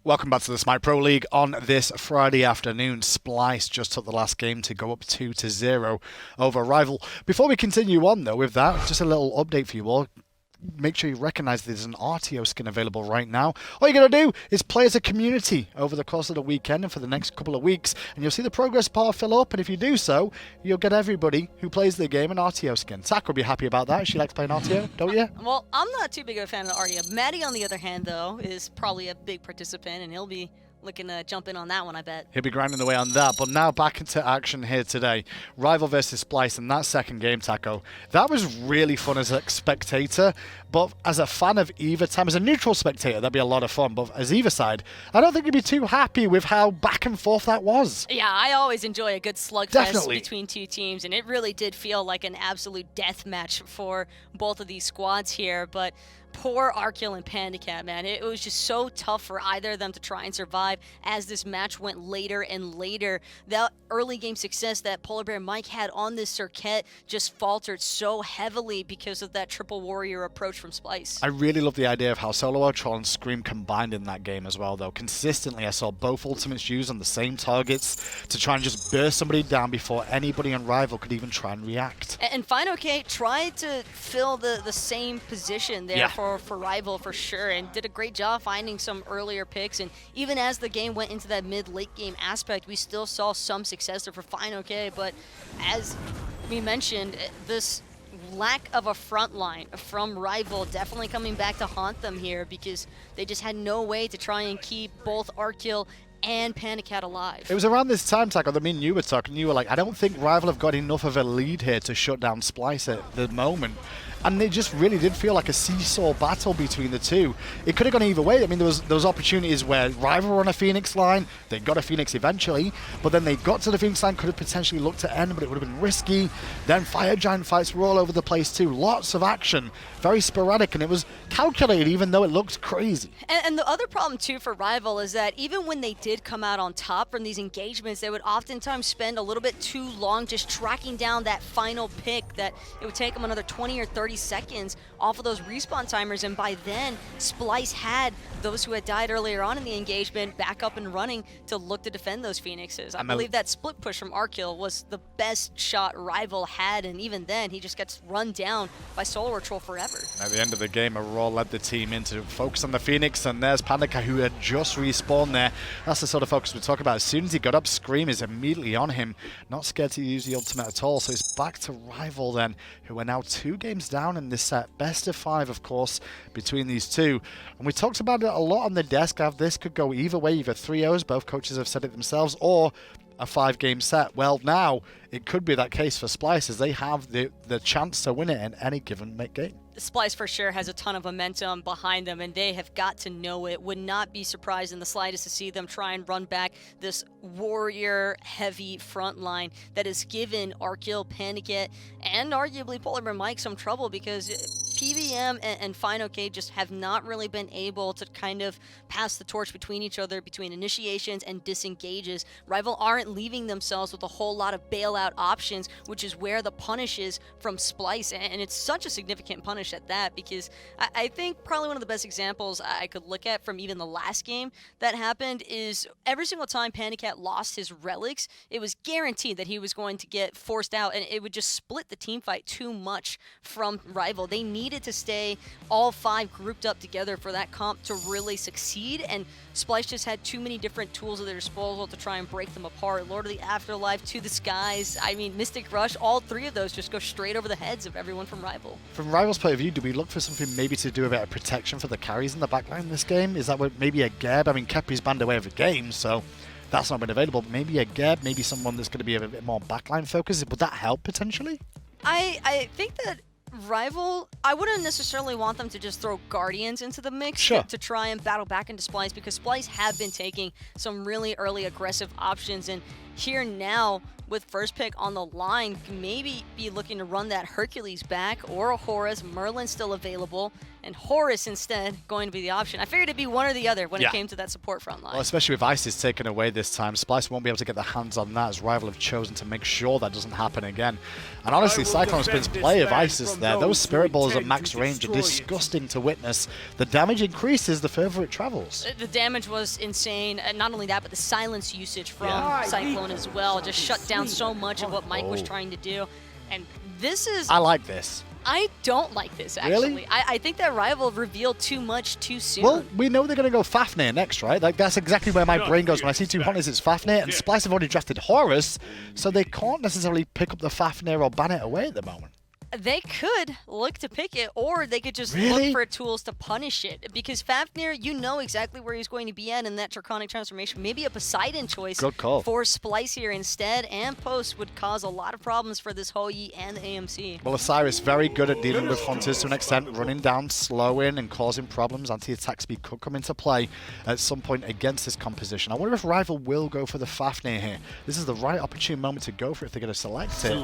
A: Welcome back to the SMITE Pro League on this Friday afternoon. Splyce just took the last game to go up 2-0 over Rival. Before we continue on, though, with that, just a little update for you all. make sure you recognize there's an RTO skin available right now. All you got to do is play as a community over the course of the weekend and for the next couple of weeks, and you'll see the progress bar fill up, and if you do so, you'll get everybody who plays the game an RTO skin. Zach will be happy about that. She likes playing RTO, don't you?
B: Well, I'm not too big of a fan of the RTO. Maddie, on the other hand, though, is probably a big participant, and he'll be looking to jump in on that one, I bet.
A: He'll be grinding away on that. But now back into action here today. Rival versus Splyce in that second game, Taco. That was really fun as a spectator. But as a fan of either time, as a neutral spectator, that'd be a lot of fun. But as either side, I don't think you'd be too happy with how back and forth that was.
B: Yeah, I always enjoy a good slugfest between two teams. And it really did feel like an absolute death match for both of these squads here. But poor Arkkyl and PandaCat, man. It was just so tough for either of them to try and survive as this match went later and later. That early game success that PolarBearMike had on this Serqet just faltered so heavily because of that triple warrior approach from Splyce.
A: I really love the idea of how SoloOrTroll and Scream combined in that game as well, though. Consistently, I saw both ultimates used on the same targets to try and just burst somebody down before anybody on Rival could even try and react.
B: And fineokay tried to fill the same position there for Rival for sure, and did a great job finding some earlier picks. And even as the game went into that mid-late game aspect, we still saw some success there for fineokay. But as we mentioned, this lack of a front line from Rival definitely coming back to haunt them here, because they just had no way to try and keep both Arkkyl and PandaCat alive.
A: It was around this time, Taco, that me and you were talking. You were like, I don't think Rival have got enough of a lead here to shut down Splyce at the moment. And it just really did feel like a seesaw battle between the two. It could have gone either way. I mean, there was opportunities where Rival were on a Phoenix line. They got a Phoenix eventually, but then they got to the Phoenix line, could have potentially looked to end, but it would have been risky. Then Fire Giant fights were all over the place too. Lots of action, very sporadic, and it was calculated even though it looked crazy.
B: And the other problem too for Rival is that even when they did come out on top from these engagements, they would oftentimes spend a little bit too long just tracking down that final pick, that it would take them another 20 or 30 seconds off of those respawn timers, and by then Splyce had those who had died earlier on in the engagement back up and running to look to defend those Phoenixes. I believe that split push from Arkkyl was the best shot Rival had, and even then he just gets run down by SoloOrTroll forever.
A: At the end of the game, Aror led the team in to focus on the Phoenix, and there's PandaCat, who had just respawned there. That's the sort of focus we talk about. As soon as he got up, Scream is immediately on him, not scared to use the ultimate at all. So it's back to Rival then, who are now 2 games down in this set. Best of 5, of course, between these two. And we talked about it a lot on the desk. This could go either way, either 3-0s, both coaches have said it themselves, or a 5-game set. Well, now it could be that case for Splyce, as they have the chance to win it in any given game.
B: Splyce for sure has a ton of momentum behind them, and they have got to know it. Would not be surprised in the slightest to see them try and run back this warrior-heavy front line that has given Arkkyl, PandaCat, and arguably PolarBearMike some trouble, because PBM and fineokay just have not really been able to kind of pass the torch between each other, between initiations and disengages. Rival aren't leaving themselves with a whole lot of bailout options, which is where the punish is from Splyce, and it's such a significant punish at that, because I think probably one of the best examples I could look at from even the last game that happened is every single time PandaCat lost his relics, it was guaranteed that he was going to get forced out, and it would just split the team fight too much from Rival. They needed to stay all 5 grouped up together for that comp to really succeed, and Splyce just had too many different tools at their disposal to try and break them apart. Lord of the Afterlife, To the Skies, I mean, Mystic Rush, all 3 of those just go straight over the heads of everyone from Rival.
A: From Rival's point of view, do we look for something maybe to do a bit of protection for the carries in the backline in this game? Is that what, maybe a Geb? I mean, Kepri's banned away every game, so that's not been available. But maybe a Geb, maybe someone that's going to be a bit more backline focused. Would that help potentially?
B: I think that Rival, I wouldn't necessarily want them to just throw Guardians into the mix to try and battle back into Splyce, because Splyce have been taking some really early aggressive options, and here now with first pick on the line, maybe be looking to run that Hercules back, or a Horus. Merlin's still available, and Horus instead going to be the option. I figured it'd be one or the other when it came to that support front line.
A: Well, especially with Isis taken away this time, Splyce won't be able to get their hands on that, as Rival have chosen to make sure that doesn't happen again. And honestly, CycloneSpin's play of Isis there, those Spirit Balls at max range are disgusting to witness. The damage increases the further it travels.
B: The damage was insane, and not only that, but the silence usage from Cyclone as well just shut down so much of what Mike was trying to do. And this is...
A: I like this.
B: I don't like this, actually.
A: Really?
B: I think that Rival revealed too much too soon.
A: Well, we know they're going to go Fafnir next, right? Like, that's exactly where my brain goes when I see two hunters. It's Fafnir, and Splyce have already drafted Horus, so they can't necessarily pick up the Fafnir or ban it away at the moment.
B: They could look to pick it, or they could just
A: Really?
B: look for tools to punish it. Because Fafnir, you know exactly where he's going to be at in that Draconic transformation. Maybe a Poseidon choice
A: Good call.
B: for Splyce here instead, and Post would cause a lot of problems for this Hou-Yi and the AMC.
A: Well, Osiris very good at dealing with hunters to an extent, running down, slowing, and causing problems. Anti-attack speed could come into play at some point against this composition. I wonder if Rival will go for the Fafnir here. This is the right opportune moment to go for it if they're going to select it.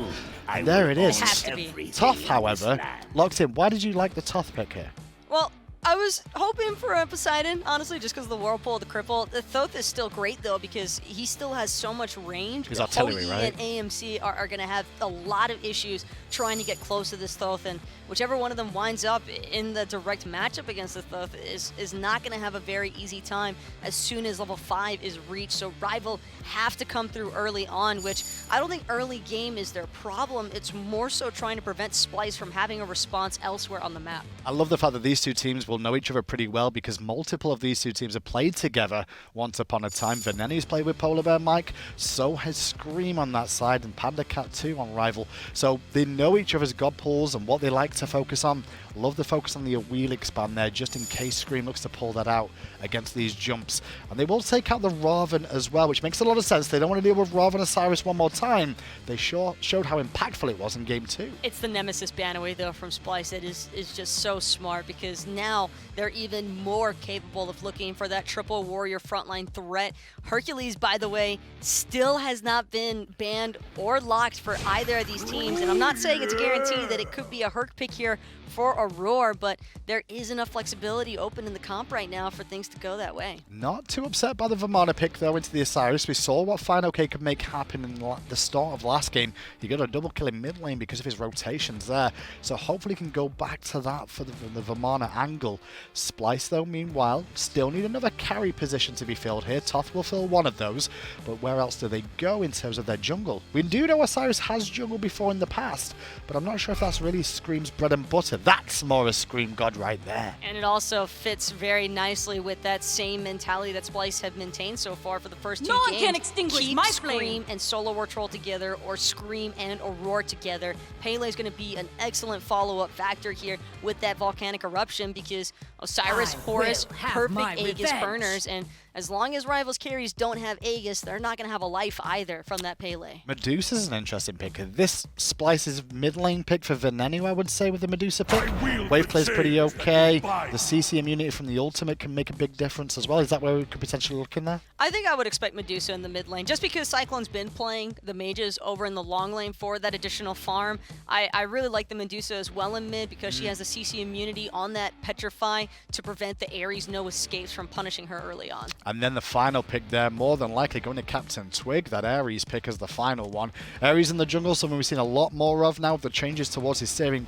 A: And there it is.
B: It has to be.
A: Thoth, however, locked in. Why did you like the Thoth pick here?
B: Well, I was hoping for a Poseidon, honestly, just because of the Whirlpool, the Cripple. The Thoth is still great, though, because he still has so much range.
A: His artillery,
B: Hou-Yi
A: right?
B: and AMC are going to have a lot of issues trying to get close to this Thoth, and whichever one of them winds up in the direct matchup against the Thoth is not going to have a very easy time as soon as level 5 is reached. So Rival have to come through early on, which I don't think early game is their problem. It's more so trying to prevent Splyce from having a response elsewhere on the map.
A: I love the fact that these two teams will know each other pretty well because multiple of these two teams have played together once upon a time. Venenu's played with PolarBearMike, so has Screammmmm on that side, and PandaCat too on Rival. So they know each other's god pools and what they like to focus on. Love the focus on the wheel expand there, just in case Screammmmm looks to pull that out against these jumps. And they will take out the Ravana as well, which makes a lot of sense. They don't want to deal with Ravana Osiris one more time. They showed how impactful it was in Game 2.
B: It's the Nemesis banaway, though, from Splyce. It is just so smart because now they're even more capable of looking for that triple warrior frontline threat. Hercules, by the way, still has not been banned or locked for either of these teams. And I'm not saying it's a guarantee that it could be a Herc pick here for Aror, but there is enough flexibility open in the comp right now for things to go that way.
A: Not too upset by the Vamana pick, though, into the Osiris. We saw what fineokay could make happen in the start of last game. He got a double kill in mid lane because of his rotations there. So hopefully he can go back to that for the Vamana angle. Splyce, though, meanwhile, still need another carry position to be filled here. Thoth will fill one of those, but where else do they go in terms of their jungle? We do know Osiris has jungle before in the past, but I'm not sure if that's really Scream's bread and butter. That's more a Scream god right there.
B: And it also fits very nicely with that same mentality that Splyce have maintained so far for the first two
H: No one
B: games.
H: can extinguish
B: Keep
H: my
B: Scream
H: flame.
B: and SoloOrTroll together, or Scream and Aror together. Pele is going to be an excellent follow-up factor here with that volcanic eruption because Osiris, Horus,
H: will have my
B: perfect Aegis
H: revenge.
B: burners, and as long as Rivals carries don't have Aegis, they're not going to have a life either from that Pele.
A: Medusa's an interesting pick. This Splyce's mid lane pick for Venenu, I would say, with the Medusa pick. Wave play's pretty okay. The CC immunity from the ultimate can make a big difference as well. Is that where we could potentially look in there?
B: I think I would expect Medusa in the mid lane, just because Cyclone's been playing the mages over in the long lane for that additional farm. I really like the Medusa as well in mid because she has the CC immunity on that Petrify to prevent the Ares no escapes from punishing her early on.
A: And then the final pick there, more than likely going to CaptainTwig, that Ares pick as the final one. Ares in the jungle, someone we've seen a lot more of now with the changes towards his saving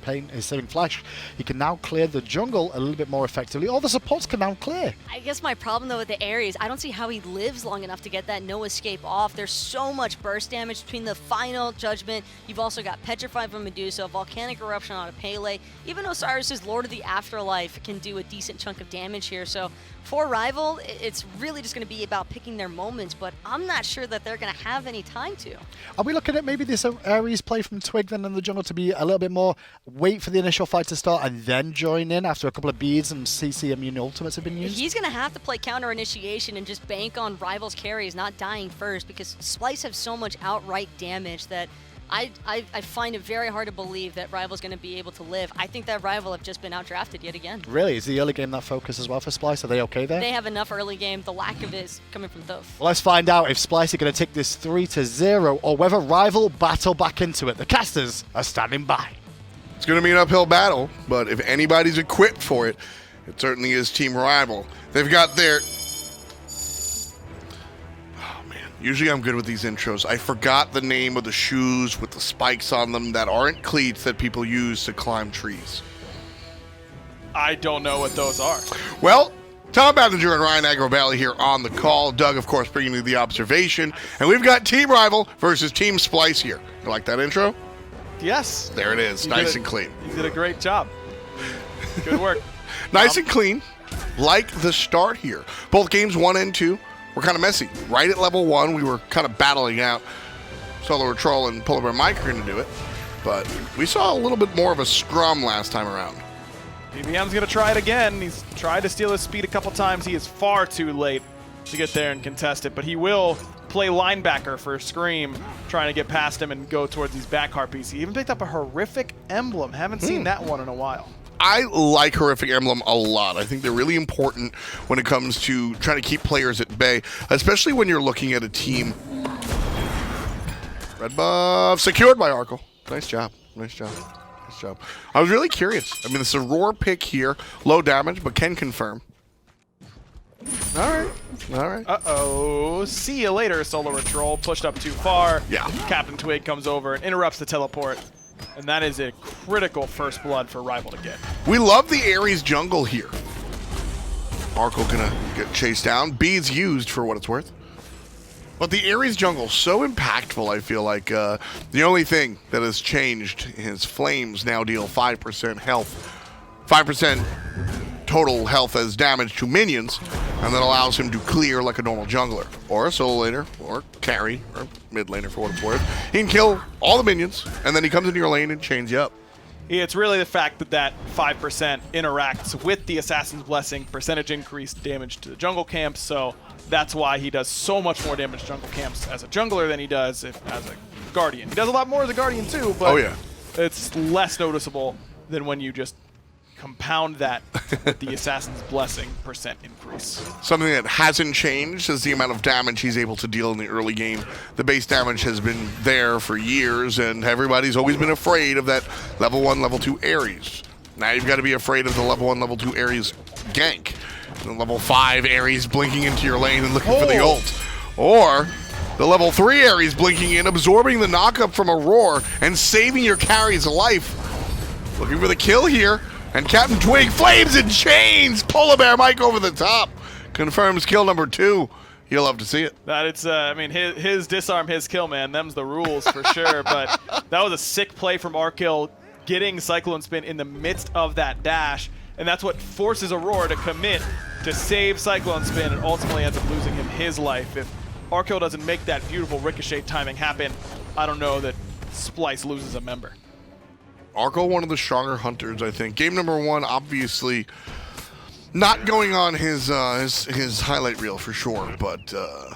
A: flash. He can now clear the jungle a little bit more effectively. All the supports can now clear.
B: I guess my problem though with the Ares, I don't see how he lives long enough to get that no escape off. There's so much burst damage between the final judgment. You've also got Petrify from Medusa, Volcanic Eruption on a Pele. Even Osiris's Lord of the Afterlife can do a decent chunk of damage here. So for Rival, it's really just going to be about picking their moments, but I'm not sure that they're going to have any time to.
A: Are we looking at maybe this Ares play from Twig then in the jungle to be a little bit more wait for the initial fight to start and then join in after a couple of beads and CC immune ultimates have been used?
B: He's going to have to play counter initiation and just bank on Rival's carries not dying first because Splyce have so much outright damage that I find it very hard to believe that Rival's going to be able to live. I think that Rival have just been outdrafted yet again.
A: Really? Is the early game that focus as well for Splyce? Are they okay there?
B: They have enough early game. The lack of it is coming from Thoth.
A: Well, let's find out if Splyce are going to take this 3-0 or whether Rival battle back into it. The casters are standing by.
E: It's going to be an uphill battle, but if anybody's equipped for it, it certainly is Team Rival. They've got their... Oh, man. Usually I'm good with these intros. I forgot the name of the shoes with the spikes on them that aren't cleats that people use to climb trees.
F: I don't know what those are.
E: Well, Tom Ballinger and Ryan Agro-Valley here on the call. Doug, of course, bringing you the observation. And we've got Team Rival versus Team Splyce here. You like that intro?
F: Yes.
E: There it is. Nice and clean.
F: You did a great job. Good work.
E: Nice and clean. Like the start here. Both games 1 and 2 were kind of messy. Right at level 1, we were kind of battling out. SoloOrTroll and PolarBearMike are going to do it. But we saw a little bit more of a scrum last time around.
F: PBM's going to try it again. He's tried to steal his speed a couple times. He is far too late to get there and contest it, but he will play linebacker for Scream, trying to get past him and go towards these back harpies. He even picked up a horrific emblem. Haven't seen that one in a while.
E: I like Horrific Emblem a lot. I think they're really important when it comes to trying to keep players at bay, especially when you're looking at a team. Red buff secured by Arkkyl. Nice job. Nice job. Nice job. I was really curious. I mean, it's a Roar pick here. Low damage, but can confirm. All right. All right.
F: Uh-oh. See you later, SoloOrTroll. Pushed up too far.
E: Yeah.
F: CaptainTwig comes over and interrupts the teleport. And that is a critical first blood for Rival to get.
E: We love the Ares jungle here. Arkkyl gonna get chased down. Beads used for what it's worth. But the Ares jungle, so impactful, I feel like. The only thing that has changed is flames now deal 5% health. 5% total health as damage to minions, and that allows him to clear like a normal jungler, or a solo laner, or carry, or mid laner for what it's worth. He can kill all the minions, and then he comes into your lane and chains you up.
F: Yeah, it's really the fact that that 5% interacts with the Assassin's Blessing, percentage increased damage to the jungle camps, so that's why he does so much more damage to jungle camps as a jungler than he does as a Guardian. He does a lot more as a Guardian too, but it's less noticeable than when you just compound that with the Assassin's Blessing percent increase.
E: Something that hasn't changed is the amount of damage he's able to deal in the early game. The base damage has been there for years, and everybody's always been afraid of that level 1, level 2 Ares. Now you've got to be afraid of the level 1, level 2 Ares gank. The level 5 Ares blinking into your lane and looking for the ult. Or the level 3 Ares blinking in, absorbing the knockup from a Roar, and saving your carry's life. Looking for the kill here. And CaptainTwig flames and chains PolarBearMike over the top. Confirms kill number 2. You'll love to see it.
F: That it's, I mean, his disarm, his kill, man. Them's the rules for sure. But that was a sick play from Arkkyl, getting CycloneSpin in the midst of that dash. And that's what forces Aror to commit to save CycloneSpin and ultimately ends up losing him his life. If Arkkyl doesn't make that beautiful ricochet timing happen, I don't know that Splyce loses a member.
E: Arkkyl, one of the stronger hunters, I think. Game number 1, obviously not going on his highlight reel for sure, but the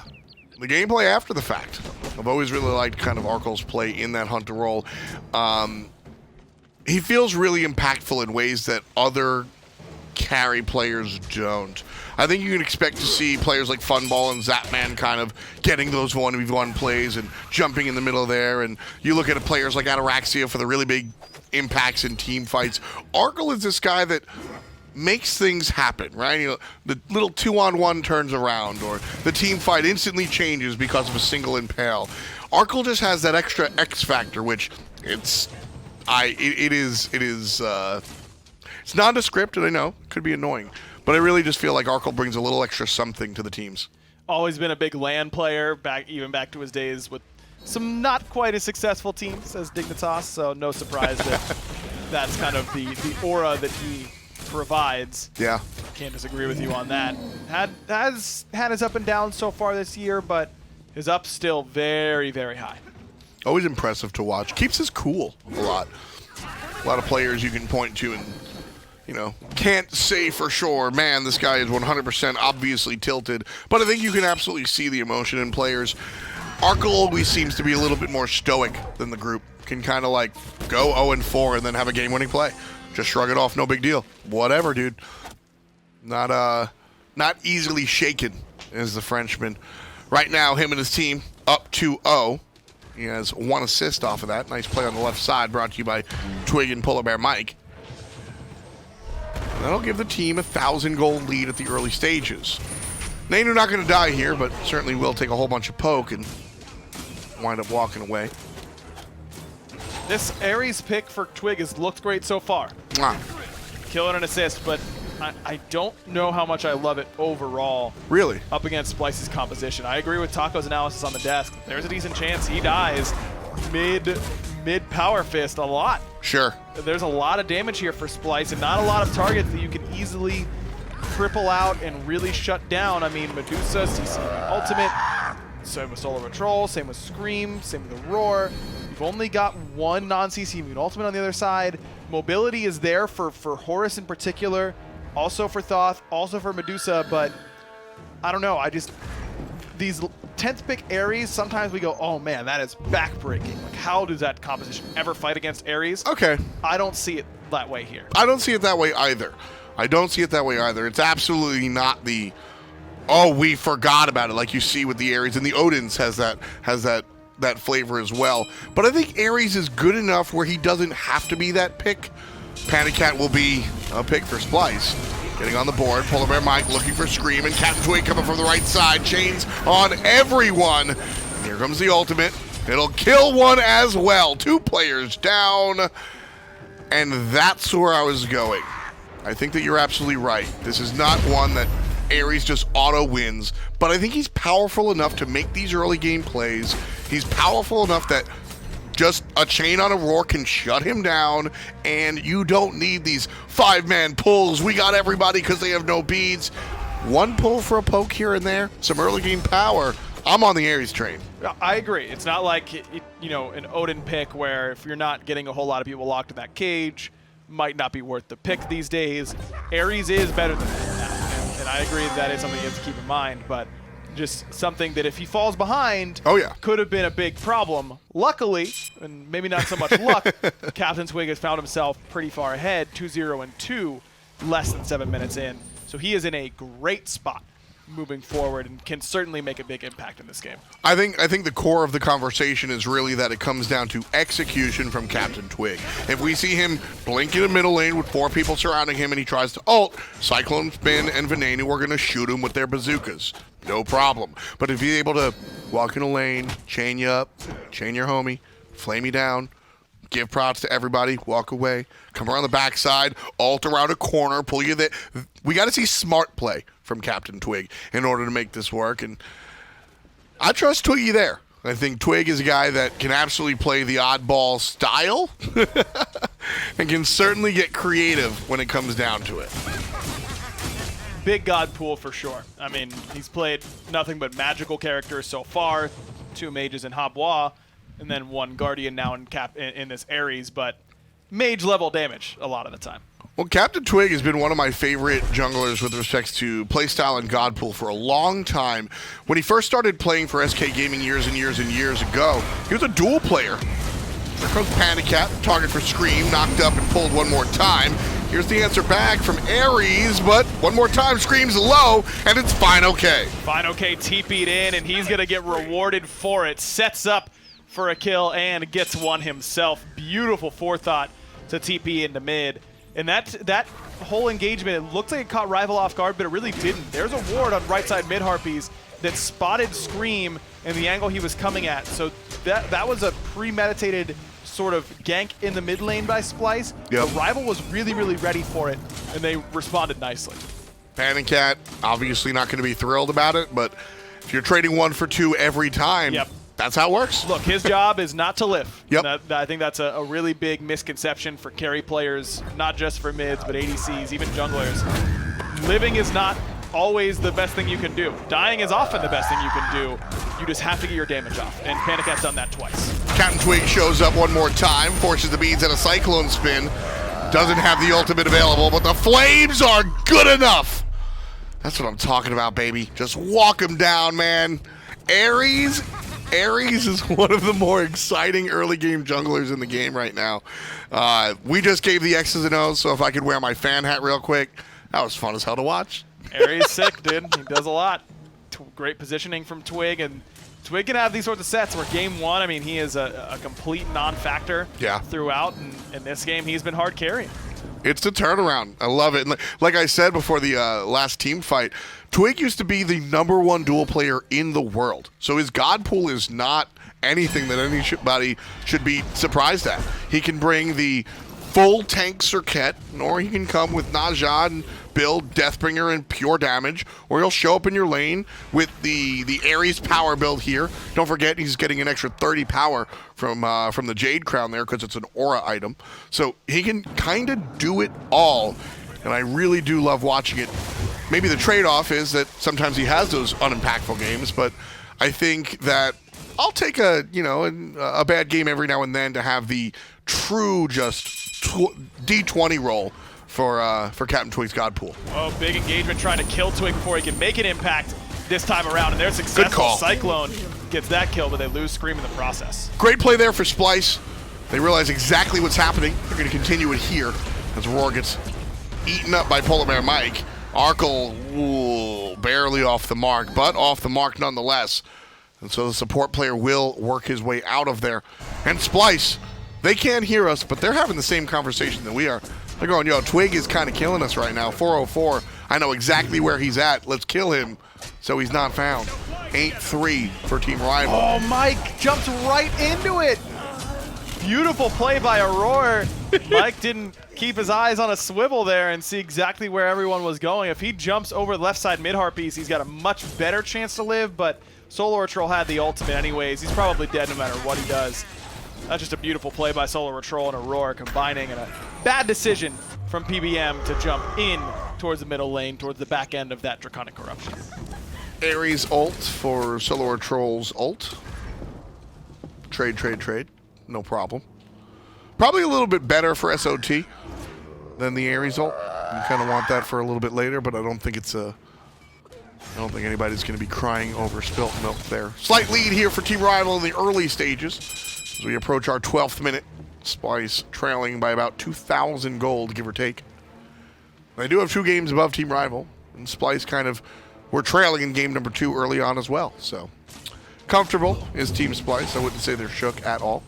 E: gameplay after the fact. I've always really liked kind of Arkyl's play in that hunter role. He feels really impactful in ways that other carry players don't. I think you can expect to see players like Funball and Zapman kind of getting those 1v1 plays and jumping in the middle there, and you look at players like Ataraxia for the really big impacts in team fights. Arkkyl is this guy that makes things happen, right? You know, the little 2-on-1 turns around, or the team fight instantly changes because of a single impale. Arkkyl just has that extra X factor, which it's nondescript, and I know it could be annoying, but I really just feel like Arkkyl brings a little extra something to the teams.
F: Always been a big LAN player, even back to his days with some not quite as successful teams as Dignitas, so no surprise that that's kind of the aura that he provides.
E: Yeah.
F: Can't disagree with you on that. Has had his up and down so far this year, but his up's still very, very high.
E: Always impressive to watch. Keeps us cool a lot. A lot of players you can point to and, you know, can't say for sure, man, this guy is 100% obviously tilted, but I think you can absolutely see the emotion in players. Arkkyl always seems to be a little bit more stoic than the group. Can kind of like go 0-4 and then have a game-winning play. Just shrug it off, no big deal. Whatever, dude. Not easily shaken is the Frenchman. Right now, him and his team up 2-0. He has 1 assist off of that. Nice play on the left side, brought to you by Twig and PolarBearMike. That'll give the team a 1,000 gold lead at the early stages. Venenu not going to die here, but certainly will take a whole bunch of poke and wind up walking away.
F: This Ares pick for Twig has looked great so far. Kill and an assist, but I don't know how much I love it overall.
E: Really?
F: Up against Splyce's composition. I agree with Taco's analysis on the desk. There's a decent chance he dies mid power fist a lot.
E: Sure.
F: There's a lot of damage here for Splyce and not a lot of targets that you can easily cripple out and really shut down. I mean, Medusa, CC ultimate, same with SoloOrTroll, same with Scream, same with Aror. You've only got one non-CC immune ultimate on the other side. Mobility is there for Horus in particular, also for Thoth, also for Medusa, but I don't know, these 10th pick Ares, sometimes we go, oh man, that is backbreaking. Like, how does that composition ever fight against Ares?
E: Okay.
F: I don't see it that way here.
E: I don't see it that way either. It's absolutely not the, oh, we forgot about it, like you see with the Ares, and the Odin's has that flavor as well. But I think Ares is good enough where he doesn't have to be that pick. PandaCat will be a pick for Splyce. Getting on the board, PolarBearMike looking for Scream, and CaptainTwig coming from the right side. Chains on everyone. Here comes the ultimate. It'll kill one as well. 2 players down. And that's where I was going. I think that you're absolutely right. This is not one that Ares just auto wins, but I think he's powerful enough to make these early game plays. He's powerful enough that just a chain on Aror can shut him down, and you don't need these 5-man pulls. We got everybody because they have no beads. One pull for a poke here and there, some early game power. I'm on the Ares train.
F: I agree. It's not like an Odin pick where if you're not getting a whole lot of people locked in that cage, might not be worth the pick these days. Ares is better than that, and I agree that is something you have to keep in mind, but just something that if he falls behind, could have been a big problem. Luckily, and maybe not so much luck, CaptainTwig has found himself pretty far ahead, 2-0-2, less than 7 minutes in. So he is in a great spot moving forward and can certainly make a big impact in this game.
E: I think the core of the conversation is really that it comes down to execution from CaptainTwig. If we see him blink in the middle lane with 4 people surrounding him and he tries to ult, CycloneSpin and Venenu are going to shoot him with their bazookas. No problem. But if he's able to walk in a lane, chain you up, chain your homie, flame you down, give props to everybody, walk away, come around the backside, ult around a corner, pull you there. We got to see smart play from CaptainTwig in order to make this work, and I trust Twiggy there. I think Twig is a guy that can absolutely play the oddball style and can certainly get creative when it comes down to it.
F: Big god pool for sure. I mean, he's played nothing but magical characters so far, 2 mages in Habois, and then 1 guardian now in this Ares, but mage level damage a lot of the time.
E: Well, CaptainTwig has been one of my favorite junglers with respect to playstyle and god pool for a long time. When he first started playing for SK Gaming years and years and years ago, he was a dual player. Here comes PandaCat, target for Scream, knocked up and pulled one more time. Here's the answer back from Ares, but one more time, Scream's low, and it's fineokay.
F: fineokay TP'd in, and he's going to get rewarded for it. Sets up for a kill and gets one himself. Beautiful forethought to TP into mid. And that whole engagement, it looked like it caught Rival off guard, but it really didn't. There's a ward on right side mid Harpies that spotted Scream and the angle he was coming at. So that was a premeditated sort of gank in the mid lane by Splyce.
E: Yep.
F: The Rival was really, really ready for it, and they responded nicely.
E: PandaCat, obviously not going to be thrilled about it, but if you're trading 1 for 2 every time, that's how it works.
F: Look, his job is not to live.
E: Yep.
F: I think that's a really big misconception for carry players, not just for mids, but ADCs, even junglers. Living is not always the best thing you can do. Dying is often the best thing you can do. You just have to get your damage off, and PandaCat's done that twice.
E: CaptainTwig shows up one more time, forces the beads at a CycloneSpin. Doesn't have the ultimate available, but the flames are good enough. That's what I'm talking about, baby. Just walk him down, man. Ares is one of the more exciting early game junglers in the game right now. We just gave the X's and O's, so if I could wear my fan hat real quick, that was fun as hell to watch.
F: Ares sick, dude. He does a lot. Great positioning from Twig, and Twig can have these sorts of sets where game 1, I mean, he is a complete non-factor throughout, and in this game, he's been hard carrying.
E: It's the turnaround. I love it. And like I said before the last team fight, Twig used to be the #1 dual player in the world. So his god pool is not anything that anybody should be surprised at. He can bring the full tank Serqet, or he can come with Najad and build Deathbringer and pure damage, or he'll show up in your lane with the Ares power build here. Don't forget he's getting an extra 30 power from the Jade Crown there because it's an aura item. So he can kind of do it all, and I really do love watching it. Maybe the trade-off is that sometimes he has those unimpactful games, but I think that I'll take a bad game every now and then to have the true just D20 roll for CaptainTwig's God Pool.
F: Oh, big engagement trying to kill Twig before he can make an impact this time around, and they're successful.
E: Good call.
F: Cyclone gets that kill, but they lose Scream in the process.
E: Great play there for Splyce. They realize exactly what's happening. They're going to continue it here as Roar gets eaten up by PolarBearMike. Arkkyl, barely off the mark, but off the mark nonetheless. And so the support player will work his way out of there. And Splyce, they can't hear us, but they're having the same conversation that we are. They're going, yo, Twig is kind of killing us right now. 404. I know exactly where he's at. Let's kill him so he's not found. 8-3 for Team Rival.
F: Oh, Mike jumped right into it. Beautiful play by Aror. Mike didn't keep his eyes on a swivel there and see exactly where everyone was going. If he jumps over the left side mid-heart piece, he's got a much better chance to live, but SoloOrTroll had the ultimate anyways. He's probably dead no matter what he does. That's just a beautiful play by SoloOrTroll and Aurora combining, and a bad decision from PBM to jump in towards the middle lane, towards the back end of that Draconic Corruption.
E: Ares ult for SoloOrTroll's ult. Trade. No problem. Probably a little bit better for SOT than the Ares ult. You kind of want that for a little bit later, but I don't think anybody's going to be crying over spilt milk there. Slight lead here for Team Rival in the early stages as we approach our 12th minute. Splyce trailing by about 2,000 gold, give or take. They do have 2 games above Team Rival, and Splyce were trailing in game number 2 early on as well. So comfortable is Team Splyce. I wouldn't say they're shook at all.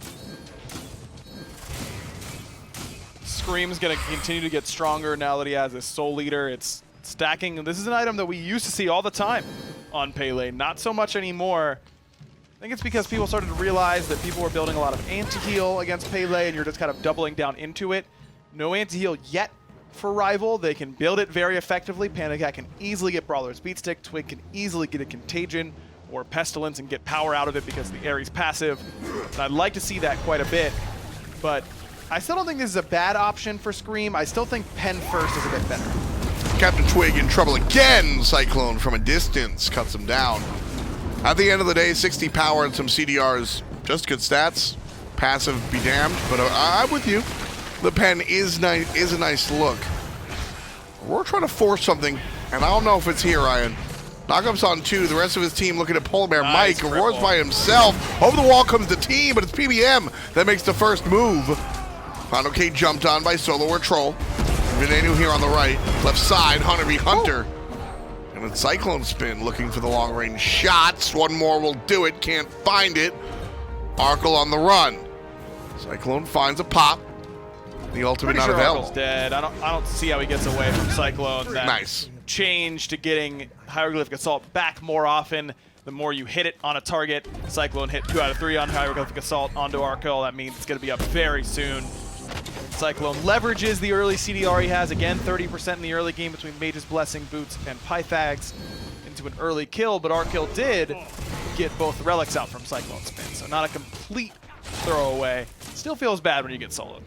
F: Scream's going to continue to get stronger now that he has his Soul Leader. It's stacking. This is an item that we used to see all the time on Pele. Not so much anymore. I think it's because people started to realize that people were building a lot of anti-heal against Pele, and you're just kind of doubling down into it. No anti-heal yet for Rival. They can build it very effectively. PandaCat can easily get Brawler's Beatstick. Twig can easily get a Contagion or Pestilence and get power out of it because of the Ares passive. And I'd like to see that quite a bit, but I still don't think this is a bad option for Scream. I still think Pen first is a bit better.
E: CaptainTwig in trouble again. Cyclone from a distance cuts him down. At the end of the day, 60 power and some CDRs, just good stats. Passive be damned, but I'm with you. The Pen is a nice look. We're trying to force something, and I don't know if it's here, Ryan. Knockup's on 2. The rest of his team looking at PolarBearMike.
F: Nice
E: Auror's by himself. Over the wall comes the team, but it's PBM that makes the first move. fineokay jumped on by SoloOrTroll. Venenu here on the right. Left side, Hunter v. Hunter. And then CycloneSpin looking for the long-range shots. One more will do it. Can't find it. Arkkyl on the run. Cyclone finds a pop. The ultimate not available.
F: Arkyl's dead. I don't see how he gets away from Cyclone. That
E: Nice.
F: change to getting Hieroglyphic Assault back more often. The more you hit it on a target. Cyclone hit 2 out of 3 on Hieroglyphic Assault onto Arkkyl. That means it's going to be up very soon. Cyclone leverages the early CDR he has. Again, 30% in the early game between Mage's Blessing, Boots, and Pythags into an early kill, but Arkkyl did get both relics out from CycloneSpin, so not a complete throwaway. Still feels bad when you get soloed.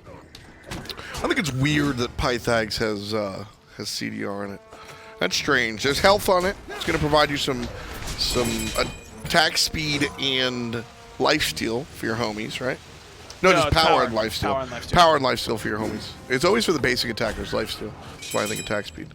E: I think it's weird that Pythags has CDR in it. That's strange. There's health on it. It's going to provide you some attack speed and lifesteal for your homies, right? No, just power and lifesteal. Power and lifesteal for your homies. It's always for the basic attackers, lifesteal. That's why I think attack speed.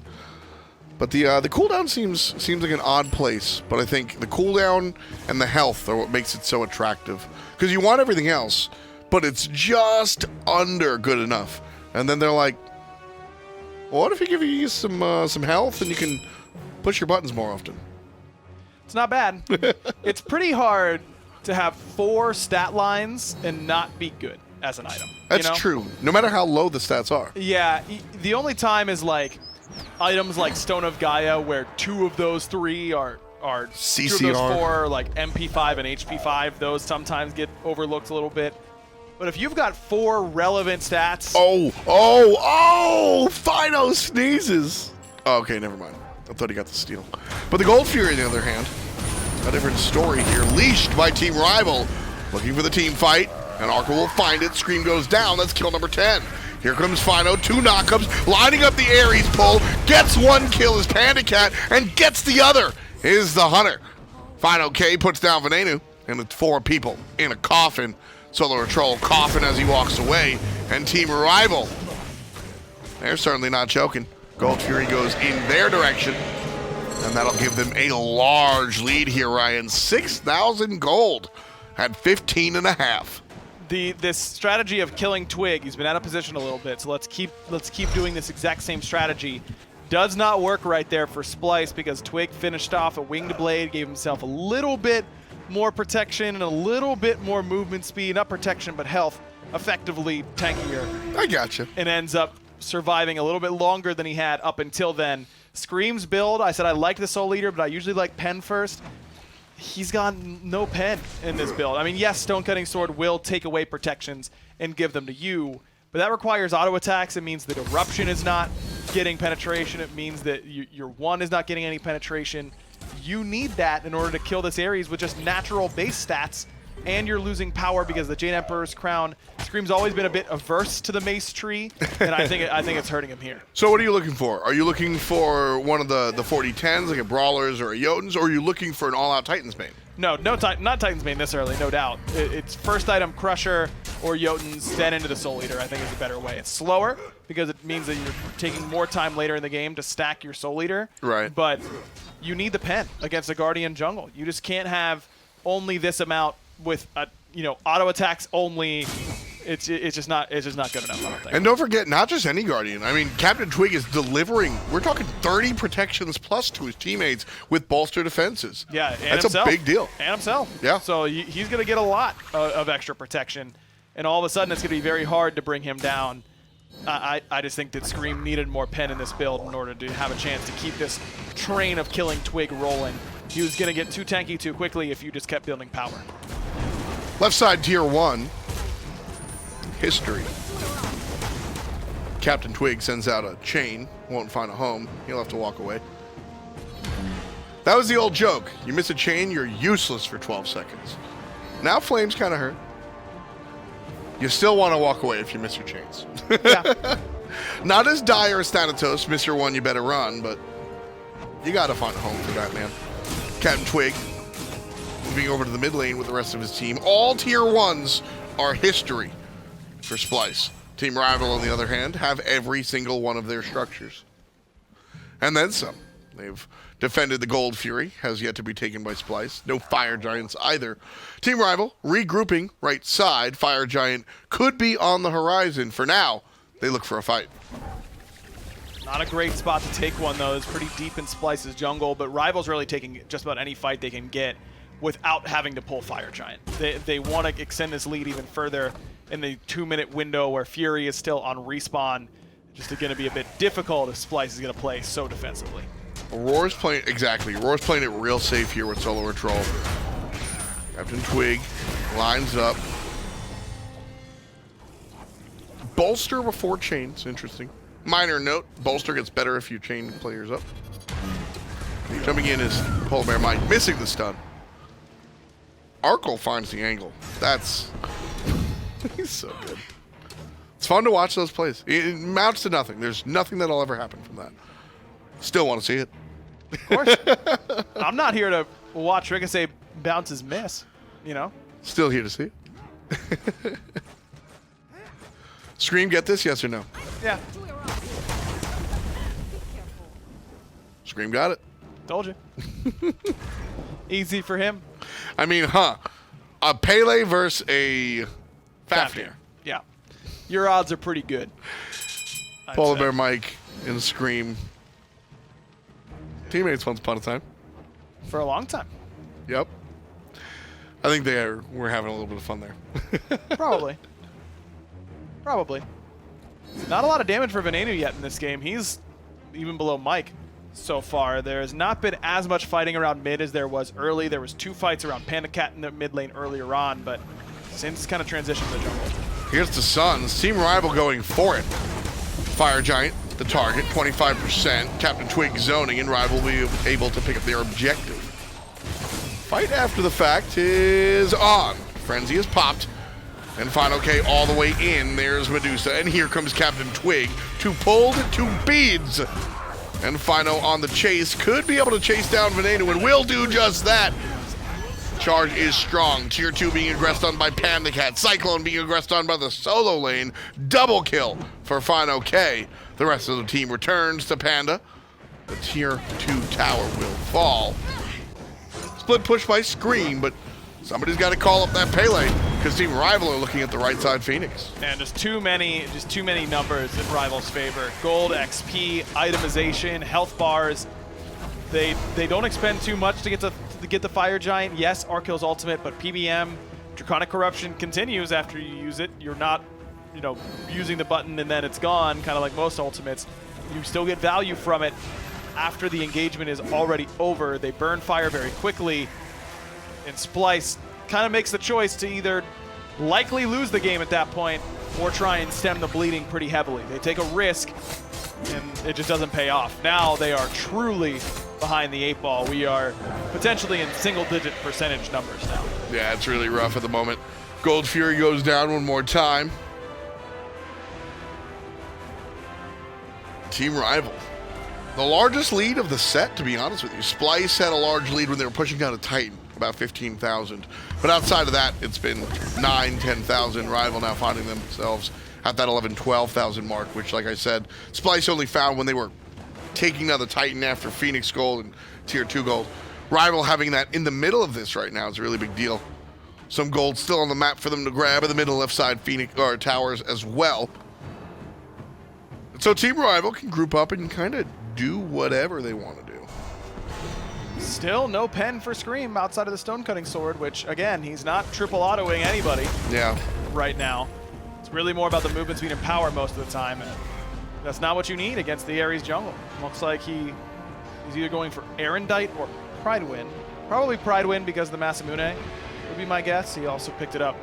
E: But the cooldown seems like an odd place. But I think the cooldown and the health are what makes it so attractive. Because you want everything else, but it's just under good enough. And then they're like, well, what if we give you some health and you can push your buttons more often?
F: It's not bad. It's pretty hard to have 4 stat lines and not be good as an item.
E: That's true. No matter how low the stats are.
F: Yeah, the only time is like items like Stone of Gaia, where 2 of those 3 are
E: CCR.
F: 2 of those 4 are like MP5 and HP5. Those sometimes get overlooked a little bit. But if you've got 4 relevant stats,
E: Fino sneezes. Oh, okay, never mind. I thought he got the steal. But the Gold Fury, on the other hand, a different story here. Leashed by Team Rival, looking for the team fight, and Arkkyl will find it. Scream goes down. That's kill number 10. Here comes Fino, 2 knockups, lining up the Ares pull, gets 1 kill as PandaCat, and gets the other is the Hunter. fineokay puts down Venenu, and it's 4 people in a coffin. SoloOrTroll coughing as he walks away, and Team Rival, they're certainly not joking. Gold Fury goes in their direction, and that'll give them a large lead here, Ryan. 6,000 gold at 15.5.
F: This strategy of killing Twig, he's been out of position a little bit, so let's keep doing this exact same strategy. Does not work right there for Splyce because Twig finished off a winged blade, gave himself a little bit more protection and a little bit more movement speed, not protection but health, effectively tankier.
E: I gotcha.
F: And ends up surviving a little bit longer than he had up until then. Scream's build, I said I liked the Soul Eater, but I usually like Pen first. He's got no Pen in this build. I mean, yes, Stone Cutting Sword will take away protections and give them to you, but that requires auto attacks. It means that Eruption is not getting penetration. It means that your 1 is not getting any penetration. You need that in order to kill this Ares with just natural base stats, and you're losing power because the Jade Emperor's Crown. Scream's always been a bit averse to the Mace tree, and I think it's hurting him here.
E: So what are you looking for? Are you looking for one of the 40-10s, like a Brawlers or a Jotuns, or are you looking for an all-out Titan's Bane?
F: No, not Titan's Bane this early, no doubt. It's first item Crusher or Jotuns, then into the Soul Eater, I think is a better way. It's slower because it means that you're taking more time later in the game to stack your Soul Eater.
E: Right.
F: But you need the Pen against a Guardian jungle. You just can't have only this amount with auto attacks only. It's just not good enough, I don't think.
E: And don't forget, not just any Guardian. I mean, CaptainTwig is delivering. We're talking 30 protections plus to his teammates with bolster defenses.
F: Yeah, and
E: that's
F: himself.
E: a big deal.
F: And himself.
E: Yeah.
F: So he's going to get a lot of extra protection, and all of a sudden it's going to be very hard to bring him down. I just think that Scream needed more Pen in this build in order to have a chance to keep this train of killing Twig rolling. He was going to get too tanky too quickly if you just kept building power.
E: Left side, tier 1. History. CaptainTwig sends out a chain, won't find a home. He'll have to walk away. That was the old joke. You miss a chain, you're useless for 12 seconds. Now Flame's kind of hurt. You still want to walk away if you miss your chains.
F: Yeah.
E: Not as dire as Thanatos. Miss your 1, you better run, but you got to find a home for that, man. CaptainTwig moving over to the mid lane with the rest of his team. All tier 1s are history for Splyce. Team Rival, on the other hand, have every single one of their structures. And then some. They've defended the Gold Fury, has yet to be taken by Splyce. No Fire Giants either. Team Rival, regrouping right side. Fire Giant could be on the horizon. For now, they look for a fight.
F: Not a great spot to take one, though. It's pretty deep in Splyce's jungle, but Rival's really taking just about any fight they can get without having to pull Fire Giant. They want to extend this lead even further in the 2-minute window where Fury is still on respawn. Just going to be a bit difficult if Splyce is going to play so defensively.
E: Auror's playing, exactly. Auror's playing it real safe here with SoloOrTroll. CaptainTwig lines up. Bolster before chains, interesting. Minor note, bolster gets better if you chain players up. Jumping in is PolarBearMike, missing the stun. Arkkyl finds the angle. That's... he's so good. It's fun to watch those plays. It amounts to nothing. There's nothing that'll ever happen from that. Still want to see it.
F: Of course. I'm not here to watch Ricochet bounces miss, you know?
E: Still here to see it. Scream, get this, yes or no?
F: Yeah.
E: Scream got it.
F: Told you. Easy for him.
E: I mean, a Pele versus a Fafnir.
F: Yeah. Your odds are pretty good.
E: PolarBearMike and Scream. Teammates once upon a time.
F: For a long time.
E: Yep. I think we're having a little bit of fun there.
F: Probably. Probably. Not a lot of damage for Venenu yet in this game. He's even below Mike so far. There has not been as much fighting around mid as there was early. There was 2 fights around PandaCat in the mid lane earlier on, but since kind of transitioned to the jungle.
E: Here's the Suns. Team Rival going for it. Fire Giant, the target, 25%. CaptainTwig zoning, and Rival will be able to pick up their objective. Fight after the fact is on. Frenzy is popped. And fineokay all the way in. There's Medusa. And here comes CaptainTwig to pull the 2 beads. And Fino on the chase. Could be able to chase down Venenu and will do just that. Charge is strong. Tier 2 being aggressed on by PandaCat. Cyclone being aggressed on by the solo lane. Double kill for fineokay. The rest of the team returns to Panda. The Tier 2 tower will fall. Split push by Scream, but somebody's got to call up that Pele because Team Rival are looking at the right side Phoenix.
F: And just too many numbers in Rival's favor. Gold, XP, itemization, health bars. They don't expend too much to get the Fire Giant. Yes, Arkkyl's ultimate, but PBM, Draconic Corruption continues after you use it. You're not, using the button and then it's gone, kind of like most ultimates. You still get value from it after the engagement is already over. They burn fire very quickly, and Splyce kind of makes the choice to either likely lose the game at that point or try and stem the bleeding pretty heavily. They take a risk, and it just doesn't pay off. Now they are truly behind the 8 ball. We are potentially in single-digit percentage numbers now.
E: Yeah, it's really rough at the moment. Gold Fury goes down one more time. Team Rival. The largest lead of the set, to be honest with you. Splyce had a large lead when they were pushing down a Titan, about 15,000. But outside of that, it's been 9,000, 10,000. Rival now finding themselves at that 11,000, 12,000 mark, which, like I said, Splyce only found when they were taking down the Titan after Phoenix Gold and Tier 2 Gold. Rival having that in the middle of this right now is a really big deal. Some gold still on the map for them to grab in the middle left side Phoenix or towers as well. So Team Rival can group up and kind of do whatever they want to do.
F: Still no pen for Scream outside of the stone cutting sword, which again, he's not triple autoing anybody right now. It's really more about the movement speed and power most of the time. And that's not what you need against the Ares jungle. Looks like he's either going for Erendite or Pride Wind. Probably Pride Wind because of the Masamune would be my guess. He also picked it up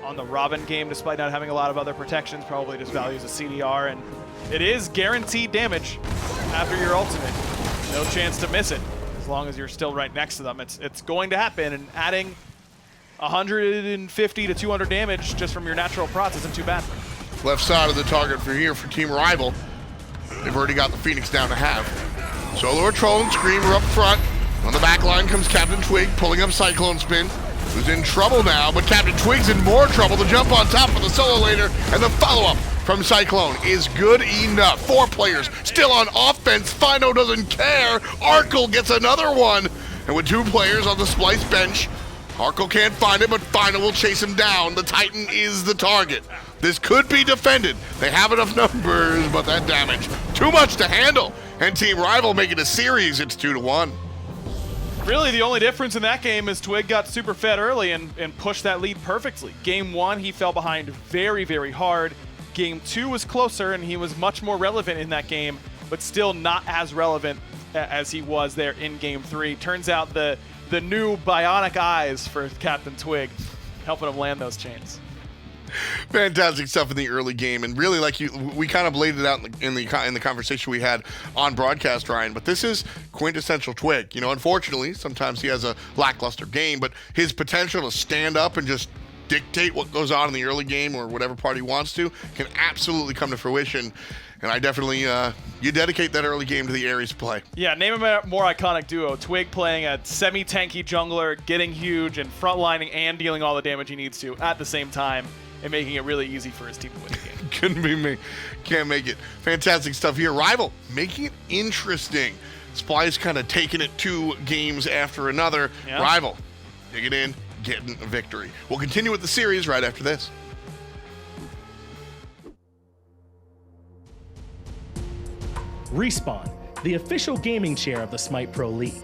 F: on the Robin game despite not having a lot of other protections. Probably just values a CDR, and it is guaranteed damage after your ultimate. No chance to miss it as long as you're still right next to them. It's going to happen, and adding 150 to 200 damage just from your natural procs isn't too bad.
E: Left side of the target for here for Team Rival. They've already got the Phoenix down to half. SoloOrTroll and Scream are up front. On the back line comes CaptainTwig pulling up CycloneSpin, who's in trouble now, but CaptainTwig's in more trouble. The jump on top of the solo laner, and the follow-up from Cyclone is good enough. 4 players still on offense. Fino doesn't care. Arkkyl gets another one. And with 2 players on the Splyce bench, Arkkyl can't find it, but Fino will chase him down. The Titan is the target. This could be defended. They have enough numbers, but that damage, too much to handle. And Team Rival making a series, it's 2-1.
F: Really, the only difference in that game is Twig got super fed early and pushed that lead perfectly. Game 1, he fell behind very, very hard. Game 2 was closer, and he was much more relevant in that game, but still not as relevant as he was there in Game 3. Turns out the new bionic eyes for CaptainTwig helping him land those chains.
E: Fantastic stuff in the early game, and really, like we kind of laid it out in the conversation we had on broadcast, Ryan. But this is quintessential Twig. Unfortunately, sometimes he has a lackluster game, but his potential to stand up and just dictate what goes on in the early game or whatever part he wants to can absolutely come to fruition. And I definitely, you dedicate that early game to the Ares play.
F: Yeah, name a more iconic duo. Twig playing a semi-tanky jungler, getting huge, and frontlining and dealing all the damage he needs to at the same time, and making it really easy for his team to win the game.
E: Couldn't be me. Can't make it. Fantastic stuff here. Rival making it interesting. Splyce kind of taking it 2 games after another. Yep. Rival digging in, getting a victory. We'll continue with the series right after this.
G: Respawn, the official gaming chair of the SMITE Pro League.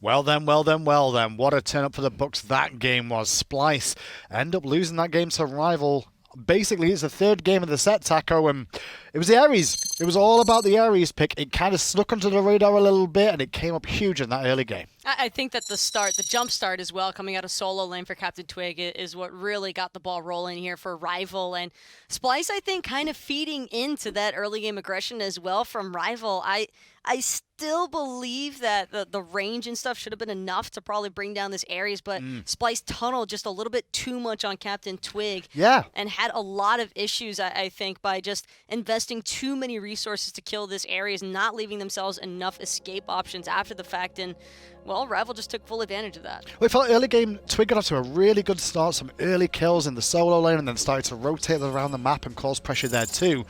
A: Well then, well then, well then. What a turn up for the Bucks that game was. Splyce end up losing that game to Rival. Basically, it's the third game of the set, Taco, and it was the Ares. It was all about the Ares pick. It kind of snuck under the radar a little bit, and it came up huge in that early game.
B: I think that the jump start as well, coming out of solo lane for CaptainTwig is what really got the ball rolling here for Rival. And Splyce, I think, kind of feeding into that early game aggression as well from Rival. I still believe that the range and stuff should have been enough to probably bring down this Ares, but Splyce tunneled just a little bit too much on CaptainTwig.
A: Yeah.
B: And had a lot of issues, I think, by just investing too many resources to kill this Ares, not leaving themselves enough escape options after the fact. And well, Rival just took full advantage of that.
A: We felt early game, Twig got off to a really good start, some early kills in the solo lane, and then started to rotate around the map and cause pressure there too.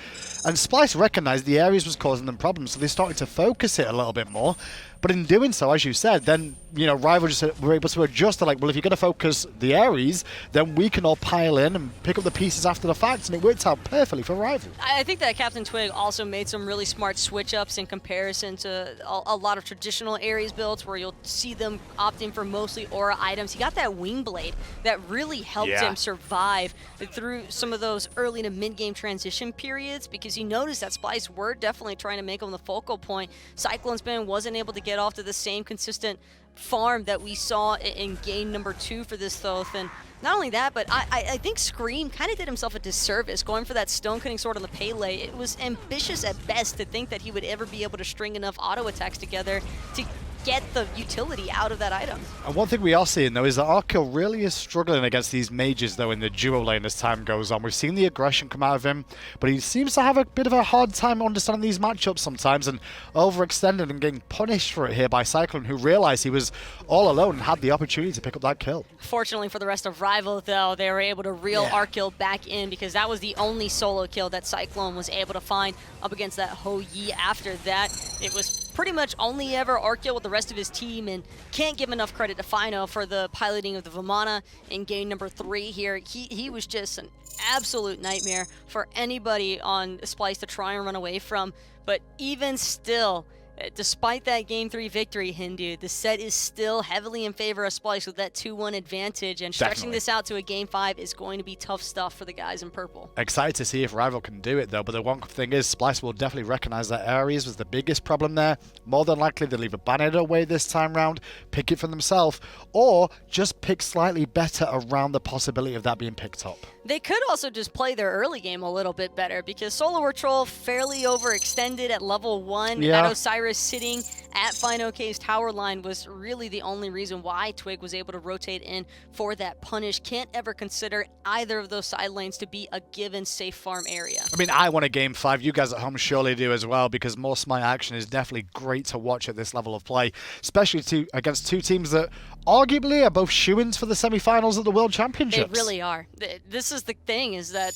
A: And Splyce recognized the Ares was causing them problems, so they started to focus it a little bit more. But in doing so, as you said, then, you know, Rival just were able to adjust to like, well, if you're going to focus the Ares, then we can all pile in and pick up the pieces after the fact, and it worked out perfectly for Rival.
B: I think that CaptainTwig also made some really smart switch-ups in comparison to a lot of traditional Ares builds where you'll see them opting for mostly aura items. He got that wing blade that really helped him survive through some of those early to mid-game transition periods, because he noticed that Splyce were definitely trying to make him the focal point. CycloneSpin wasn't able to get off to the same consistent farm that we saw in game number 2 for this Thoth. And not only that, but I think Scream kind of did himself a disservice going for that stone cutting sword on the Pele. It was ambitious at best to think that he would ever be able to string enough auto attacks together to get the utility out of that item.
A: And one thing we are seeing, though, is that Arkkyl really is struggling against these mages, though, in the duo lane as time goes on. We've seen the aggression come out of him, but he seems to have a bit of a hard time understanding these matchups sometimes and overextended and getting punished for it here by Cyclone, who realized he was all alone and had the opportunity to pick up that kill.
B: Fortunately for the rest of Rival, though, they were able to reel Arkkyl back in, because that was the only solo kill that Cyclone was able to find up against that Ho Yi. After that, it was pretty much only ever Arkkyl with the rest of his team, and can't give enough credit to Fino for the piloting of the Vamana in game number 3 here. He was just an absolute nightmare for anybody on Splyce to try and run away from. But even still, despite that Game 3 victory, Hindu, the set is still heavily in favor of Splyce with that 2-1 advantage, and stretching this out to a Game 5 is going to be tough stuff for the guys in purple.
A: Excited to see if Rival can do it, though, but the one thing is, Splyce will definitely recognize that Ares was the biggest problem there. More than likely, they'll either ban it away this time round, pick it for themselves, or just pick slightly better around the possibility of that being picked up.
B: They could also just play their early game a little bit better, because SoloOrTroll fairly overextended at level 1.
A: Yeah.
B: That Osiris sitting at fineokay's tower line was really the only reason why Twig was able to rotate in for that punish. Can't ever consider either of those side lanes to be a given safe farm area.
A: I mean, I want a Game 5. You guys at home surely do as well, because more SMITE action is definitely great to watch at this level of play, especially against two teams that arguably are both shoo-ins for the semi-finals of the World Championships.
B: They really are. This is the thing, is that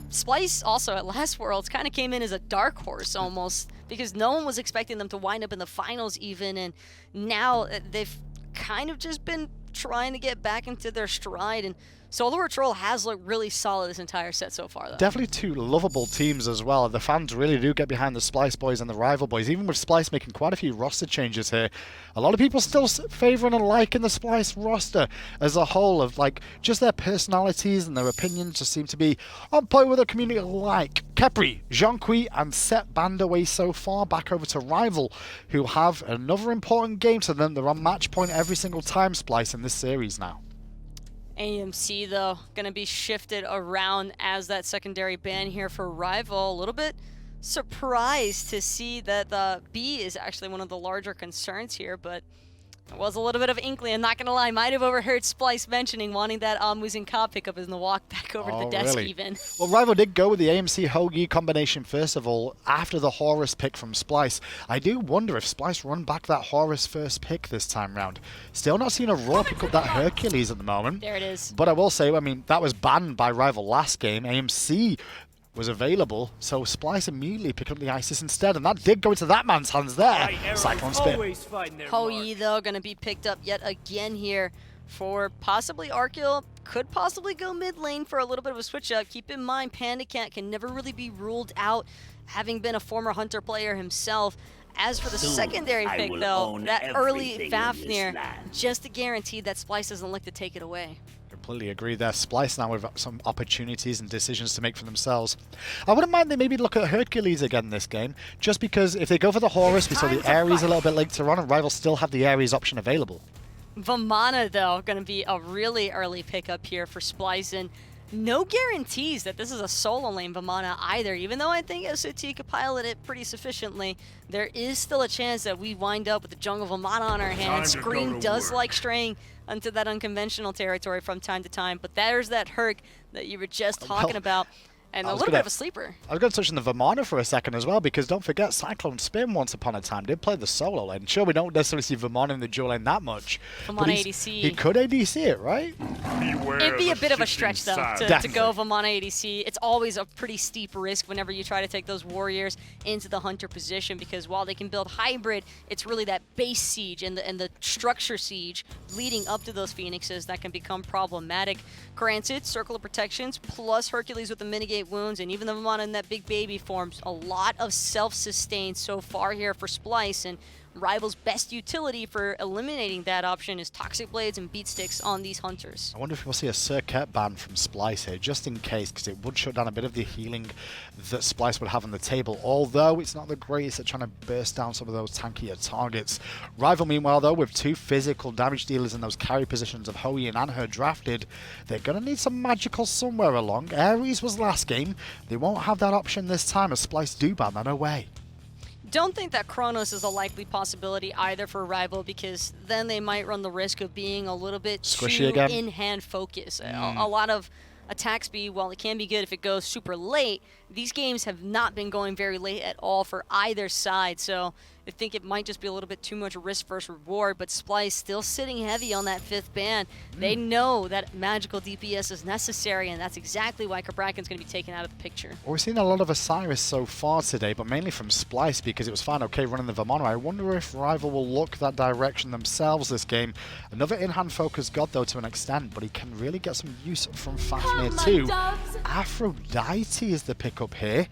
B: Splyce also at Last Worlds kind of came in as a dark horse almost, because no one was expecting them to wind up in the finals even, and now they've kind of just been trying to get back into their stride, and SoloOrTroll has looked really solid this entire set so far, though.
A: Definitely two lovable teams as well. The fans really do get behind the Splyce boys and the Rival boys, even with Splyce making quite a few roster changes here. A lot of people still favouring and liking the Splyce roster as a whole, of like just their personalities and their opinions just seem to be on point with a community like Kepri, Jean-Qui and Set banned away so far, back over to Rival, who have another important game to them. They're on match point every single time, Splyce, in this series now.
B: AMC, though, going to be shifted around as that secondary ban here for Rival. A little bit surprised to see that the B is actually one of the larger concerns here, but it was a little bit of inkling. I'm not going to lie, might have overheard Splyce mentioning wanting that Muzen pickup in the walk back over to the desk
A: really?
B: even.
A: Well, Rival did go with the AMC Ho-Yi combination first of all, after the Horus pick from Splyce. I do wonder if Splyce run back that Horus first pick this time round. Still not seeing Aror pick up that Hercules at the moment.
B: There it is.
A: But I will say, I mean, that was banned by Rival last game. AMC was available, so Splyce immediately picked up the Isis instead, and that did go into that man's hands there. CycloneSpin.
B: Ho-Yi, though, going to be picked up yet again here for possibly Arkkyl. Could possibly go mid lane for a little bit of a switch up. Keep in mind, PandaCat can never really be ruled out, having been a former Hunter player himself. As for the secondary pick, though, that early Fafnir, just a guarantee that Splyce doesn't look to take it away.
A: Completely agree there. Splyce now with some opportunities and decisions to make for themselves. I wouldn't mind they maybe look at Hercules again this game, just because if they go for the Horus, we saw the Ares a little bit later on, and Rival still have the Ares option available.
B: Vamana, though, going to be a really early pickup here for Splyce, and no guarantees that this is a solo lane Vamana either. Even though I think SOT could pilot it pretty sufficiently, there is still a chance that we wind up with the jungle Vamana on our hands. Scream does like straying into that unconventional territory from time to time, but there's that Herc that you were just talking about. And a little bit of a sleeper.
A: I was going to touch on the Vamana for a second as well, because don't forget, CycloneSpin once upon a time did play the solo lane. Sure, we don't necessarily see Vamana in the dual lane that much.
B: Vamana ADC.
A: He could ADC it, right?
B: It'd be a bit of a stretch, though, to go Vamana ADC. It's always a pretty steep risk whenever you try to take those warriors into the hunter position, because while they can build hybrid, it's really that base siege and the structure siege leading up to those phoenixes that can become problematic. Granted, Circle of Protections plus Hercules with the mitigate wounds, and even the Vamana in that big baby forms a lot of self-sustain so far here for Splyce, and Rival's best utility for eliminating that option is Toxic Blades and Beat Sticks on these hunters.
A: I wonder if we'll see a Serqet ban from Splyce here, just in case, because it would shut down a bit of the healing that Splyce would have on the table, although it's not the greatest at trying to burst down some of those tankier targets. Rival, meanwhile, though, with two physical damage dealers in those carry positions of Hoey and Anhur drafted, they're going to need some magical somewhere along. Ares was last game. They won't have that option this time, as Splyce do ban that away.
B: Don't think that Chronos is a likely possibility either for Rival, because then they might run the risk of being a little bit
A: squishy
B: too
A: again.
B: in-hand focus. A lot of attack speed, while it can be good if it goes super late, these games have not been going very late at all for either side, so I think it might just be a little bit too much risk versus reward, but Splyce still sitting heavy on that 5th ban. They know that magical DPS is necessary, and that's exactly why Kraken's going to be taken out of the picture.
A: Well, we've seen a lot of Osiris so far today, but mainly from Splyce, because it was fineokay running the Vamana. I wonder if Rival will look that direction themselves this game. Another in-hand focus god, though, to an extent, but he can really get some use from Fafnir too. Aphrodite is the pickup here.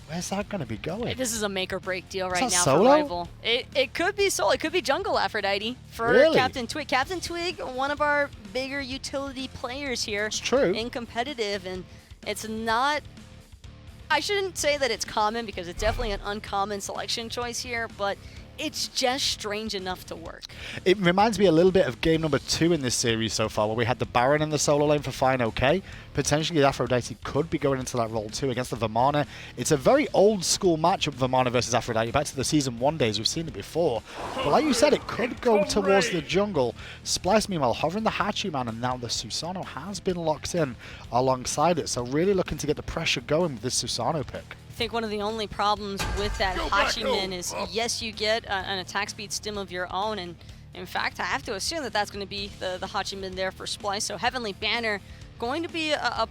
A: Where's that going to be going?
B: This is a make or break deal right now
A: solo?
B: for Rival. It could be solo. It could be jungle Aphrodite for CaptainTwig. CaptainTwig, one of our bigger utility players here.
A: It's true.
B: In competitive, and it's not... I shouldn't say that it's common, because it's definitely an uncommon selection choice here, but it's just strange enough to work.
A: It reminds me a little bit of game number 2 in this series so far, where we had the Baron in the solo lane for fineokay. Potentially Aphrodite could be going into that role too against the Vamana. It's a very old school matchup, Vamana versus Aphrodite, back to the Season 1 days. We've seen it before. But like you said, it could go towards the jungle. Splyce, meanwhile, hovering the Hachiman, and now the Susano has been locked in alongside it. So really looking to get the pressure going with this Susano pick.
B: I think one of the only problems with that Hachiman is, yes, you get an attack speed stim of your own, and in fact, I have to assume that that's going to be the Hachiman there for Splyce. So Heavenly Banner going to be a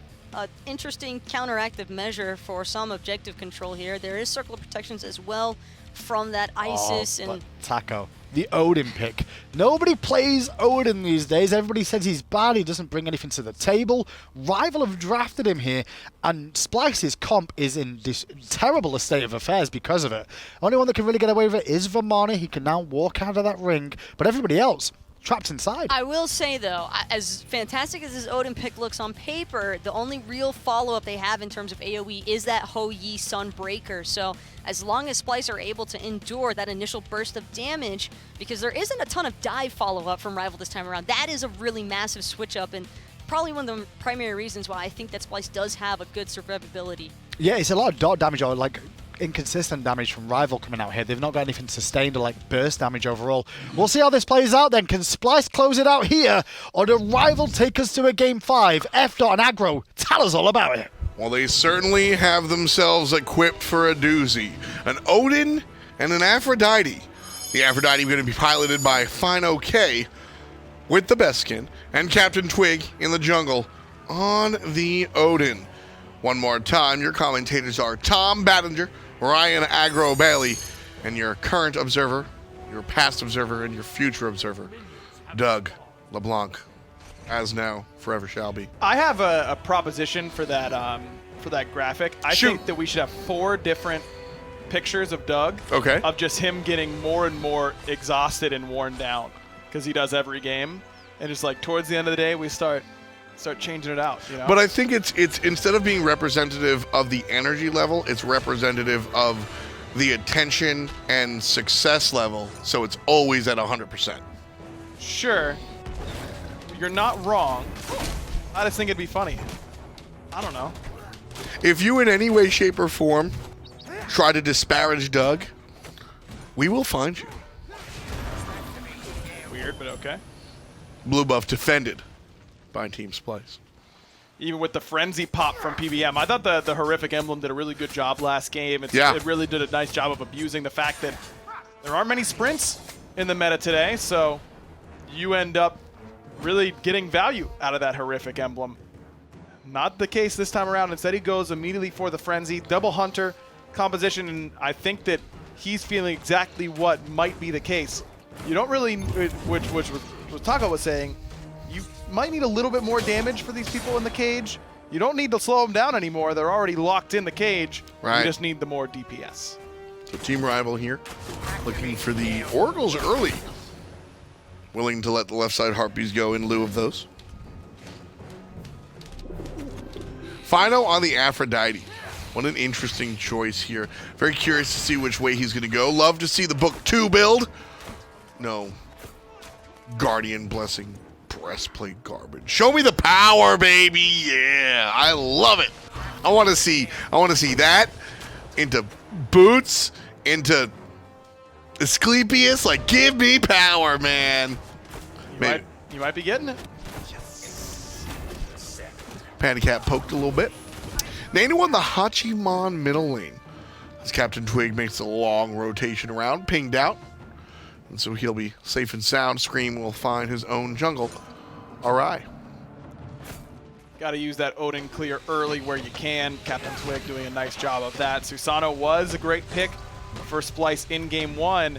B: interesting counteractive measure for some objective control here. There is Circle of Protections as well from that Isis.
A: But Taco, the Odin pick. Nobody plays Odin these days. Everybody says he's bad. He doesn't bring anything to the table. Rival have drafted him here, and Splyce's comp is in this terrible state of affairs because of it. Only one that can really get away with it is Vamana. He can now walk out of that ring, but everybody else trapped inside.
B: I will say, though, as fantastic as this Odin pick looks on paper, the only real follow-up they have in terms of AoE is that Ho-Yi Sunbreaker. So as long as Splyce are able to endure that initial burst of damage, because there isn't a ton of dive follow-up from Rival this time around, that is a really massive switch-up, and probably one of the primary reasons why I think that Splyce does have a good survivability. Yeah,
A: it's a lot of dot damage, or like inconsistent damage from Rival coming out here. They've not got anything sustained or like burst damage overall. We'll see how this plays out then. Can Splyce close it out here, or do Rival take us to a game 5? F-Dot and Aggro, tell us all about it.
E: Well, they certainly have themselves equipped for a doozy. An Odin and an Aphrodite. The Aphrodite going to be piloted by fineokay with the best skin, and CaptainTwig in the jungle on the Odin. One more time, your commentators are Tom Battinger, Ryan Aggro Bailey, and your current observer, your past observer, and your future observer, Doug LeBlanc, as now, forever shall be.
F: I have a proposition for that graphic. I
E: Shoot.
F: think that we should have 4 different pictures of Doug.
E: Okay.
F: Of just him getting more and more exhausted and worn down because he does every game, and just like towards the end of the day, we start changing it out. You know?
E: But I think it's instead of being representative of the energy level, it's representative of the attention and success level. So it's always at 100%.
F: Sure, you're not wrong. I just think it'd be funny. I don't know.
E: If you in any way, shape, or form try to disparage Doug, we will find you.
F: Weird, but okay.
E: Blue buff defended by Team Splyce.
F: Even with the frenzy pop from PBM, I thought the horrific emblem did a really good job last game. It really did a nice job of abusing the fact that there aren't many sprints in the meta today, so you end up really getting value out of that horrific emblem. Not the case this time around. Instead, he goes immediately for the frenzy, double hunter composition, and I think that he's feeling exactly what might be the case. You don't really, which was Taco was saying, you might need a little bit more damage for these people in the cage. You don't need to slow them down anymore. They're already locked in the cage.
E: Right.
F: You just need the more DPS.
E: So Team Rival here, looking for the oracles early. Willing to let the left side harpies go in lieu of those. Fino on the Aphrodite. What an interesting choice here. Very curious to see which way he's going to go. Love to see the book 2 build. No. Guardian Blessing breastplate garbage. Show me the power, baby. Yeah, I love it. I want to see that into boots, into Asclepius. Like, give me power, man.
F: You might be getting it.
E: PandaCat poked a little bit. Nanu on the Hachimon middle lane. As CaptainTwig makes a long rotation around, pinged out. And so he'll be safe and sound. Scream will find his own jungle. Alright.
F: Got to use that Odin clear early where you can. CaptainTwig doing a nice job of that. Susano was a great pick for Splyce in game 1.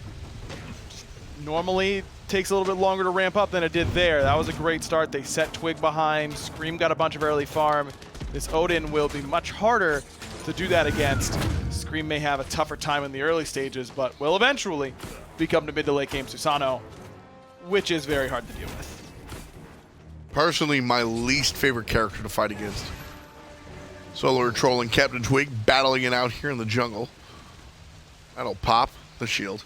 F: Normally takes a little bit longer to ramp up than it did there. That was a great start. They set Twig behind. Scream got a bunch of early farm. This Odin will be much harder to do that against. Scream may have a tougher time in the early stages, but will eventually become the mid to late game Susano, which is very hard to deal with.
E: Personally, my least favorite character to fight against. SoloOrTroll and CaptainTwig battling it out here in the jungle. That'll pop the shield.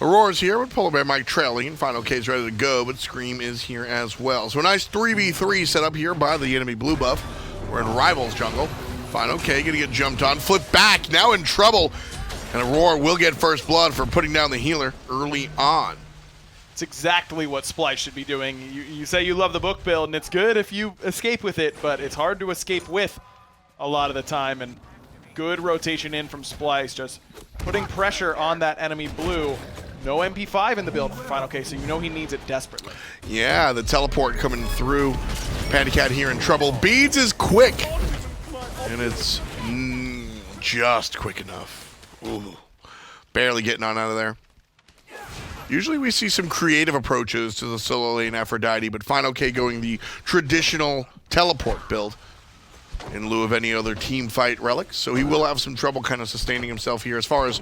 E: Auror's here with PolarBearMike trailing, and fineokay's ready to go, but Scream is here as well. So a nice 3v3 set up here by the enemy blue buff. We're in Rival's jungle. fineokay gonna get jumped on, flip back, now in trouble. And Aror will get first blood for putting down the healer early on.
F: It's exactly what Splyce should be doing. You say you love the book build, and it's good if you escape with it, but it's hard to escape with a lot of the time. And good rotation in from Splyce, just putting pressure on that enemy blue. No MP5 in the build for fineokay, so you know he needs it desperately.
E: Yeah, the teleport coming through. PandaCat here in trouble. Beads is quick. And it's just quick enough. Ooh, barely getting on out of there. Usually we see some creative approaches to the solo lane Aphrodite, but fineokay going the traditional teleport build in lieu of any other team fight relics. So he will have some trouble kind of sustaining himself here as far as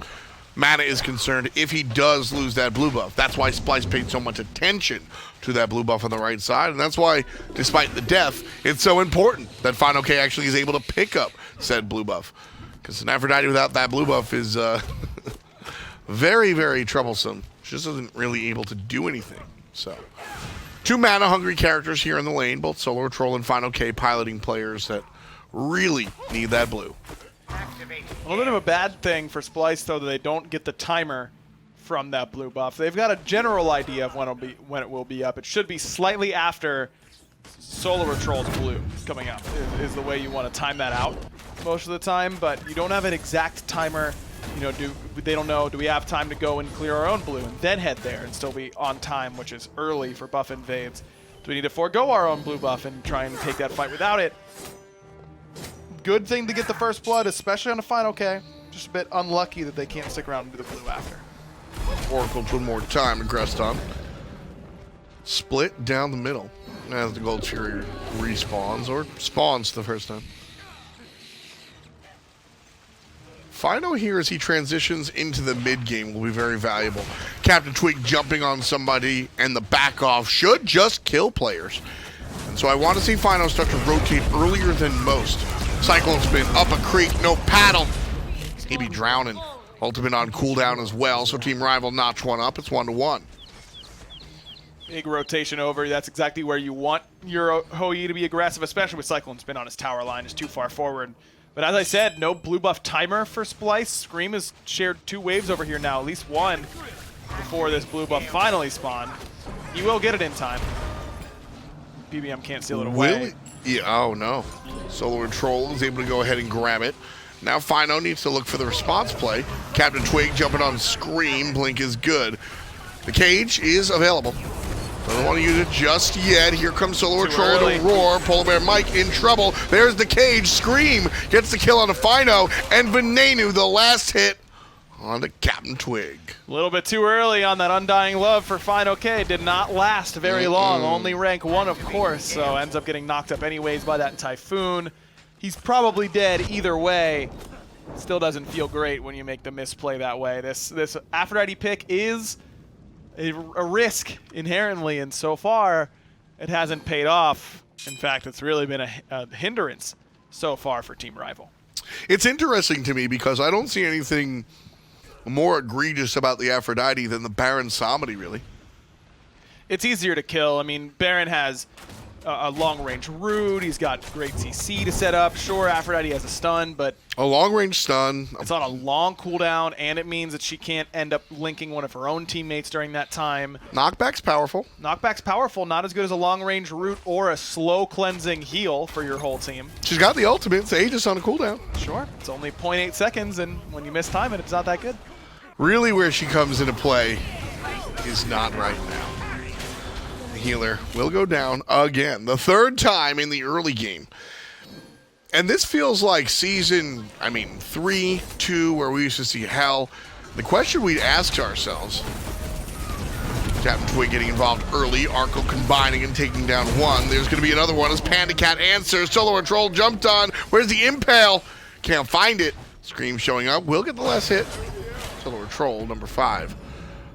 E: mana is concerned if he does lose that blue buff. That's why Splyce paid so much attention to that blue buff on the right side, and that's why, despite the death, it's so important that fineokay actually is able to pick up said blue buff. Because an Aphrodite without that blue buff is very, very troublesome. She just isn't really able to do anything. So, 2 mana-hungry characters here in the lane, both SoloOrTroll and fineokay piloting players that really need that blue.
F: A little bit of a bad thing for Splyce, though, that they don't get the timer from that blue buff. They've got a general idea of when it will be up. It should be slightly after SoloOrTroll's blue coming up is the way you want to time that out most of the time, but you don't have an exact timer. You know, they don't know, do we have time to go and clear our own blue and then head there and still be on time, which is early for buff invades? Do we need to forego our own blue buff and try and take that fight without it? Good thing to get the first blood, especially on a fineokay. Just a bit unlucky that they can't stick around and do the blue after.
E: Oracle's one more time to Greston. Split down the middle as the Gold Fury respawns, or spawns the first time. Fino here, as he transitions into the mid game, will be very valuable. CaptainTwig jumping on somebody, and the back off should just kill players. And so I want to see Fino start to rotate earlier than most. CycloneSpin up a creek, no paddle. He'd be drowning. Ultimate on cooldown as well, so Team Rival notch one up. It's 1-1.
F: Big rotation over. That's exactly where you want your Hou-Yi to be aggressive, especially with CycloneSpin on his tower line. It's too far forward. But as I said, no blue buff timer for Splyce. Scream has shared 2 waves over here now, at least one, before this blue buff finally spawned. He will get it in time. PBM can't steal it away.
E: Yeah, oh no. SoloOrTroll is able to go ahead and grab it. Now Fino needs to look for the response play. CaptainTwig jumping on Scream. Blink is good. The cage is available. Doesn't want to use it just yet. Here comes SoloOrTroll to roar. PolarBearMike in trouble. There's the cage. Scream gets the kill on the Fino. And Venenu, the last hit on the CaptainTwig.
F: A little bit too early on that Undying Love for fineokay. Did not last very long. Only rank 1, of course. So ends up getting knocked up anyways by that Typhoon. He's probably dead either way. Still doesn't feel great when you make the misplay that way. This Aphrodite pick is a risk inherently, and so far it hasn't paid off. In fact, it's really been a hindrance so far for Team Rival.
E: It's interesting to me because I don't see anything more egregious about the Aphrodite than the Baron Samedi, really.
F: It's easier to kill. I mean, Baron has a long-range root. He's got great CC to set up. Sure, Aphrodite has a stun, but
E: a long-range stun.
F: It's on a long cooldown, and it means that she can't end up linking one of her own teammates during that time.
E: Knockback's powerful.
F: Knockback's powerful. Not as good as a long-range root or a slow cleansing heal for your whole team.
E: She's got the ultimate. So Aegis on a cooldown.
F: Sure. It's only 0.8 seconds, and when you miss time, it's not that good.
E: Really, where she comes into play is not right now. Healer will go down again, the 3rd time in the early game. And this feels like season, 3, 2, where we used to see hell. The question we'd ask ourselves, CaptainTwig getting involved early, Arkkyl combining and taking down one. There's going to be another one as PandaCat answers. SoloOrTroll jumped on. Where's the impale? Can't find it. Scream showing up. Will get the last hit. SoloOrTroll, number 5.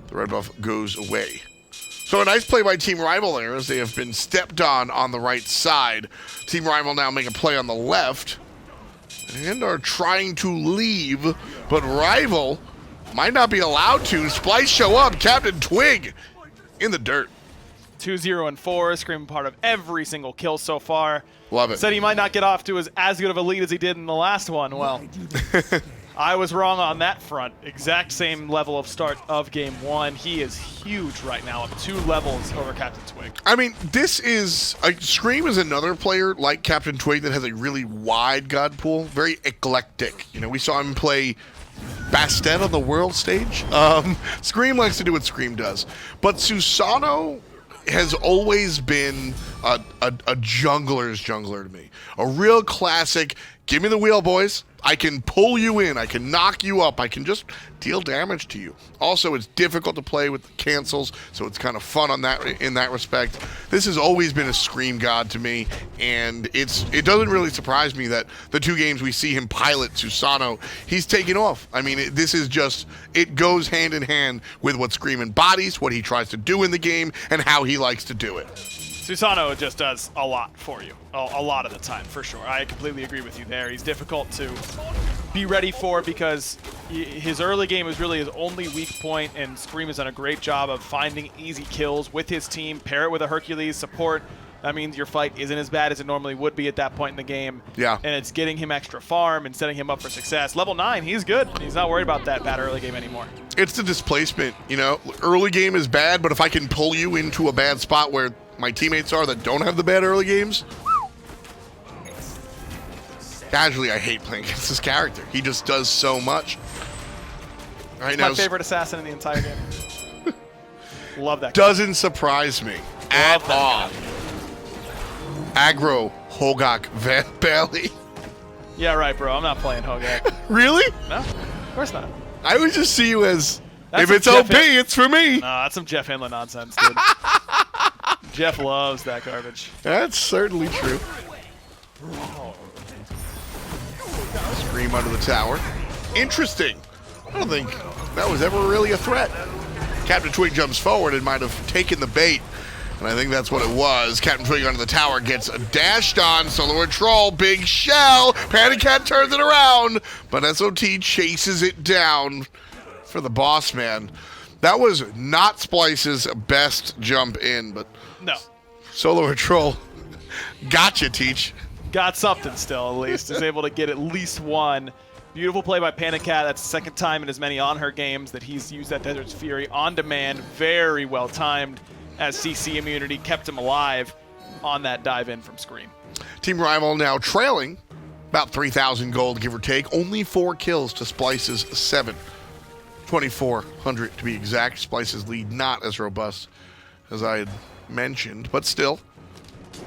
E: The red buff goes away. So a nice play by Team Rival there as they have been stepped on the right side. Team Rival now make a play on the left and are trying to leave, but Rival might not be allowed to. Splyce show up, CaptainTwig in the dirt.
F: 2-0 and 4, Scream part of every single kill so far.
E: Love it.
F: Said he might not get off to as good of a lead as he did in the last one. Well, I was wrong on that front. Exact same level of start of game 1. He is huge right now, up 2 levels over CaptainTwig.
E: This is Scream is another player like CaptainTwig that has a really wide god pool, very eclectic. We saw him play Bastet on the world stage. Scream likes to do what Scream does, but Susano has always been a jungler's jungler to me. A real classic, give me the wheel, boys. I can pull you in. I can knock you up. I can just deal damage to you. Also, it's difficult to play with the cancels, so it's kind of fun on in that respect. This has always been a Scream god to me, and it doesn't really surprise me that the 2 games we see him pilot Susano, he's taken off. This is just, it goes hand in hand with what Scream embodies, what he tries to do in the game, and how he likes to do it.
F: Susano just does a lot for you, a lot of the time, for sure. I completely agree with you there. He's difficult to be ready for because his early game is really his only weak point, and Scream has done a great job of finding easy kills with his team. Pair it with a Hercules support. That means your fight isn't as bad as it normally would be at that point in the game.
E: Yeah.
F: And it's getting him extra farm and setting him up for success. Level 9, he's good. He's not worried about that bad early game anymore.
E: It's the displacement, Early game is bad, but if I can pull you into a bad spot where my teammates are that don't have the bad early games, casually I hate playing against this character. He just does so much.
F: Right now, my favorite assassin in the entire game. Love that.
E: Doesn't surprise me at all. Aggro Hogak Pele.
F: Yeah, right, bro. I'm not playing Hogak.
E: Really?
F: No, of course not.
E: I would just see you as,
F: if
E: it's OP, it's for me.
F: No, that's some Jeff Hinla nonsense, dude. Jeff loves that garbage.
E: That's certainly true. Scream under the tower. Interesting. I don't think that was ever really a threat. CaptainTwig jumps forward and might have taken the bait, and I think that's what it was. CaptainTwig onto the tower gets dashed on. SoloOrTroll, big shell. PandaCat turns it around, but SOT chases it down for the boss man. That was not Splyce's best jump in, but
F: No.
E: SoloOrTroll gotcha, Teach.
F: Got something still, at least. Is able to get at least one. Beautiful play by PandaCat. That's the second time in as many Anhur games that he's used that Desert's Fury on demand. Very well timed, as CC immunity kept him alive on that dive in from Scream.
E: Team Rival now trailing about 3,000 gold, give or take. Only 4 kills to Splyce's 7. 2,400 to be exact. Splyce's lead not as robust as I had mentioned, but still,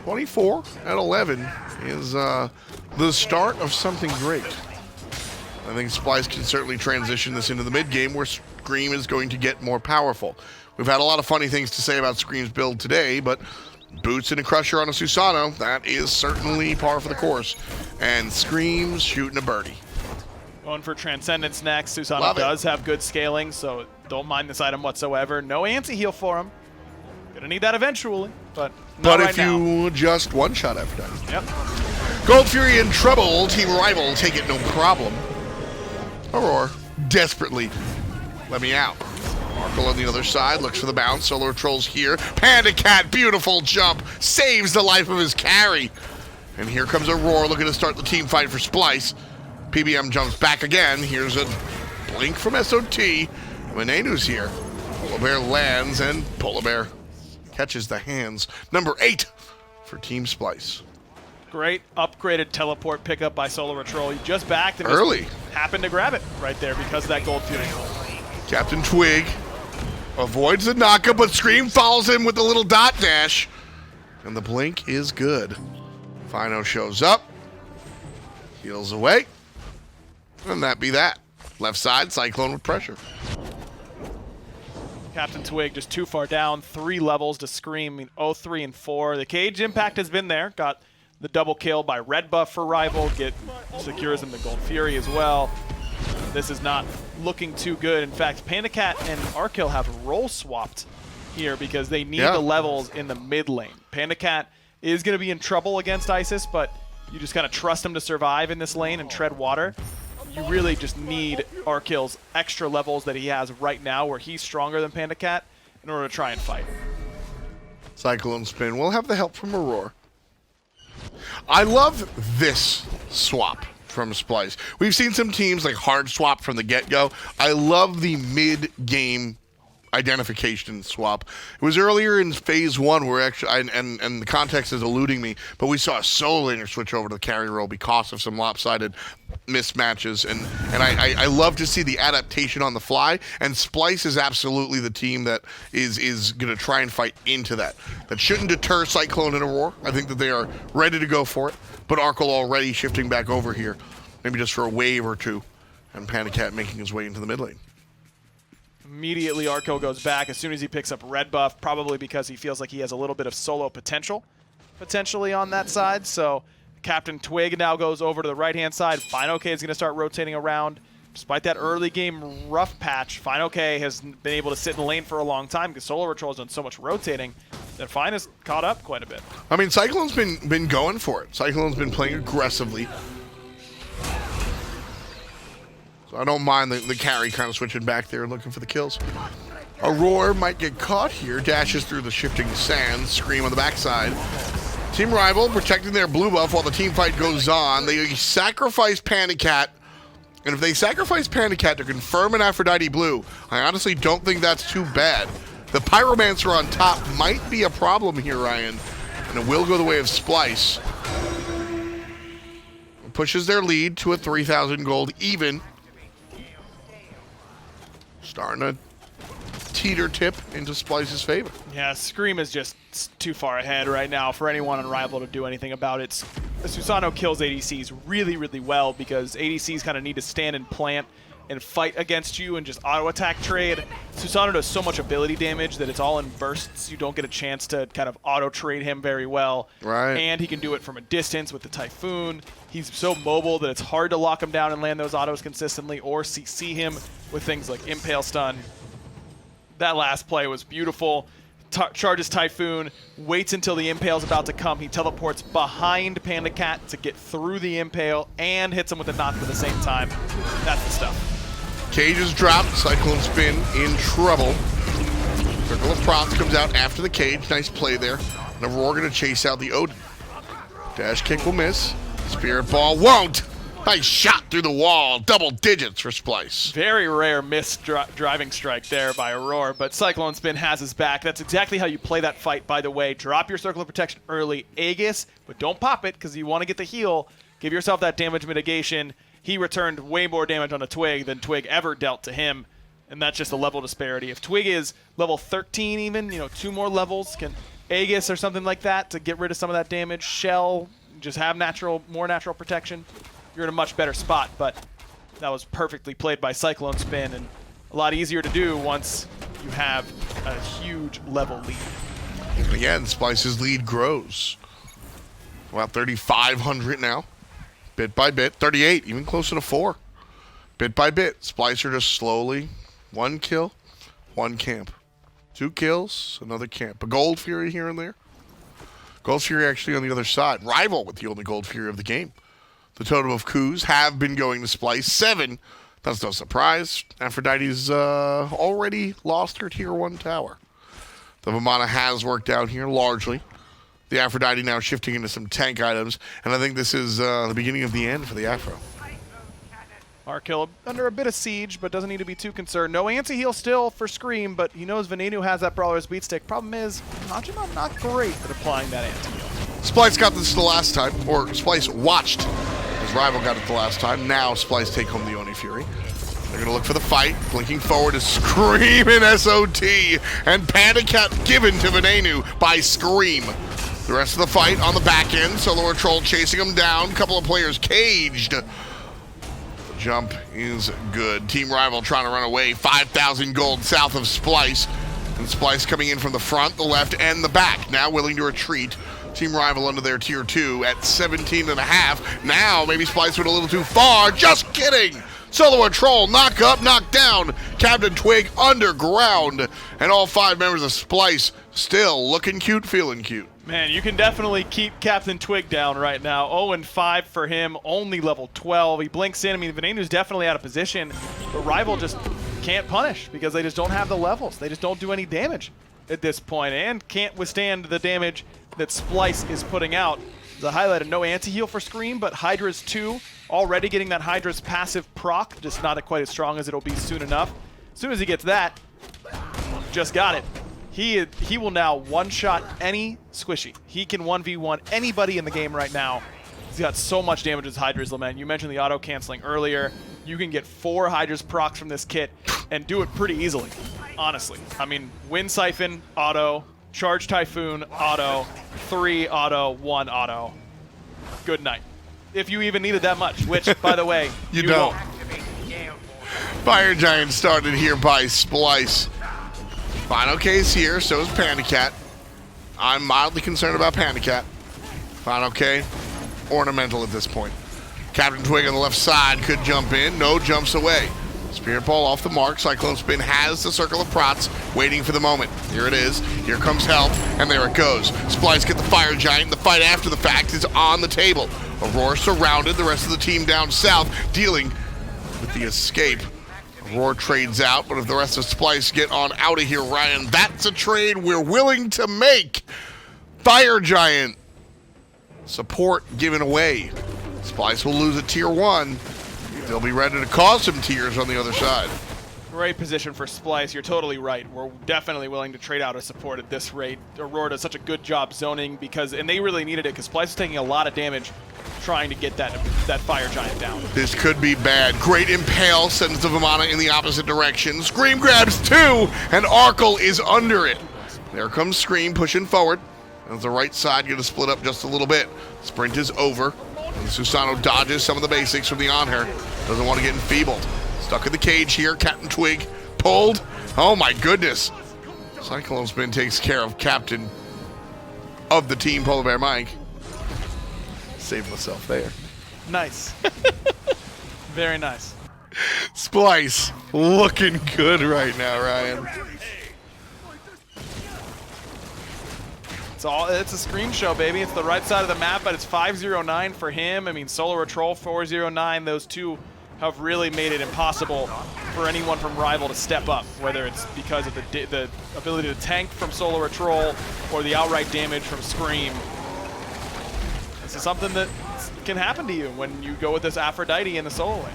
E: 24 at 11 is the start of something great. I think Splyce can certainly transition this into the mid game where Scream is going to get more powerful. We've had a lot of funny things to say about Scream's build today, but boots and a crusher on a Susano, that is certainly par for the course. And Scream's shooting a birdie.
F: Going for Transcendence next. Susano
E: Love it.
F: does have good scaling, so don't mind this item whatsoever. No anti-heal for him. Gonna need that eventually, but not right
E: if
F: now.
E: you just one-shot after that.
F: Yep.
E: Gold Fury in trouble. Team Rival take it no problem. Aror desperately let me out. Arkkyl on the other side looks for the bounce. SoloOrTroll's here. PandaCat, beautiful jump, saves the life of his carry. And here comes Aror looking to start the team fight for Splyce. PBM jumps back again. Here's a blink from SOT. Venenu's here. PolarBear lands and PolarBear catches the hands. Number 8 for Team Splyce.
F: Great upgraded teleport pickup by SoloOrTroll. He just backed and
E: Early.
F: just happened to grab it right there because of that gold fury.
E: CaptainTwig avoids the knockup, but Scream follows him with the little dot dash. And the blink is good. Fino shows up. Heals away. And that be that. Left side, Cyclone with pressure.
F: CaptainTwig just too far down. 3 levels to Scream. I mean, 0, 3, and 4. The cage impact has been there. Got the double kill by red buff for Rival. Secures him the gold fury as well. This is not looking too good. In fact, PandaCat and Arkkyl have role swapped here because they need the levels in the mid lane. PandaCat is going to be in trouble against Isis, but you just kind of trust him to survive in this lane and tread water. You really just need Arkyl's extra levels that he has right now where he's stronger than PandaCat in order to try and fight.
E: CycloneSpin will have the help from Aror. I love this swap from Splyce. We've seen some teams like hard swap from the get-go. I love the mid-game identification swap. It was earlier in phase 1 where actually, and the context is eluding me, but we saw a solo laner switch over to the carry role because of some lopsided mismatches, and I love to see the adaptation on the fly, and Splyce is absolutely the team that is going to try and fight into that. That shouldn't deter Cyclone and Aror. I think that they are ready to go for it, but Arkkyl already shifting back over here, maybe just for a wave or two, and PandaCat making his way into the mid lane.
F: Immediately, Arkkyl goes back as soon as he picks up red buff, probably because he feels like he has a little bit of solo potentially on that side. So CaptainTwig now goes over to the right-hand side. fineokay is going to start rotating around. Despite that early game rough patch, fineokay has been able to sit in lane for a long time because SoloOrTroll has done so much rotating that Fine has caught up quite a bit.
E: I mean, Cyclone's been going for it. Cyclone's been playing aggressively. I don't mind the carry kind of switching back there and looking for the kills. Aror might get caught here. Dashes through the shifting sand. Scream on the backside. Team Rival protecting their blue buff while the team fight goes on. They sacrifice PandaCat. And if they sacrifice PandaCat to confirm an Aphrodite blue, I honestly don't think that's too bad. The Pyromancer on top might be a problem here, Ryan. And it will go the way of Splyce. Pushes their lead to a 3,000 gold even. Starting to teeter tip into Splyce's favor.
F: Yeah, Scream is just too far ahead right now for anyone on Rival to do anything about it. Susano kills ADCs really, really well because ADCs kind of need to stand and plant and fight against you and just auto-attack trade. Susano does so much ability damage that it's all in bursts. You don't get a chance to kind of auto-trade him very well.
E: Right.
F: And he can do it from a distance with the Typhoon. He's so mobile that it's hard to lock him down and land those autos consistently, or CC him with things like Impale Stun. That last play was beautiful. Charges Typhoon, waits until the Impale's about to come. He teleports behind PandaCat to get through the Impale and hits him with a knock at the same time. That's the stuff.
E: Cage is dropped. CycloneSpin in trouble. Circle of Props comes out after the cage. Nice play there. And Aurora going to chase out the Odin. Dash kick will miss. Spirit Ball won't. Nice shot through the wall. Double digits for Splyce.
F: Very rare missed driving strike there by Aror, but CycloneSpin has his back. That's exactly how you play that fight, by the way. Drop your Circle of Protection early, Aegis, but don't pop it because you want to get the heal. Give yourself that damage mitigation. He returned way more damage on a Twig than Twig ever dealt to him, and that's just a level disparity. If Twig is level 13 even, 2 more levels, can Aegis or something like that to get rid of some of that damage. Shell, just have more natural protection. You're in a much better spot, but that was perfectly played by CycloneSpin and a lot easier to do once you have a huge level lead.
E: And again, Splyce's lead grows. About 3,500 now. Bit by bit. 38, even closer to 4. Bit by bit. Splycer just slowly. 1 kill, 1 camp. 2 kills, another camp. A Gold Fury here and there. Gold Fury actually on the other side. Rival with the only Gold Fury of the game. The totem of coups have been going to Splyce. 7. That's no surprise. Aphrodite's already lost her tier 1 tower. The Vamana has worked out here largely. The Aphrodite now shifting into some tank items. And I think this is the beginning of the end for the Afro.
F: Arkkyl under a bit of siege, but doesn't need to be too concerned. No anti-heal still for Scream, but he knows Venenu has that Brawler's beat stick. Problem is, Majima not great at applying that anti-heal.
E: Splyce got this the last time, or Splyce watched his rival got it the last time. Now Splyce take home the Oni Fury. They're going to look for the fight. Blinking forward is Screaming SOT, and PandaCat given to Venenu by Scream. The rest of the fight on the back end. SoloOrTroll chasing him down. Couple of players caged. The jump is good. Team Rival trying to run away. 5,000 gold south of Splyce. And Splyce coming in from the front, the left, and the back. Now willing to retreat. Team Rival under their tier 2 at 17.5. Now maybe Splyce went a little too far. Just kidding. SoloOrTroll, knock up, knock down. CaptainTwig underground. And all 5 members of Splyce still looking cute, feeling cute.
F: Man, you can definitely keep CaptainTwig down right now. 0-5 for him, only level 12. He blinks in. I mean, Venenu's definitely out of position, but Rival just can't punish because they just don't have the levels. They just don't do any damage at this point and can't withstand the damage that Splyce is putting out. The highlight of no anti-heal for Scream, but Hydra's 2 already getting that Hydra's passive proc, just not quite as strong as it'll be soon enough. As soon as he gets that, just got it. He will now one-shot any squishy. He can 1v1 anybody in the game right now. He's got so much damage with Hydra's Lament. You mentioned the auto-canceling earlier. You can get 4 Hydra's procs from this kit and do it pretty easily, honestly. I mean, Wind Siphon, auto, Charge Typhoon, auto, 3 auto, 1 auto. Good night. If you even needed that much, which, by the way, you
E: don't.
F: won't.
E: Fire Giant started here by Splyce. fineokay's here, so is PandaCat. I'm mildly concerned about PandaCat. fineokay, ornamental at this point. CaptainTwig on the left side could jump in. No, jumps away. Spirit Ball off the mark. CycloneSpin has the Circle of Prots, waiting for the moment. Here it is. Here comes help, and there it goes. Splyce get the Fire Giant. The fight after the fact is on the table. Aurora surrounded. The rest of the team down south dealing with the escape. Aurora trades out, but if the rest of Splyce get on out of here, Ryan, that's a trade we're willing to make. Fire Giant support given away. Splyce will lose a tier 1. They'll be ready to cause some tears on the other side.
F: Great position for Splyce. You're totally right. We're definitely willing to trade out a support at this rate. Aurora does such a good job zoning and they really needed it because Splyce is taking a lot of damage trying to get that Fire Giant down.
E: This could be bad. Great Impale sends the Vamana in the opposite direction. Scream grabs 2, and Arkkyl is under it. There comes Scream pushing forward. And the right side going to split up just a little bit. Sprint is over. And Susano dodges some of the basics from the Anhur. Doesn't want to get enfeebled. Stuck in the cage here. CaptainTwig pulled. Oh my goodness. CycloneSpin takes care of captain of the team, PolarBearMike. Saved myself there.
F: Nice. Very nice.
E: Splyce looking good right now, Ryan.
F: It's a Scream show, baby. It's the right side of the map, but it's 509 for him. I mean, SoloOrTroll 409. Those two have really made it impossible for anyone from Rival to step up, whether it's because of the ability to tank from SoloOrTroll or the outright damage from Scream. This is something that can happen to you when you go with this Aphrodite in the solo lane.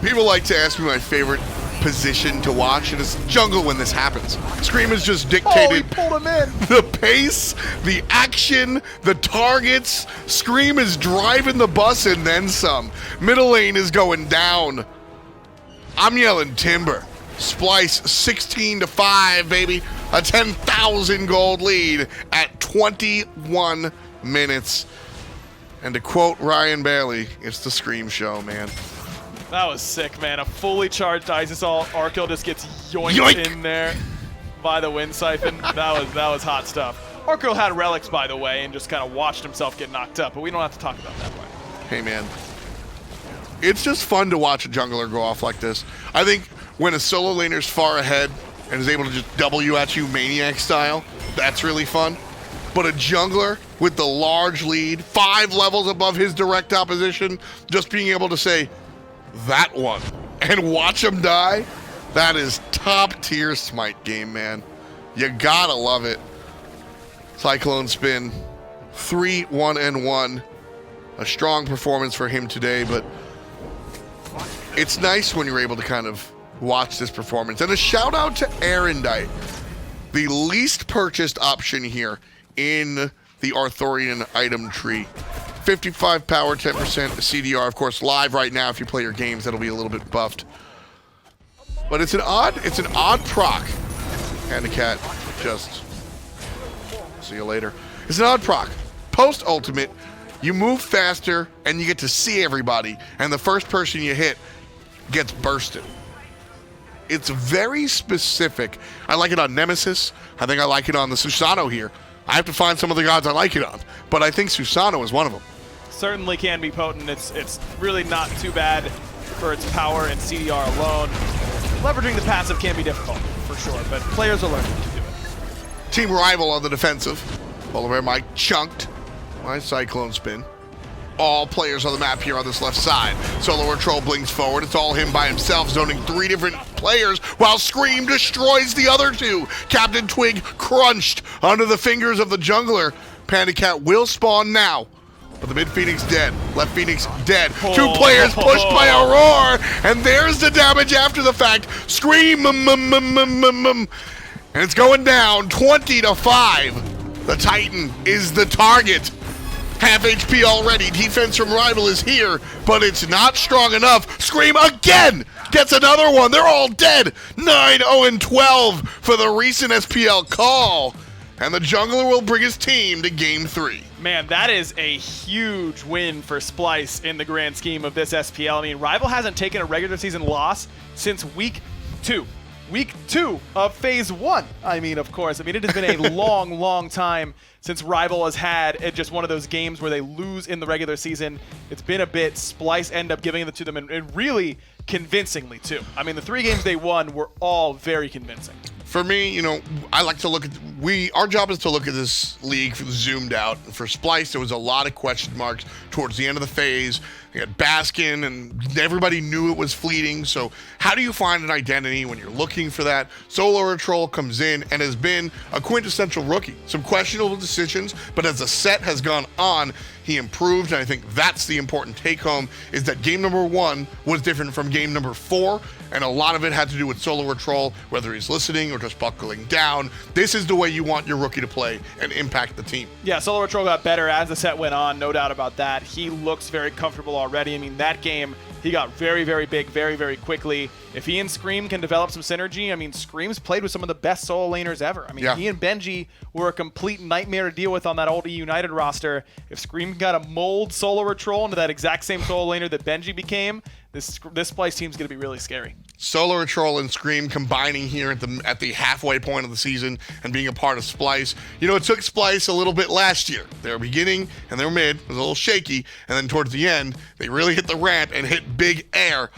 E: People like to ask me my favorite position to watch, and it's jungle when this happens. Scream has just dictated
F: Oh, he pulled him in.
E: the pace, the action, the targets. Scream is driving the bus and then some. Middle lane is going down. I'm yelling timber. Splyce 16-5, baby. A 10,000 gold lead at 21 minutes. And to quote Ryan Bailey, it's the Scream show, man.
F: That was sick, man. A fully charged Isisol. Arkkyl just gets yoinked
E: Yoink.
F: in there by the Wind Siphon. That was hot stuff. Arkkyl had relics, by the way, and just kind of watched himself get knocked up, but we don't have to talk about that part.
E: Hey, man. It's just fun to watch a jungler go off like this. I think when a solo laner's far ahead and is able to just W at you Maniac style, that's really fun. But a jungler with the large lead, 5 levels above his direct opposition, just being able to say, that one, and watch him die, that is top tier Smite game, man. You gotta love it. CycloneSpin, 3-1-1. A strong performance for him today, but it's nice when you're able to kind of watch this performance. And a shout out to Erendite, the least purchased option here in the Arthurian item tree. 55 power, 10% CDR, of course, live right now. If you play your games, that'll be a little bit buffed. But it's an odd proc. PandaCat, just see you later. It's an odd proc. Post ultimate, you move faster and you get to see everybody, and the first person you hit gets bursted. It's very specific. I like it on Nemesis. I think I like it on the Susano here. I have to find some of the gods I like it on, but I think Susano is one of them.
F: Certainly can be potent. It's really not too bad for its power and CDR alone. Leveraging the passive can be difficult, for sure, but players are learning to do it.
E: Team Rival on the defensive. PolarBearMike chunked by CycloneSpin. All players on the map here on this left side. SoloOrTroll blinks forward. It's all him by himself, zoning 3 different players while Scream destroys the other 2. CaptainTwig crunched under the fingers of the jungler. PandaCat will spawn now. But the mid Phoenix dead. Left Phoenix dead. 2 players pushed by Aror. And there's the damage after the fact. Screammmmm. And it's going down 20-5. The Titan is the target. Half HP already. Defense from Rival is here, but it's not strong enough. Scream again gets another one. They're all dead. 9-0-12 for the recent SPL call. And the jungler will bring his team to game 3.
F: Man, that is a huge win for Splyce in the grand scheme of this SPL. I mean, Rival hasn't taken a regular season loss since week 2. Week 2 of phase 1. I mean, of course. I mean, it has been a long time since Rival has had just one of those games where they lose in the regular season. It's been a bit. Splyce end up giving it to them, and really convincingly, too. I mean, the 3 games they won were all very convincing.
E: For me, you know, I like to look at, our job is to look at this league zoomed out. For Splyce, there was a lot of question marks towards the end of the phase. You had Baskin, and everybody knew it was fleeting. So how do you find an identity when you're looking for that? SoloOrTroll comes in and has been a quintessential rookie. Some questionable decisions, but as the set has gone on, he improved, and I think that's the important take-home, is that game number 1 was different from game number 4, and a lot of it had to do with SoloOrTroll, whether he's listening or just buckling down. This is the way you want your rookie to play and impact the team.
F: Yeah, SoloOrTroll got better as the set went on, no doubt about that. He looks very comfortable already. I mean, that game He got very, very big very, very quickly. If he and Scream can develop some synergy, I mean, Scream's played with some of the best solo laners ever. I mean, he and Benji were a complete nightmare to deal with on that old United roster. If Scream got to mold SoloOrTroll into that exact same solo laner that Benji became, this Splyce team's going to be really scary.
E: SoloOrTroll and Scream combining here at the halfway point of the season and being a part of Splyce. You know, it took Splyce a little bit last year. Their beginning and their mid was a little shaky, and then towards the end, they really hit the ramp and hit big air.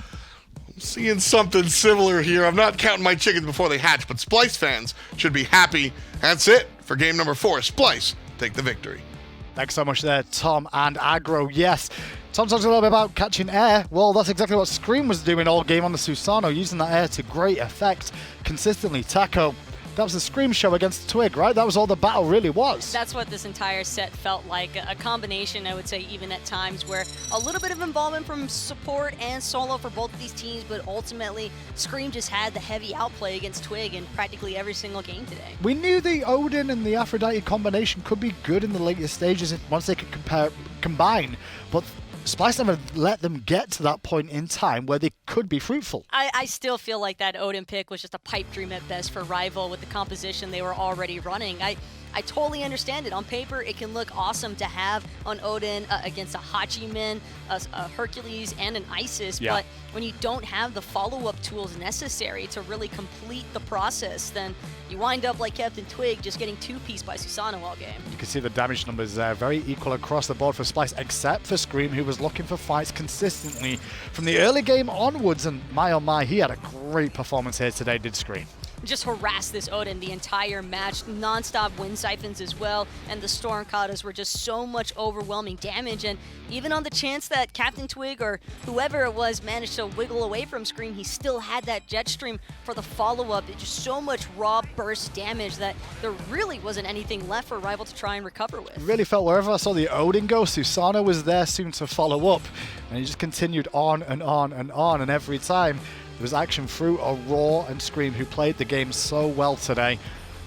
E: I'm seeing something similar here. I'm not counting my chickens before they hatch, but Splyce fans should be happy. That's it for game number 4. Splyce take the victory.
A: Thanks so much there, Tom and Aggro. Yes, Tom talks a little bit about catching air. Well, that's exactly what Scream was doing all game on the Susano, using that air to great effect consistently. Taco, that was the Scream show against Twig, right? That was all the battle really was.
B: That's what this entire set felt like. A combination, I would say, even at times, where a little bit of involvement from support and solo for both of these teams, but ultimately, Scream just had the heavy outplay against Twig in practically every single game today.
A: We knew the Odin and the Aphrodite combination could be good in the later stages once they could combine, but Splyce never let them get to that point in time where they could be fruitful.
B: I still feel like that Odin pick was just a pipe dream at best for Rival with the composition they were already running. I totally understand it. On paper, it can look awesome to have on Odin against a Hachiman, a Hercules, and an Isis, but when you don't have the follow-up tools necessary to really complete the process, then you wind up like CaptainTwig just getting two-pieced by Susano all game.
A: You can see the damage numbers there, very equal across the board for Splyce, except for Scream, who was looking for fights consistently from the early game onwards, and my oh my, he had a great performance here today, did Scream.
B: Just harass this Odin the entire match, non-stop wind siphons as well, and the Storm Katas were just so much overwhelming damage, and even on the chance that CaptainTwig or whoever it was managed to wiggle away from Scream, he still had that jet stream for the follow-up. It's just so much raw burst damage that there really wasn't anything left for Rival to try and recover with.
A: It really felt wherever I saw the Odin go, Susano was there soon to follow up, and he just continued on and on and on, and every time there was action through Aror and Scream, who played the game so well today.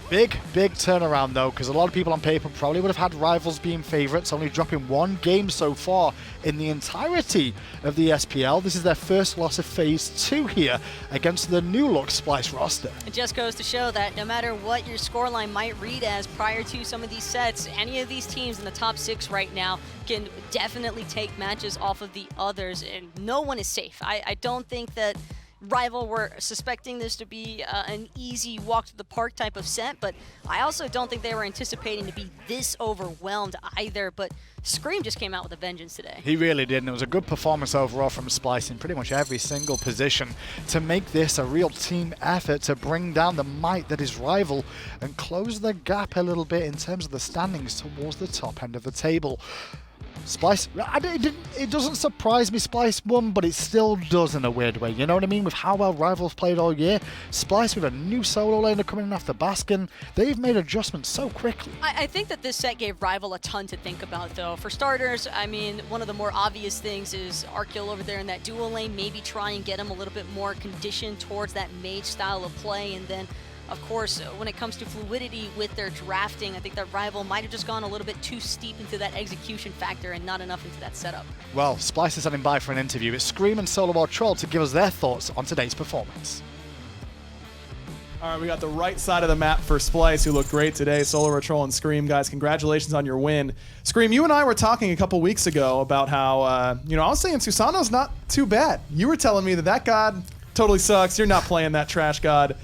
A: Big turnaround though, because a lot of people on paper probably would have had Rivals being favorites, only dropping one game so far in the entirety of the SPL. This is their first loss of Phase 2 here against the new look Splyce roster.
B: It just goes to show that no matter what your scoreline might read as prior to some of these sets, any of these teams in the top 6 right now can definitely take matches off of the others, and no one is safe. I don't think that Rival were suspecting this to be an easy walk to the park type of set, but I also don't think they were anticipating to be this overwhelmed either. But Scream just came out with a vengeance today.
A: He really did, and it was a good performance overall from Splyce in pretty much every single position to make this a real team effort to bring down the might that is Rival and close the gap a little bit in terms of the standings towards the top end of the table. Splyce, it doesn't surprise me Splyce won, but it still does in a weird way. You know what I mean? With how well Rivals played all year, Splyce with a new solo laner coming in after Baskin, they've made adjustments so quickly.
B: I think that this set gave Rival a ton to think about, though. For starters, I mean, one of the more obvious things is Arkkyl over there in that dual lane, maybe try and get him a little bit more conditioned towards that mage style of play, and then of course, when it comes to fluidity with their drafting, I think that Rival might have just gone a little bit too steep into that execution factor and not enough into that setup.
A: Well, Splyce is heading by for an interview. It's Scream and SoloOrTroll to give us their thoughts on today's performance.
F: All right, we got the right side of the map for Splyce, who looked great today. SoloOrTroll and Scream, guys, congratulations on your win. Scream, you and I were talking a couple weeks ago about how, I was saying Susano's not too bad. You were telling me that god totally sucks. You're not playing that trash god.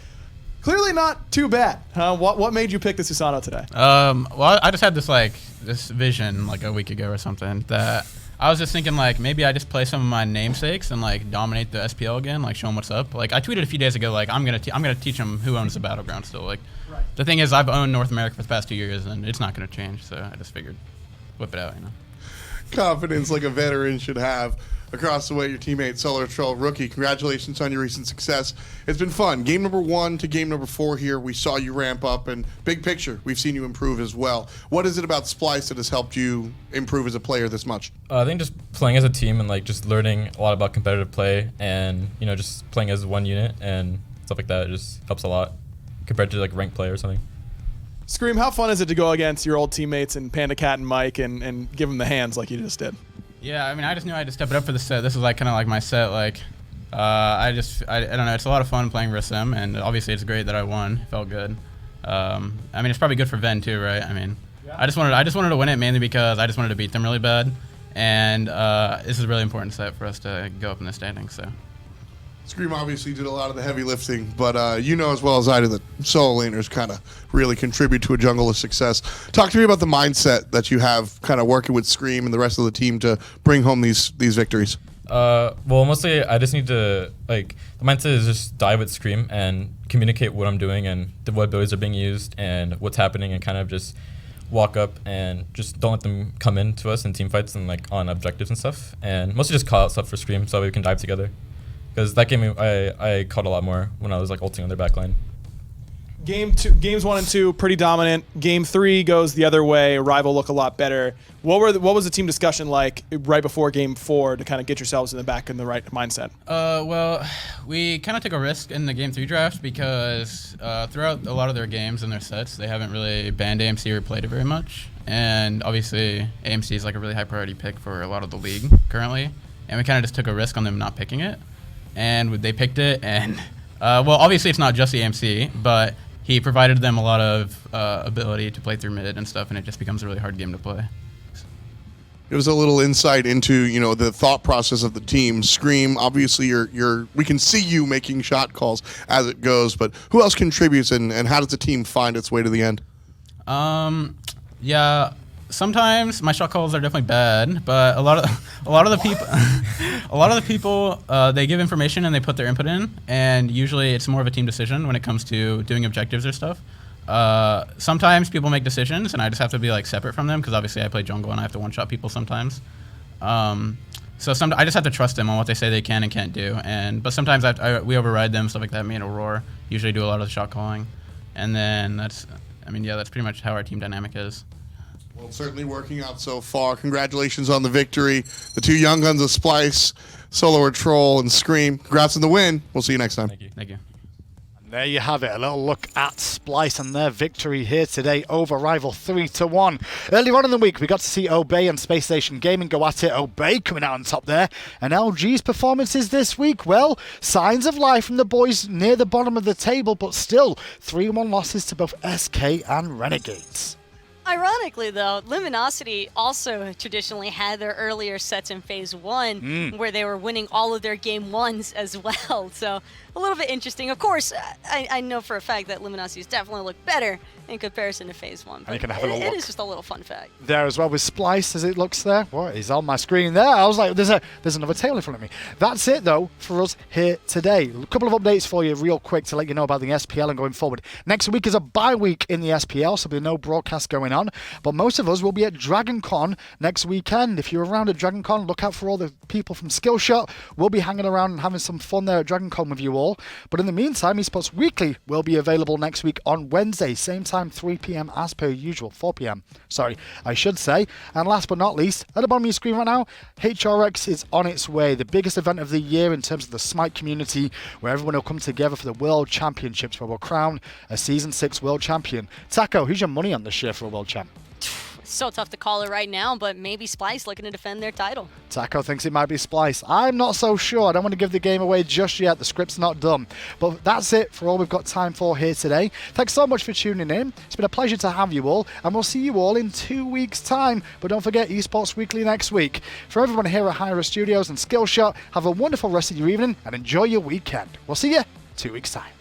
F: Clearly not too bad. What made you pick the Susano today?
H: Well, I just had this vision like a week ago or something that I was just thinking maybe I just play some of my namesakes and dominate the SPL again, show them what's up. I tweeted a few days ago I'm gonna teach them who owns the battleground still. Right. The thing is, I've owned North America for the past 2 years and it's not gonna change. So I just figured whip it out,
E: Confidence like a veteran should have. Across the way, your teammate, SoloOrTroll, rookie. Congratulations on your recent success. It's been fun. Game number 1 to game number 4 here. We saw you ramp up, and big picture, we've seen you improve as well. What is it about Splyce that has helped you improve as a player this much?
I: I think just playing as a team and just learning a lot about competitive play and just playing as one unit and stuff like that just helps a lot compared to ranked play or something.
F: Scream, how fun is it to go against your old teammates and PandaCat and Mike and give them the hands like you just did?
H: Yeah, I mean, I just knew I had to step it up for the set. This is like kind of like my set. Like, I don't know. It's a lot of fun playing Rissim, and obviously it's great that I won. It felt good. I mean, it's probably good for Ven too, right? I mean, I just wanted to win it mainly because I just wanted to beat them really bad, and this is a really important set for us to go up in the standings. So.
E: Scream obviously did a lot of the heavy lifting, but you know as well as I do that solo laners kind of really contribute to a jungle of success. Talk to me about the mindset that you have kind of working with Scream and the rest of the team to bring home these victories.
I: Well, mostly I just need to, like, the mindset is just dive with Scream and communicate what I'm doing and what abilities are being used and what's happening, and kind of just walk up and just don't let them come into us in team fights and like on objectives and stuff, and mostly just call out stuff for Scream so we can dive together. Because that game, I caught a lot more when I was like ulting on their backline.
F: Games 1 and 2 pretty dominant. Game 3 goes the other way. Rival look a lot better. What was the team discussion like right before Game 4 to kind of get yourselves in the right mindset?
H: Well, we kind of took a risk in the Game 3 draft because throughout a lot of their games and their sets, they haven't really banned AMC or played it very much. And obviously, AMC is like a really high priority pick for a lot of the league currently. And we kind of just took a risk on them not picking it. And they picked it, and well, obviously it's not just the AMC, but he provided them a lot of ability to play through mid and stuff, and it just becomes a really hard game to play.
E: Give us a little insight into the thought process of the team. Scream, obviously we can see you making shot calls as it goes, but who else contributes, and how does the team find its way to the end?
H: Yeah. Sometimes my shot calls are definitely bad, but a lot of the people they give information and they put their input in, and usually it's more of a team decision when it comes to doing objectives or stuff. Sometimes people make decisions and I just have to be like separate from them because obviously I play jungle and I have to one-shot people sometimes. So I just have to trust them on what they say they can and can't do, but sometimes we override them, stuff like that. Me and Aror usually do a lot of the shot calling, and then that's pretty much how our team dynamic is.
E: Well, it's certainly working out so far. Congratulations on the victory. The two young guns of Splyce, SoloOrTroll, and Scream. Congrats on the win. We'll see you next time.
H: Thank you. Thank you.
A: And there you have it. A little look at Splyce and their victory here today over Rival 3-1. Earlier on in the week, we got to see Obey and Space Station Gaming go at it. Obey coming out on top there. And LG's performances this week, well, signs of life from the boys near the bottom of the table, but still 3-1 losses to both SK and Renegades.
B: Ironically, though, Luminosity also traditionally had their earlier sets in Phase 1 where they were winning all of their Game 1s as well. So a little bit interesting. Of course, I know for a fact that Luminosity's definitely look better in comparison to Phase 1. But it is just a little fun fact.
A: There as well with Splyce as it looks there. What is on my screen there? I was like, there's another tail in front of me. That's it, though, for us here today. A couple of updates for you real quick to let you know about the SPL and going forward. Next week is a bye week in the SPL, so there'll be no broadcast going on. But most of us will be at DragonCon next weekend. If you're around at DragonCon, look out for all the people from Skillshot. We'll be hanging around and having some fun there at DragonCon with you all. But in the meantime, Esports Weekly will be available next week on Wednesday, same time, 3 p.m. as per usual. 4 p.m. Sorry, I should say. And last but not least, at the bottom of your screen right now, HRX is on its way. The biggest event of the year in terms of the SMITE community, where everyone will come together for the World Championships, where we'll crown a Season 6 World Champion. Taco, who's your money on this year for a World Champ?
B: So tough to call it right now, but maybe Splyce looking to defend their title.
A: Taco thinks it might be Splyce. I'm not so sure. I don't want to give the game away just yet. The script's not done. But that's it for all we've got time for here today. Thanks so much for tuning in. It's been a pleasure to have you all, and we'll see you all in 2 weeks' time. But don't forget Esports Weekly next week. For everyone here at Hyra Studios and Skillshot, have a wonderful rest of your evening and enjoy your weekend. We'll see you 2 weeks' time.